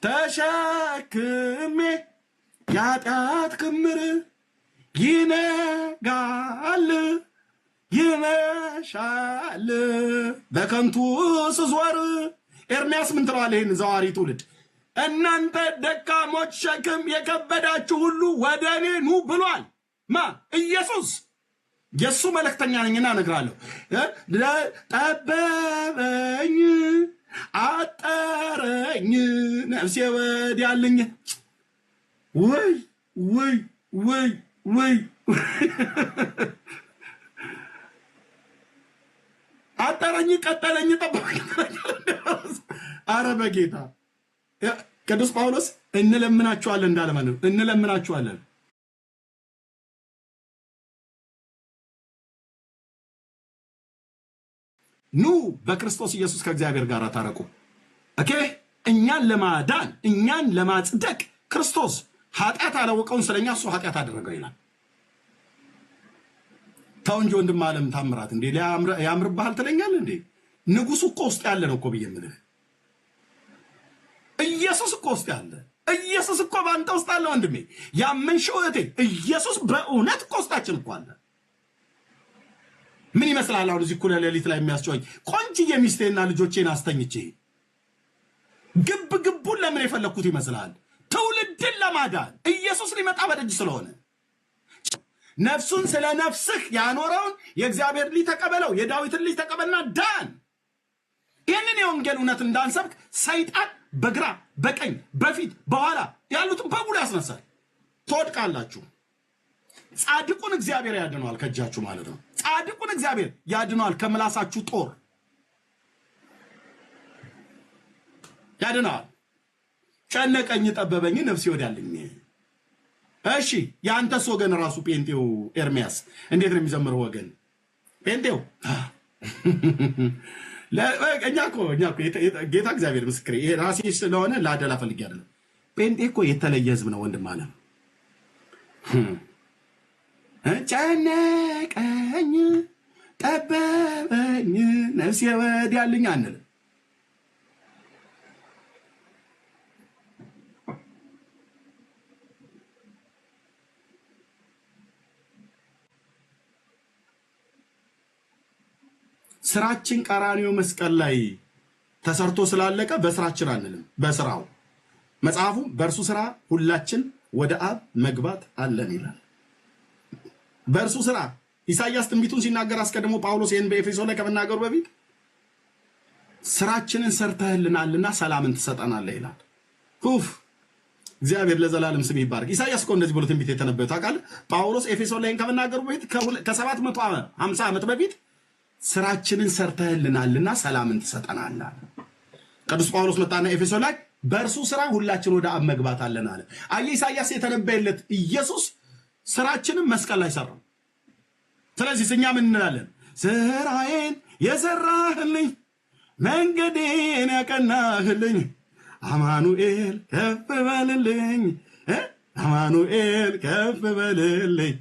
[SPEAKER 2] ተሸክሜ የኃጢአት ክምር ይነጋል ይመሻል በከንቱ ስዞር። ኤርምያስ ምን ትለዋለህ? ይህን ዘዋሪ ትውልድ እናንተ ደካሞች ሸክም የከበዳችሁ ሁሉ ወደ እኔ ኑ ብሏል። ማ? ኢየሱስ። የእሱ መልእክተኛ ነኝና እነግራለሁ። ጠበበኝ አጠረኝ ነፍሴ ወዲያልኝ። ወይ ወይ ወይ ወይ አጠረኝ ቀጠለኝ ጠበበኝ። አረ በጌታ ቅዱስ ጳውሎስ እንለምናችኋለን እንዳለ ማለት ነው። እንለምናችኋለን ኑ በክርስቶስ ኢየሱስ ከእግዚአብሔር ጋር ታረቁ። ኦኬ። እኛን ለማዳን እኛን ለማጽደቅ ክርስቶስ ኃጢአት አላወቀውን ስለኛ እሱ ኃጢአት አደረገው ይላል። ተው እንጂ ወንድም ዓለም ታምራት እንዴ ያምርብሃል ትለኛለህ እንዴ? ንጉሱ እኮ ውስጥ ያለ ነው እኮ ብዬ የምልህ ኢየሱስ እኮ ውስጥ ያለ ኢየሱስ እኮ ባንተ ውስጥ አለ ወንድሜ። ያመንሽው እህቴ ኢየሱስ በእውነት እኮ ውስጣችን እኮ አለ። ምን ይመስላል አሁን እዚህ እኩለ ሌሊት ላይ የሚያስጨዋኝ ቆንጅዬ ሚስቴና ልጆቼን አስተኝቼ ግብ ግቡን ለምን የፈለኩት ይመስላል? ትውልድን ለማዳን ኢየሱስ ሊመጣ በደጅ ስለሆነ ነፍሱን ስለ ነፍስህ ያኖረውን የእግዚአብሔር ልጅ ተቀበለው፣ የዳዊትን ልጅ ተቀበልና ዳን። ይህንን የወንጌል እውነት እንዳንሰብክ ሰይጣን በግራ በቀኝ በፊት በኋላ ያሉትን በሙሉ ያስነሳል። ትወድቃላችሁ። ጻድቁን እግዚአብሔር ያድነዋል ከእጃችሁ ማለት ነው። ጻድቁን እግዚአብሔር ያድነዋል ከምላሳችሁ ጦር ያድነዋል። ጨነቀኝ ጠበበኝ ነፍሴ ወዲያልኝ። እሺ ያንተስ ወገን ራሱ ጴንጤው ኤርምያስ እንዴት ነው የሚዘምረው? ወገን ጴንጤው እኛ እኮ ጌታ እግዚአብሔር ምስክሬ ራሴ ስለሆነ ላደላ ፈልጌ አይደለም። ጴንጤ እኮ የተለየ ህዝብ ነው ወንድም አለ። ጨነቀኝ ጠበበኝ ነፍሴ ወዲያልኝ አንልም። ስራችን ቀራንዮ መስቀል ላይ ተሰርቶ ስላለቀ በስራችን አንልም። በስራው መጽሐፉ በእርሱ ስራ ሁላችን ወደ አብ መግባት አለን ይላል። በእርሱ ስራ ኢሳይያስ ትንቢቱን ሲናገር አስቀድሞ ጳውሎስ ይህን በኤፌሶን ላይ ከመናገሩ በፊት ስራችንን ሰርተህልናልና ሰላምን ትሰጠናለህ ይላል። እግዚአብሔር ለዘላለም ስም ይባረክ። ኢሳይያስ እኮ እንደዚህ ብሎ ትንቢት የተነበየው ታውቃለህ። ጳውሎስ ኤፌሶን ላይ ከመናገሩ በፊት ከ750 ዓመት በፊት ስራችንን ሰርተህልናልና ሰላምን ትሰጠናለህ። ቅዱስ ጳውሎስ መጣና ኤፌሶን ላይ በእርሱ ስራ ሁላችን ወደ አብ መግባት አለን አለ። አየህ ኢሳይያስ የተነበየለት ኢየሱስ ስራችንን መስቀል ላይ ሰራው። ስለዚህ እኛ ምን እንላለን? ስራዬን የሰራህልኝ መንገዴን ያቀናህልኝ አማኑኤል ከፍ በልልኝ፣ አማኑኤል ከፍ በልልኝ፣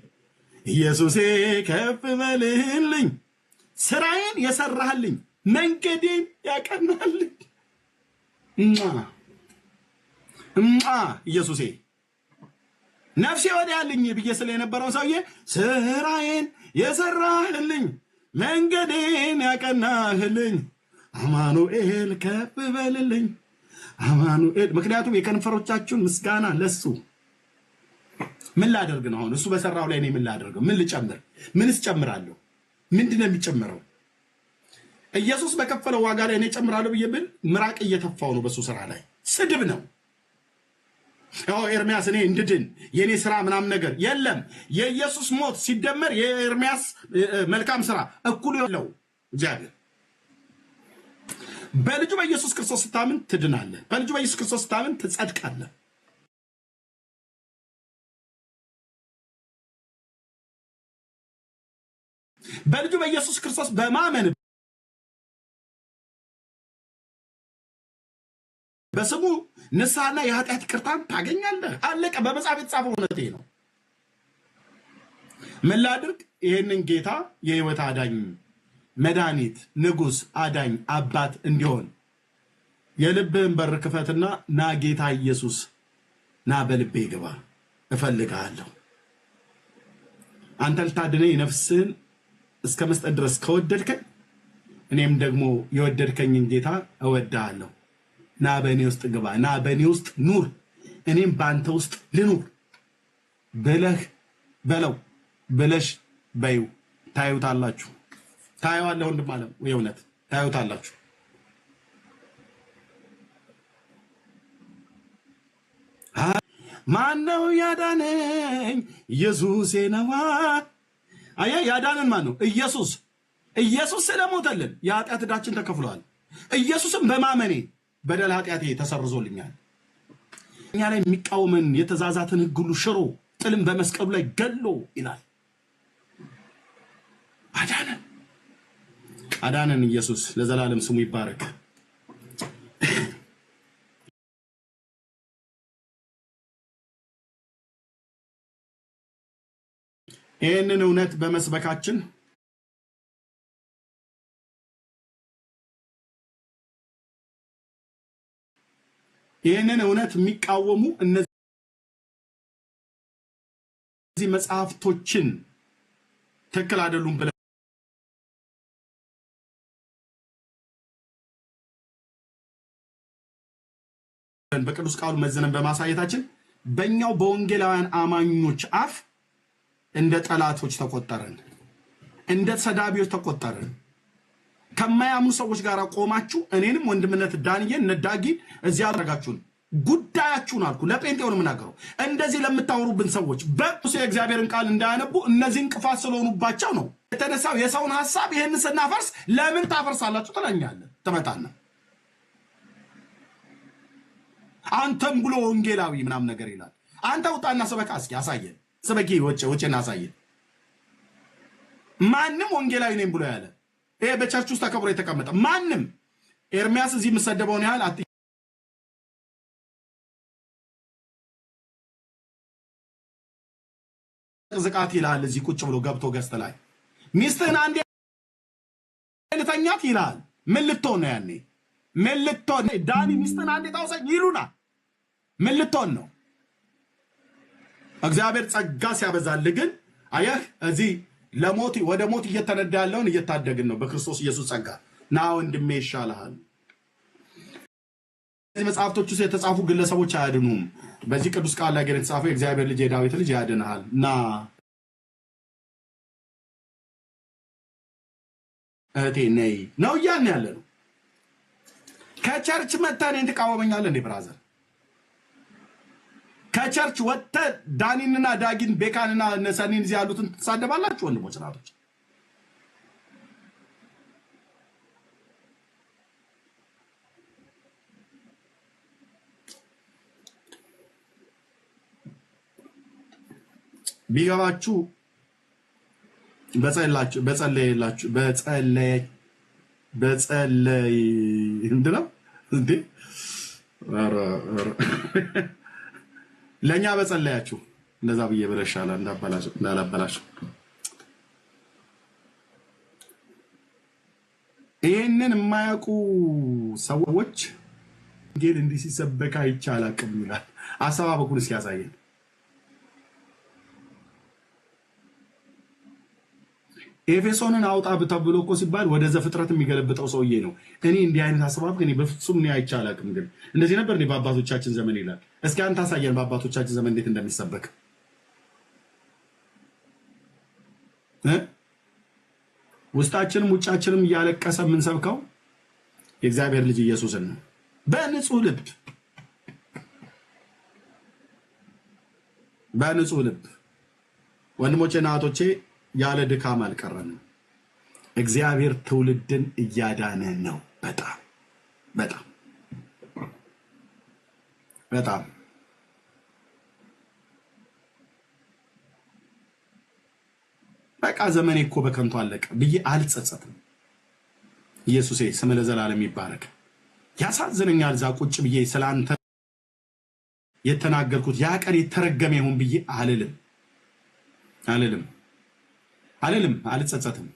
[SPEAKER 2] ኢየሱሴ ከፍ በልልኝ። ስራዬን የሰራህልኝ መንገዴን ያቀናህልኝ ኢየሱሴ ነፍሴ ወዲያልኝ ብዬ ስለ የነበረው ሰውዬ ስራዬን የሰራህልኝ መንገዴን ያቀናህልኝ አማኑኤል ከፍ በልልኝ፣ አማኑኤል። ምክንያቱም የከንፈሮቻችሁን ምስጋና ለሱ ምን ላደርግ ነው? አሁን እሱ በሰራው ላይ እኔ ምን ላደርገው? ምን ልጨምር? ምንስ ጨምራለሁ? ምንድን ነው የሚጨምረው? ኢየሱስ በከፈለው ዋጋ ላይ እኔ ጨምራለሁ ብዬ ብል ምራቅ እየተፋው ነው። በሱ ስራ ላይ ስድብ ነው። ኤርምያስ እኔ እንድድን የኔ ስራ ምናምን ነገር የለም። የኢየሱስ ሞት ሲደመር የኤርምያስ መልካም ስራ እኩል ያለው እግዚአብሔር። በልጁ በኢየሱስ ክርስቶስ ስታምን ትድናለህ። በልጁ በኢየሱስ ክርስቶስ ስታምን ትጸድቃለህ። በልጁ በኢየሱስ ክርስቶስ በማመን በስሙ ንስሐና የኃጢአት ይቅርታን ታገኛለህ። አለቀ። በመጽሐፍ የተጻፈው እውነቴ ነው። ምን ላድርግ? ይህንን ጌታ የህይወት አዳኝ መድኃኒት ንጉሥ አዳኝ አባት እንዲሆን የልብህን በር ክፈትና ና ጌታ ኢየሱስ ና በልቤ ግባ እፈልግሃለሁ። አንተ ልታድነኝ ነፍስህን እስከ መስጠት ድረስ ከወደድከኝ እኔም ደግሞ የወደድከኝን ጌታ እወድሃለሁ። ና በእኔ ውስጥ ግባ፣ ና በእኔ ውስጥ ኑር፣ እኔም በአንተ ውስጥ ልኑር ብለህ በለው ብለሽ በይው። ታዩታላችሁ። ታዩዋለህ ወንድም አለም፣ የእውነት ታዩታላችሁ። ማነው ያዳነኝ? ኢየሱስ ነዋ። አያ ያዳነን ማን ነው? ኢየሱስ። ኢየሱስ ስለሞተልን የኃጢአት ዕዳችን ተከፍሏል። ኢየሱስም በማመኔ በደል ኃጢአቴ ተሰርዞልኛል። እኛ ላይ የሚቃወመን የተዛዛትን ሕግ ሁሉ ሽሮ ጥልም በመስቀሉ ላይ ገሎ ይላል። አዳነን፣ አዳነን። ኢየሱስ ለዘላለም ስሙ ይባረክ። ይህንን እውነት በመስበካችን ይህንን እውነት የሚቃወሙ እነዚህ መጽሐፍቶችን ትክክል አይደሉም ብለን በቅዱስ ቃሉ መዘነን በማሳየታችን በእኛው በወንጌላውያን አማኞች አፍ እንደ ጠላቶች ተቆጠረን፣ እንደ ሰዳቢዎች ተቆጠረን። ከማያምኑ ሰዎች ጋር ቆማችሁ እኔንም ወንድምነት ዳንኤል ነዳጊን እዚያ አደረጋችሁን። ጉዳያችሁን አልኩ። ለጴንጤው ነው የምናገረው። እንደዚህ ለምታወሩብን ሰዎች በቅዱስ የእግዚአብሔርን ቃል እንዳያነቡ እነዚህ እንቅፋት ስለሆኑባቸው ነው የተነሳው የሰውን ሐሳብ። ይህንን ስናፈርስ ለምን ታፈርሳላችሁ ትለኛለህ። ትመጣና አንተም ብሎ ወንጌላዊ ምናምን ነገር ይላል። አንተ ውጣና ስበካ፣ እስኪ አሳየን። ስበኪ ወጭና አሳየን። ማንም ወንጌላዊ ነኝ ብሎ ያለ ይሄ በቸርች ውስጥ ተከብሮ የተቀመጠ ማንም ኤርሚያስ እዚህ የምሰደበውን ያህል ዝቃት ይላል። እዚህ ቁጭ ብሎ ገብቶ ገዝተ ላይ ሚስትህን አንዴ ልተኛት ይላል። ምን ልትሆን ነው ያኔ? ምን ልትሆን ዳኒ? ሚስትህን አንዴ ታውሰኝ ይሉና ምን ልትሆን ነው? እግዚአብሔር ጸጋ ሲያበዛልህ ግን አየህ፣ እዚህ ለሞት ወደ ሞት እየተነዳ ያለውን እየታደግን ነው በክርስቶስ ኢየሱስ ጸጋ። ና ወንድሜ ይሻልሃል። እነዚህ መጽሐፍቶች ውስጥ የተጻፉ ግለሰቦች አያድኑም። በዚህ ቅዱስ ቃል ላይ ግን የተጻፈው የእግዚአብሔር ልጅ የዳዊት ልጅ ያድንሃል። ና እህቴ ነይ ነው እያልን ያለ ነው። ከቸርች መጥተህ እኔን ትቃወመኛለህ እንዴ ብራዘር? ከቸርች ወጥተህ ዳኒንና ዳጊን ቤካንና ሰኒን እዚህ ያሉትን ትሳደባላችሁ? ወንድሞች ናቶች፣ ቢገባችሁ በጸለይ እንድነው እንዴ ለኛ በጸለያችሁ እንደዛ ብዬ ብለሻላ እንዳላበላሽ። ይሄንን የማያውቁ ሰዎች ወንጌል እንዲህ ሲሰበክ አይቻል አቅም ይላል። አሰባበኩን ሲያሳየን ኤፌሶንን አውጣ ተብሎ እኮ ሲባል ወደ ዘፍጥረት የሚገለብጠው ሰውዬ ነው። እኔ እንዲህ አይነት አሰባበክ እኔ በፍጹም ነው አይቻል አቅም። ግን እንደዚህ ነበር እኔ በአባቶቻችን ዘመን ይላል። እስኪ አንተ አሳየን በአባቶቻችን ዘመን እንዴት እንደሚሰበክ። ውስጣችንም ውጫችንም እያለቀሰ የምንሰብከው የእግዚአብሔር ልጅ ኢየሱስን ነው በንጹህ ልብ፣ በንጹህ ልብ። ወንድሞቼና እህቶቼ ያለ ድካም አልቀረንም። እግዚአብሔር ትውልድን እያዳነ ነው። በጣም በጣም በጣም በቃ ዘመኔ እኮ በከንቱ አለቀ ብዬ አልጸጸትም። ኢየሱሴ ስም ለዘላለም ይባረክ። ያሳዝነኛል እዛ ቁጭ ብዬ ስላንተ የተናገርኩት ያ ቀን የተረገመ ይሁን ብዬ አልልም፣ አልጸጸትም፣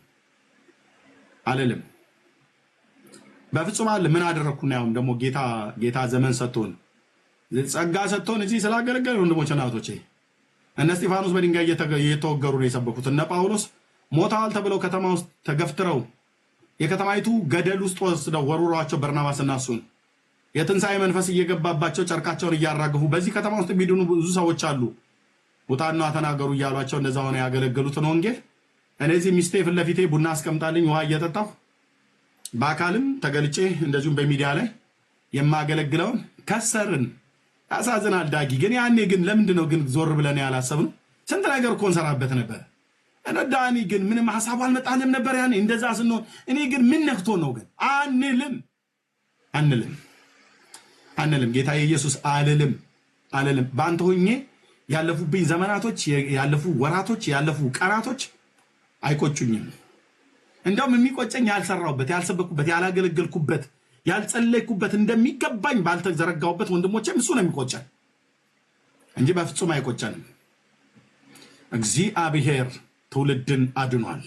[SPEAKER 2] አልልም በፍጹም አለ። ምን አደረኩና? ያውም ደግሞ ጌታ ዘመን ሰጥቶን ጸጋ ሰጥቶን እዚህ ስላገለገለ ወንድሞችና እህቶቼ እነ እስጢፋኖስ በድንጋይ እየተወገሩ ነው የሰበኩት። እነ ጳውሎስ ሞታዋል ተብለው ከተማ ውስጥ ተገፍትረው የከተማይቱ ገደል ውስጥ ወስደው ወሩሯቸው በርናባስና እሱን የትንሣኤ መንፈስ እየገባባቸው ጨርቃቸውን እያራገፉ በዚህ ከተማ ውስጥ የሚድኑ ብዙ ሰዎች አሉ ውጣና ተናገሩ እያሏቸው እንደዛ ሆነ ያገለገሉትን ወንጌል እነዚህ ሚስቴ ፊት ለፊቴ ቡና አስቀምጣልኝ ውሃ እየጠጣሁ በአካልም ተገልጬ እንደዚሁም በሚዲያ ላይ የማገለግለውን ከሰርን። ያሳዝናል። ዳጊ ግን ያኔ ግን ለምንድን ነው ግን ዞር ብለን ያላሰብነው? ስንት ነገር እኮ እንሰራበት ነበር። ዳኒ ግን ምንም ሀሳቡ አልመጣንም ነበር ያኔ እንደዛ ስንሆን። እኔ ግን ምን ነክቶ ነው ግን አንልም ጌታ ኢየሱስ አልልም በአንተ ሆኜ ያለፉብኝ ዘመናቶች ያለፉ ወራቶች ያለፉ ቀናቶች አይቆጩኝም። እንደውም የሚቆጨኝ ያልሰራውበት ያልሰበኩበት ያላገለገልኩበት ያልጸለይኩበት እንደሚገባኝ ባልተዘረጋውበት ወንድሞቼም እሱ ነው የሚቆጨን እንጂ በፍጹም አይቆጨንም። እግዚአብሔር ትውልድን አድኗል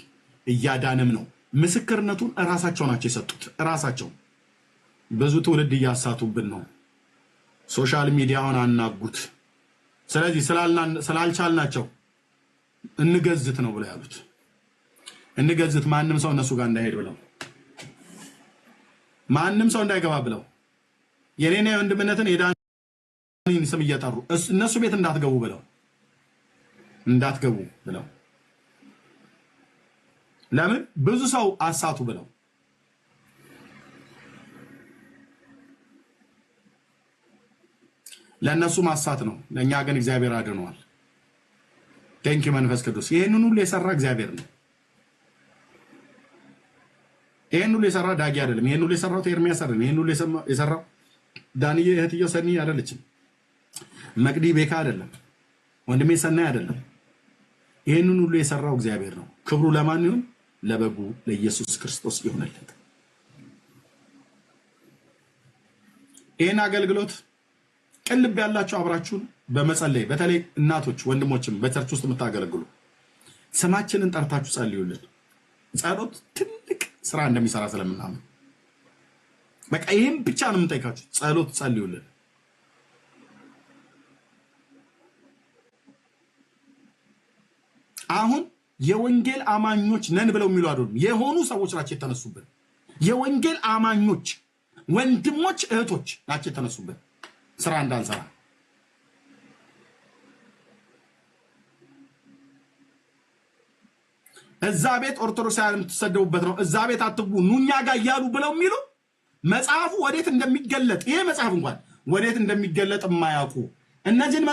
[SPEAKER 2] እያዳንም ነው። ምስክርነቱን እራሳቸው ናቸው የሰጡት። እራሳቸው ብዙ ትውልድ እያሳቱብን ነው። ሶሻል ሚዲያውን አናጉት። ስለዚህ ስላልቻልናቸው እንገዝት ነው ብለው ያሉት። እንገዝት ማንም ሰው እነሱ ጋር እንዳይሄድ ብለው ማንም ሰው እንዳይገባ ብለው የኔና የወንድምነትን የዳኒን ስም እየጠሩ እነሱ ቤት እንዳትገቡ ብለው ለምን ብዙ ሰው አሳቱ ብለው ለነሱ ማሳት ነው። ለኛ ግን እግዚአብሔር አድኗል። ቴንክ ዩ መንፈስ ቅዱስ። ይሄንን ሁሉ የሰራ እግዚአብሔር ነው። ይሄን ሁሉ የሰራ ዳጊ አይደለም። ይሄን ሁሉ የሰራው ኤርሚያስ አይደለም። ይሄን ሁሉ የሰራው ዳንኤል እህትዮ ሰኒ አይደለችም። መቅዲ ቤካ አይደለም። ወንድሜ ሰናይ አይደለም። ይሄንን ሁሉ የሰራው እግዚአብሔር ነው። ክብሩ ለማን ይሁን? ለበጉ ለኢየሱስ ክርስቶስ ይሁንለት። ይሄን አገልግሎት ቅልብ ያላችሁ አብራችሁን በመጸለይ በተለይ እናቶች ወንድሞችም በቸርች ውስጥ የምታገለግሉ ስማችንን ጠርታችሁ ጸልዩልን። ጸሎት ትልቅ ስራ እንደሚሰራ ስለምናምን በቃ ይሄን ብቻ ነው የምንጠይቃችሁ። ጸሎት ጸልዩልን። አሁን የወንጌል አማኞች ነን ብለው የሚሉ አይደሉም። የሆኑ ሰዎች ናቸው የተነሱብን። የወንጌል አማኞች ወንድሞች እህቶች ናቸው የተነሱብን ስራ እንዳንሰራ። እዛ ቤት ኦርቶዶክሳውያን የምትሰደቡበት ነው፣ እዛ ቤት አትግቡ ኑኛ ጋር እያሉ ብለው የሚሉ መጽሐፉ ወዴት እንደሚገለጥ ይሄ መጽሐፍ እንኳን ወዴት እንደሚገለጥ የማያውቁ እነዚህን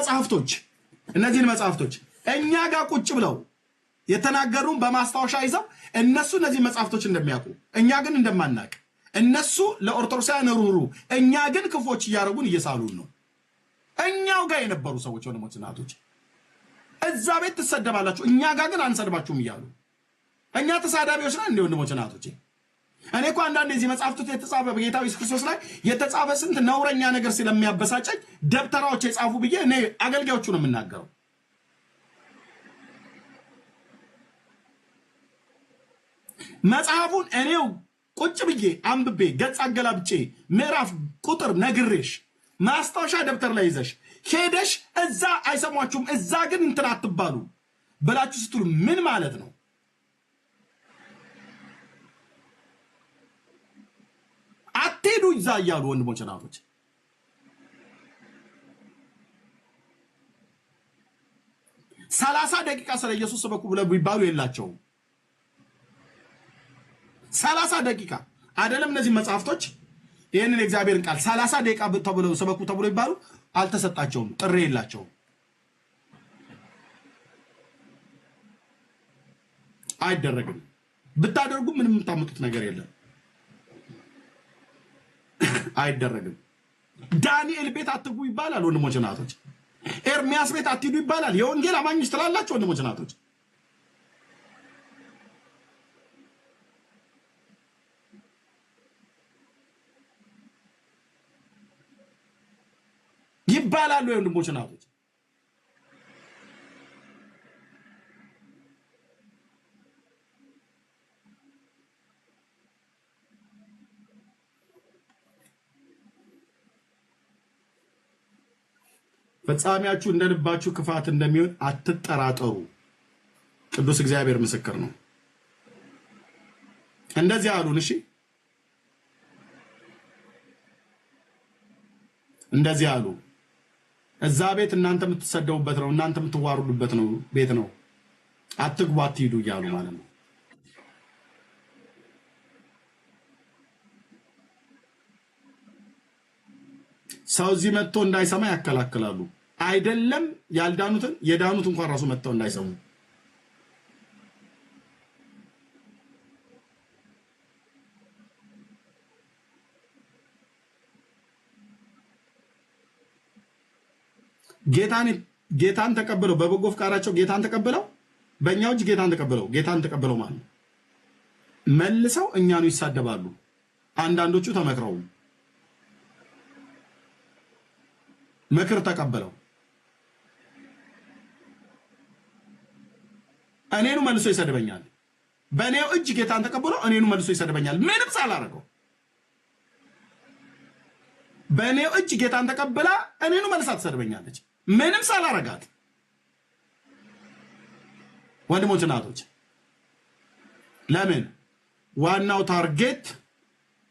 [SPEAKER 2] መጽሐፍቶች እኛ ጋር ቁጭ ብለው የተናገሩን በማስታወሻ ይዘው እነሱ እነዚህ መጽሐፍቶች እንደሚያውቁ እኛ ግን እንደማናውቅ እነሱ ለኦርቶዶክሳውያን ሩሩ እኛ ግን ክፎች እያደረጉን እየሳሉን ነው። እኛው ጋር የነበሩ ሰዎች ወንድሞች እናቶች እዛ ቤት ትሰደባላችሁ እኛ ጋር ግን አንሰድባችሁም እያሉ እኛ ተሳዳቢዎች ነን እንደ ወንድሞች እናቶች። እኔ እኮ አንዳንድ እዚህ መጽሐፍቶች የተጻፈ በጌታ ኢየሱስ ክርስቶስ ላይ የተጻፈ ስንት ነውረኛ ነገር ስለሚያበሳጨኝ ደብተራዎች የጻፉ ብዬ እኔ አገልጋዮቹ ነው የምናገረው። መጽሐፉን እኔው ቁጭ ብዬ አንብቤ ገጽ አገላብጬ ምዕራፍ ቁጥር ነግሬሽ ማስታወሻ ደብተር ላይ ይዘሽ ሄደሽ እዛ አይሰሟችሁም እዛ ግን እንትን አትባሉ ብላችሁ ስትሉ ምን ማለት ነው? አትሄዱ እዛ እያሉ ወንድሞች እናቶች ሰላሳ ደቂቃ ስለ ኢየሱስ ሰበኩ ብለው ቢባሉ የላቸውም። 30 ደቂቃ አይደለም። እነዚህ መጽሐፍቶች ይሄንን የእግዚአብሔርን ቃል 30 ደቂቃ ተብለው ሰበኩ ተብሎ ይባሉ አልተሰጣቸውም። ጥሪ የላቸውም። አይደረግም። ብታደርጉ ምንም የምታመጡት ነገር የለም። አይደረግም። ዳንኤል ቤት አትግቡ ይባላል ወንድሞች እናቶች። ኤርሚያስ ቤት አትሂዱ ይባላል። የወንጌል አማኞች ትላላችሁ ወንድሞች እናቶች። ይባላሉ ወንድሞች እናቶች። ፍጻሜያችሁ እንደልባችሁ ክፋት እንደሚሆን አትጠራጠሩ። ቅዱስ እግዚአብሔር ምስክር ነው። እንደዚህ አሉን። እሺ እንደዚህ አሉ። እዛ ቤት እናንተ የምትሰደቡበት ነው፣ እናንተ የምትዋሩዱበት ነው ቤት ነው፣ አትግቡ አትሂዱ እያሉ ማለት ነው። ሰው እዚህ መጥቶ እንዳይሰማ ያከላክላሉ። አይደለም ያልዳኑትን የዳኑት እንኳን ራሱ መጥተው እንዳይሰሙ ጌታን ተቀበለው በበጎ ፍቃዳቸው ጌታን ተቀበለው በእኛው እጅ ጌታን ተቀበለው ማለት ነው። መልሰው እኛኑ ይሳደባሉ። አንዳንዶቹ ተመክረው ምክር ተቀበለው እኔኑ መልሶ ይሰድበኛል። በእኔው እጅ ጌታን ተቀበለው እኔኑ መልሶ ይሰድበኛል። ምንም ሳላረገው በእኔው እጅ ጌታን ተቀበላ እኔኑ መልሳ ትሰድበኛለች። ምንም ሳላረጋት። ወንድሞች እናቶች፣ ለምን ዋናው ታርጌት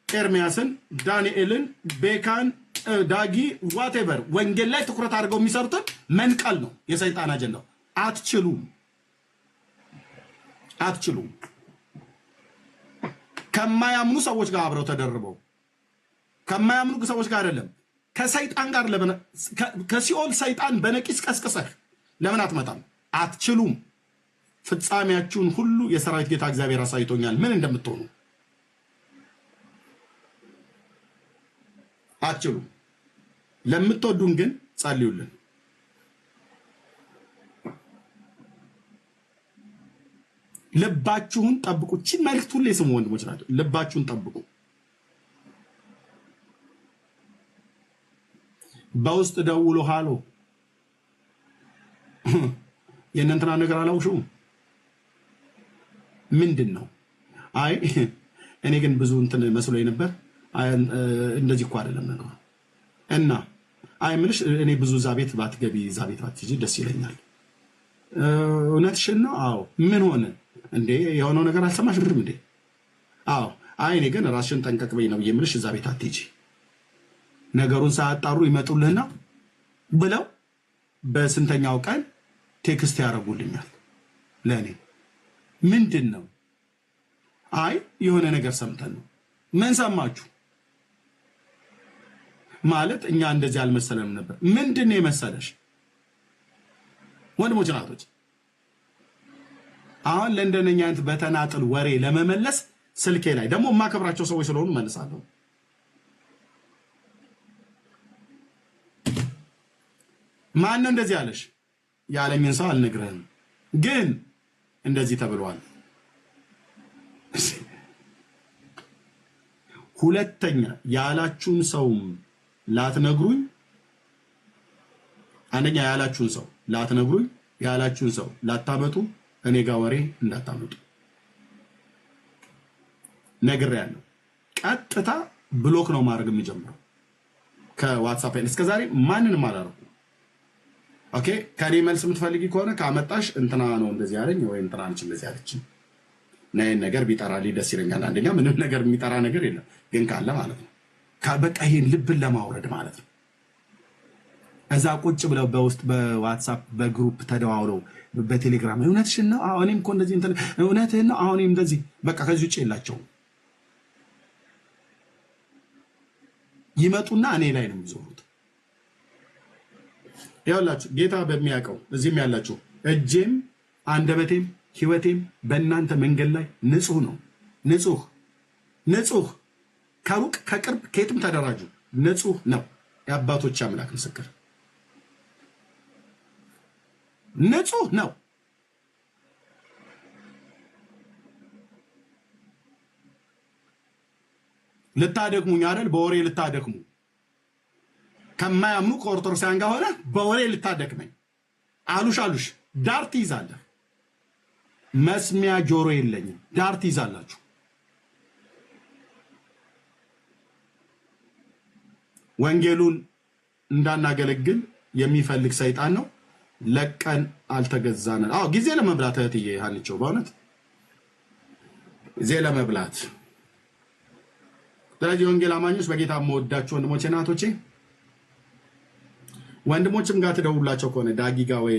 [SPEAKER 2] ኤርሚያስን፣ ዳንኤልን፣ ቤካን፣ ዳጊ ዋቴቨር ወንጌል ላይ ትኩረት አድርገው የሚሰሩትን መንቀል ነው የሰይጣን አጀንዳው። አትችሉም። ከማያምኑ ሰዎች ጋር አብረው ተደርበው ከማያምኑ ሰዎች ጋር አይደለም ከሰይጣን ጋር ከሲኦል ሰይጣን በነቂስ ቀስቅሰህ ለምን አትመጣም? አትችሉም። ፍጻሜያችሁን ሁሉ የሰራዊት ጌታ እግዚአብሔር አሳይቶኛል ምን እንደምትሆኑ። አትችሉም። ለምትወዱን ግን ጸልዩልን። ልባችሁን ጠብቁ። እቺን መልእክት ሁሌ ስሙ ወንድሞች ናቸው። ልባችሁን ጠብቁ። በውስጥ ደውሎ ሃሎ የእናንተና ነገር አላውሽም ምንድነው? አይ እኔ ግን ብዙ እንትን መስሎኝ ነበር። እንደዚህ እኮ አይደለም ነገሩ። እና አይ ምንሽ እኔ ብዙ እዛ ቤት ባትገቢ እዛ ቤት ባትጂ ደስ ይለኛል። እውነትሽን ነው? አዎ። ምን ሆነ እንዴ? የሆነው ነገር አልሰማሽም እንዴ? አዎ። አይ እኔ ግን ራስሽን ጠንቀቅ በይ ነው የምልሽ። እዛ ቤት አትጂ። ነገሩን ሳያጣሩ ይመጡልህና ብለው በስንተኛው ቀን ቴክስት ያደርጉልኛል ለኔ። ምንድነው? አይ የሆነ ነገር ሰምተን ነው። ምን ሰማችሁ? ማለት እኛ እንደዚህ አልመሰለንም ነበር። ምንድነው የመሰለሽ? ወንድሞች ናቶች፣ አሁን ለእንደነኛ አይነት በተናጥል ወሬ ለመመለስ ስልኬ ላይ ደግሞ የማከብራቸው ሰዎች ስለሆኑ መልሳለሁ። ማን ነው እንደዚህ ያለሽ? ያለኝን ሰው አልነግርህም፣ ግን እንደዚህ ተብሏል። ሁለተኛ ያላችሁን ሰውም ላትነግሩኝ፣ አንደኛ ያላችሁን ሰው ላትነግሩኝ፣ ያላችሁን ሰው ላታመጡ፣ እኔ ጋር ወሬ እንዳታመጡ ነግሬያለሁ። ቀጥታ ብሎክ ነው ማድረግ የሚጀምረው ከዋትስአፕ ላይ። እስከዛሬ ማንንም አላረኩም። ኦኬ ከኔ መልስ የምትፈልጊ ከሆነ ካመጣሽ እንትና ነው እንደዚህ ያለኝ ወይ እንትና አንቺ እንደዚህ ያለች ነይ ነገር ቢጠራልኝ ደስ ይለኛል። አንደኛ ምንም ነገር የሚጠራ ነገር የለም፣ ግን ካለ ማለት ነው በቃ ይሄን ልብን ለማውረድ ማለት ነው። እዛ ቁጭ ብለው በውስጥ በዋትስአፕ በግሩፕ ተደዋውለው በቴሌግራም እውነትሽን ነው አሁን እኔም እኮ እንደዚህ እንትን እውነትህን ነው አሁን እኔም እንደዚህ በቃ ከዚህ ውጭ የላቸውም። ይመጡና እኔ ላይ ነው የሚዞሩት። ያላችሁ ጌታ በሚያውቀው እዚህም ያላችሁ እጄም አንደበቴም ህይወቴም በእናንተ መንገድ ላይ ንጹህ ነው። ንጹህ ከሩቅ ከቅርብ ከየትም ተደራጁ ንጹህ ነው። የአባቶች አምላክ ምስክር ንጹህ ነው። ልታደክሙኝ አይደል? በወሬ ልታደክሙ ከማያምኑ ከኦርቶዶክሳውያን ጋር ሆነ በወሬ ልታደክመኝ አሉሽ ዳር ትይዛለህ። መስሚያ ጆሮ የለኝም። ዳር ትይዛላችሁ። ወንጌሉን እንዳናገለግል የሚፈልግ ሰይጣን ነው። ለቀን አልተገዛነን። ጊዜ ለመብላት እህትዬ ሀንቸው በእውነት ጊዜ ለመብላት ስለዚህ ወንጌል አማኞች በጌታ የምወዳችሁ ወንድሞቼ እናቶቼ ወንድሞችም ጋር ትደውላቸው ከሆነ ዳጊ ጋር ወይ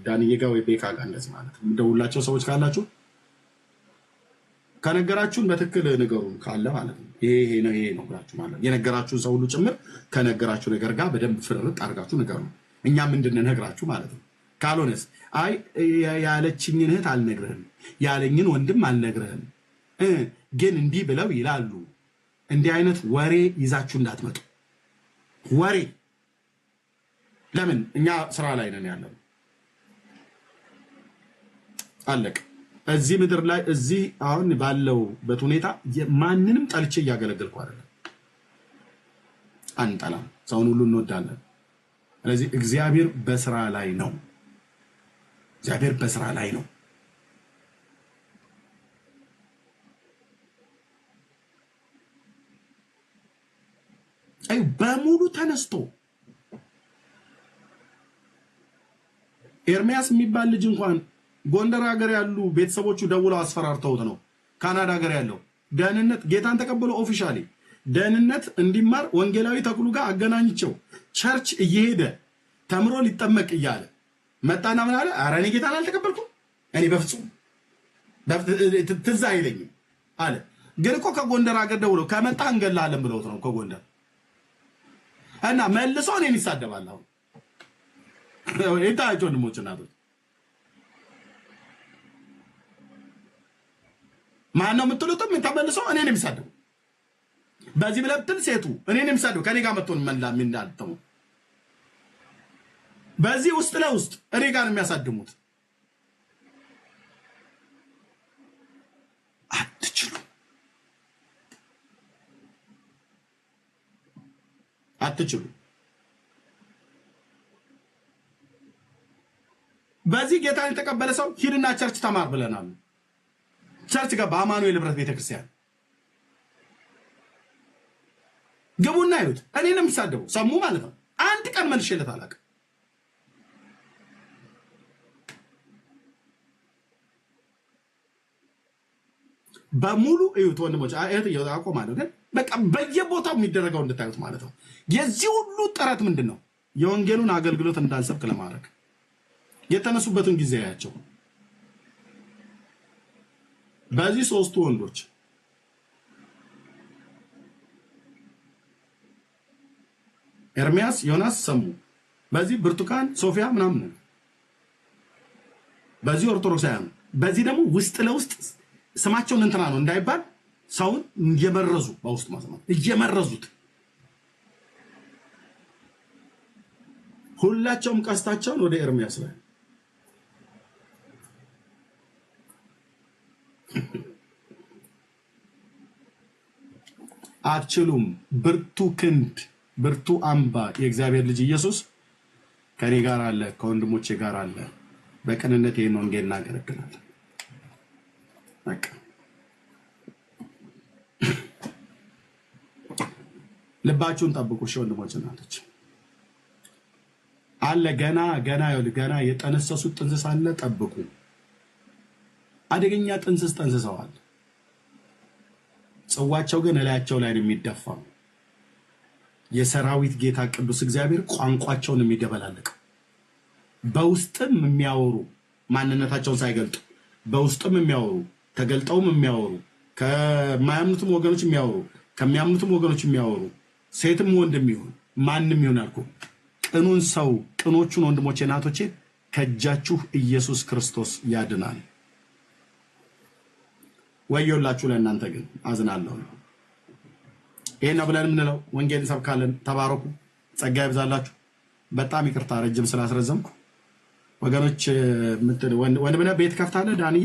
[SPEAKER 2] ዳንዬ ጋር ወይ ቤካ ጋር እንደዚህ ማለት ነው ደውላቸው ሰዎች ካላችሁ ከነገራችሁን በትክክል ንገሩን ካለ ማለት ነው ይሄ ነው ብላችሁ ማለት የነገራችሁን ሰው ሁሉ ጭምር ከነገራችሁ ነገር ጋር በደንብ ፍርጥ አድርጋችሁ ንገሩ እኛም እንድንነግራችሁ ማለት ነው ካልሆነስ አይ ያለችኝን እህት አልነግርህም ያለኝን ወንድም አልነግርህም ግን እንዲህ ብለው ይላሉ እንዲህ አይነት ወሬ ይዛችሁ እንዳትመጡ ወሬ ለምን እኛ ስራ ላይ ነን ያለው አለቅ እዚህ ምድር ላይ እዚህ አሁን ባለው በሁኔታ ማንንም ጠልቼ ያገለግልኩ አይደለም አንጠላም ሰውን ሁሉ እንወዳለን ስለዚህ እግዚአብሔር በስራ ላይ ነው እግዚአብሔር በስራ ላይ ነው አይ በሙሉ ተነስቶ ኤርሚያስ የሚባል ልጅ እንኳን ጎንደር ሀገር ያሉ ቤተሰቦቹ ደውለው አስፈራርተውት ነው ካናዳ ሀገር ያለው ደህንነት ጌታን ተቀበለ ኦፊሻሊ ደህንነት እንዲማር ወንጌላዊ ተክሉ ጋር አገናኝቸው ቸርች እየሄደ ተምሮ ሊጠመቅ እያለ መጣና ምን አለ ኧረ እኔ ጌታን አልተቀበልኩም እኔ በፍጹም ትዝ አይለኝም አለ ግን እኮ ከጎንደር ሀገር ደውለው ከመጣ እንገላለን ብለውት ነው ከጎንደር እና መልሶ እኔን ይሳደባል አሁን የታቸው ወንድሞች እናቶች ማነው የምትሉትም ተመልሶ እኔን የሚሳደቡ በዚህ ብለብትል ሴቱ እኔን የሚሳደቡ ከኔ ጋር መጥቶን መላ ምን እንዳልተው በዚህ ውስጥ ለውስጥ እኔ ጋር የሚያሳድሙት አትችሉ በዚህ ጌታን የተቀበለ ሰው ሂድና ቸርች ተማር ብለናል ቸርች ገባ አማኑኤል ህብረት ቤተክርስቲያን ግቡና ይሁት እኔንም የሚሳደቡ ሰሙ ማለት ነው አንድ ቀን መልሼለት አላውቅም በሙሉ እዩት ወንድሞች እህት አቆማለሁ ግን በቃ በየቦታው የሚደረገው እንድታዩት ማለት ነው የዚህ ሁሉ ጥረት ምንድነው የወንጌሉን አገልግሎት እንዳልሰብክ ለማድረግ የተነሱበትን ጊዜ ያያቸው በዚህ ሶስቱ ወንዶች ኤርሚያስ ዮናስ ሰሙ በዚህ ብርቱካን ሶፊያ ምናምን በዚህ ኦርቶዶክሳውያን በዚህ ደግሞ ውስጥ ለውስጥ ስማቸውን እንትና ነው እንዳይባል ሰውን እየመረዙ በውስጥ ማሰማት እየመረዙት ሁላቸውም ቀስታቸውን ወደ ኤርሚያስ ላይ አትችሉም ብርቱ ክንድ ብርቱ አምባ የእግዚአብሔር ልጅ ኢየሱስ ከኔ ጋር አለ ከወንድሞቼ ጋር አለ በቀንነት ይሄን ወንጌል እናገለግላለን በቃ ልባችሁን ጠብቁ ወንድሞች እናቶች አለ ገና የጠነሰሱት ጥንስስ አለ ጠብቁ አደገኛ ጥንስስ ጠንስሰዋል ጽዋቸው ግን እላያቸው ላይ ነው የሚደፋው የሰራዊት ጌታ ቅዱስ እግዚአብሔር ቋንቋቸውን የሚደበላልቅ በውስጥም የሚያወሩ ማንነታቸውን ሳይገልጡ በውስጥም የሚያወሩ ተገልጠውም የሚያወሩ ከማያምኑትም ወገኖች የሚያወሩ ከሚያምኑትም ወገኖች የሚያወሩ ሴትም ወንድም ይሁን ማንንም ይሁን አልኩ ቅኑን ሰው ቅኖቹን ወንድሞቼ እናቶቼ ከእጃችሁ ኢየሱስ ክርስቶስ ያድናል ወዮላችሁ ለእናንተ ግን አዝናለሁ ይሄን ብለን ምንለው ወንጌል ሰብካለን ተባረኩ ጸጋ ይብዛላችሁ በጣም ይቅርታ ረጅም ስላስረዘምኩ ወገኖች ወንድምና ቤት ከፍታለህ ዳንዬ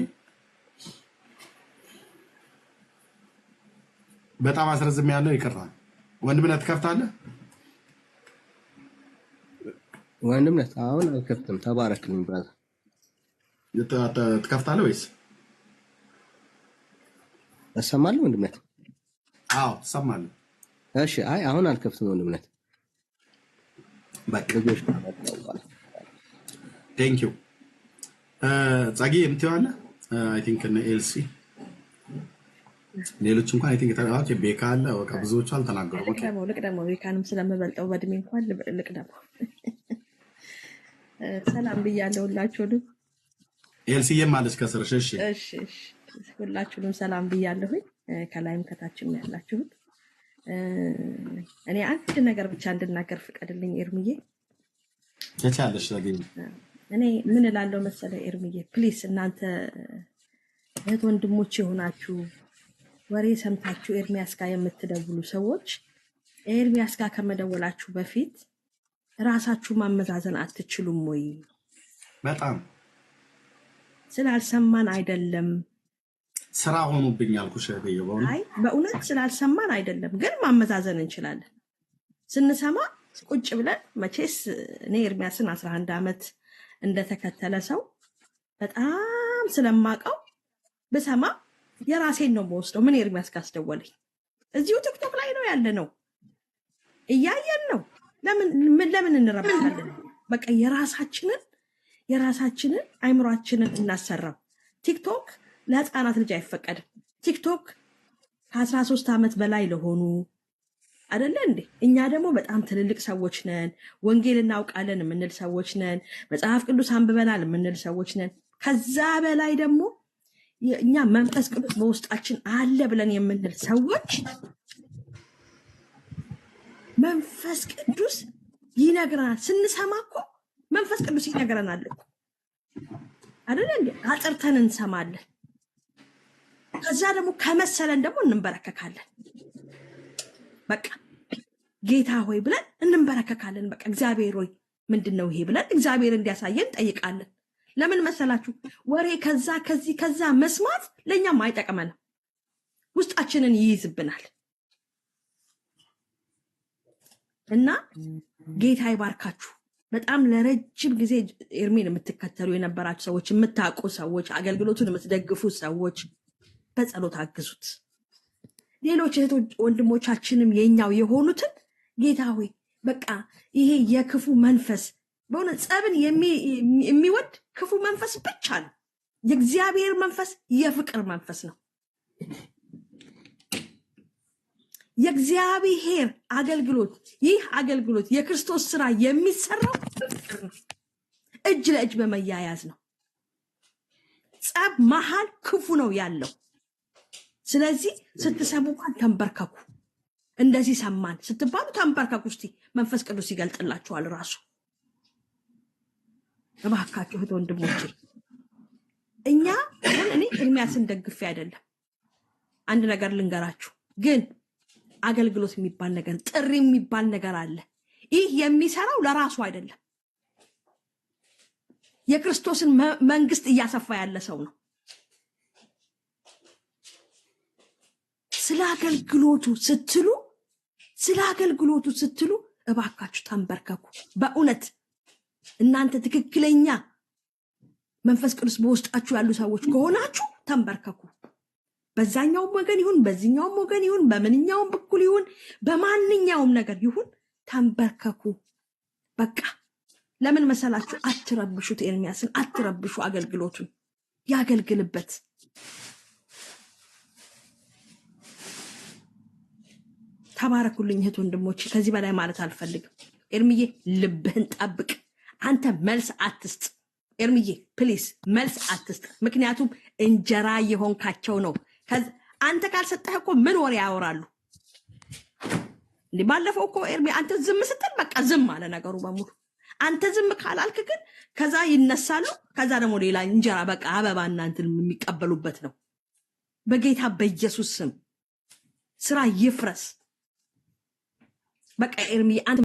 [SPEAKER 2] በጣም አስረዝም ያለው ይቅርታ ወንድምና ትከፍታለህ
[SPEAKER 4] ወንድምና አሁን አልከፍትም ተባረክልኝ ብራዘር
[SPEAKER 2] ትከፍታለህ ወይስ
[SPEAKER 4] እሰማለሁ ወንድምነት
[SPEAKER 2] አዎ እሰማለሁ
[SPEAKER 4] እሺ አይ አሁን አልከፍትም ወንድምነት
[SPEAKER 2] በቃ ቴንክ ዩ ጻጊ የምትዋለ አይ ቲንክ እነ ኤልሲ ሌሎች እንኳን አይ ቲንክ ኦኬ ቤካ አለ በቃ ብዙዎቹ አልተናገሩም። ኦኬ
[SPEAKER 5] ልቅደመው ቤካንም ስለምበልጠው በእድሜ እንኳን ልቅደመው። ሰላም ብያለሁ ሁላችሁንም።
[SPEAKER 2] ኤልሲዬም አለች ከስር። እሺ
[SPEAKER 5] እሺ ሁላችሁንም ሰላም ብያለሁኝ፣ ከላይም ከታችም ያላችሁት። እኔ አንድ ነገር ብቻ እንድናገር ፍቀድልኝ ኤርሚዬ።
[SPEAKER 2] ከቻለሽ ታገኝ።
[SPEAKER 5] እኔ ምን እላለሁ መሰለ ኤርሚዬ፣ ፕሊስ እናንተ እህት ወንድሞች የሆናችሁ ወሬ ሰምታችሁ ኤርሚያስ ጋር የምትደውሉ ሰዎች ኤርሚያስ ጋር ከመደወላችሁ በፊት ራሳችሁ ማመዛዘን አትችሉም ወይ?
[SPEAKER 2] በጣም
[SPEAKER 5] ስላልሰማን አይደለም፣
[SPEAKER 2] ስራ ሆኖብኝ አልኩሽ።
[SPEAKER 5] አይ በእውነት ስላልሰማን አይደለም፣ ግን ማመዛዘን እንችላለን። ስንሰማ ቁጭ ብለን መቼስ እኔ ኤርሚያስን 11 ዓመት እንደተከተለ ሰው በጣም ስለማቀው ብሰማ የራሴን ነው የምወስደው። ምን ኤርሚያስ ካስደወለኝ እዚሁ ቲክቶክ ላይ ነው ያለ ነው እያየን ነው። ለምን እንረብሻለን? በቃ የራሳችንን አይምሯችንን እናሰራው። ቲክቶክ ለህፃናት ልጅ አይፈቀድም። ቲክቶክ ከ13 ዓመት በላይ ለሆኑ አይደለ እንዴ? እኛ ደግሞ በጣም ትልልቅ ሰዎች ነን፣ ወንጌል እናውቃለን የምንል ሰዎች ነን፣ መጽሐፍ ቅዱስ አንብበናል የምንል ሰዎች ነን። ከዛ በላይ ደግሞ እኛ መንፈስ ቅዱስ በውስጣችን አለ ብለን የምንል ሰዎች መንፈስ ቅዱስ ይነግረናል። ስንሰማ እኮ መንፈስ ቅዱስ ይነግረናል እኮ አይደለ እንዴ? አጥርተን እንሰማለን። ከዛ ደግሞ ከመሰለን ደግሞ እንንበረከካለን። በቃ ጌታ ሆይ ብለን እንንበረከካለን። በቃ እግዚአብሔር ሆይ ምንድነው ይሄ ብለን እግዚአብሔር እንዲያሳየን ጠይቃለን። ለምን መሰላችሁ? ወሬ ከዛ መስማት ለኛም አይጠቅመንም፣ ውስጣችንን ይይዝብናል። እና ጌታ ይባርካችሁ። በጣም ለረጅም ጊዜ ኤርሚን የምትከተሉ የነበራችሁ ሰዎች፣ የምታውቁ ሰዎች፣ አገልግሎቱን የምትደግፉ ሰዎች በጸሎት አግዙት። ሌሎች እህቶች ወንድሞቻችንም የኛው የሆኑትን ጌታ ሆይ በቃ ይሄ የክፉ መንፈስ በእውነት ጸብን የሚወድ ክፉ መንፈስ ብቻ ነው። የእግዚአብሔር መንፈስ የፍቅር መንፈስ ነው። የእግዚአብሔር አገልግሎት፣ ይህ አገልግሎት የክርስቶስ ስራ የሚሰራው በፍቅር ነው፣ እጅ ለእጅ በመያያዝ ነው። ጸብ መሃል ክፉ ነው ያለው። ስለዚህ ስትሰሙ እንኳን ተንበርከኩ። እንደዚህ ሰማን ስትባሉ ተንበርከኩ። እስቲ መንፈስ ቅዱስ ይገልጥላችኋል ራሱ። እባካችሁ እህት ወንድሞቼ፣ እኛ አሁን እኔ ኤርሚያስን ደግፌ አይደለም። አንድ ነገር ልንገራችሁ ግን አገልግሎት የሚባል ነገር፣ ጥሪ የሚባል ነገር አለ። ይህ የሚሰራው ለራሱ አይደለም። የክርስቶስን መንግስት እያሰፋ ያለ ሰው ነው። ስለ አገልግሎቱ ስትሉ እባካችሁ ተንበርከኩ። በእውነት እናንተ ትክክለኛ መንፈስ ቅዱስ በውስጣችሁ ያሉ ሰዎች ከሆናችሁ ተንበርከኩ። በዛኛውም ወገን ይሁን በዚህኛውም ወገን ይሁን በምንኛውም በኩል ይሁን በማንኛውም ነገር ይሁን ተንበርከኩ። በቃ ለምን መሰላችሁ? አትረብሹት። ኤርሚያስን አትረብሹ። አገልግሎቱን ያገልግልበት። ተባረኩልኝ እህት ወንድሞቼ። ከዚህ በላይ ማለት አልፈልግም። ኤርሚዬ ልብህን ጠብቅ። አንተ መልስ አትስጥ። ኤርሚዬ ፕሊስ መልስ አትስጥ። ምክንያቱም እንጀራ የሆንካቸው ነው። አንተ ካልሰጠህ እኮ ምን ወሬ ያወራሉ እንዴ? ባለፈው እኮ ኤርሚ አንተ ዝም ስትል በቃ ዝም አለ ነገሩ በሙሉ። አንተ ዝም ካላልክ ግን ከዛ ይነሳሉ። ከዛ ደግሞ ሌላ እንጀራ በቃ አበባ እናንተን የሚቀበሉበት ነው። በጌታ በኢየሱስ ስም ስራ ይፍረስ። በቃ ኤርሚ አንተ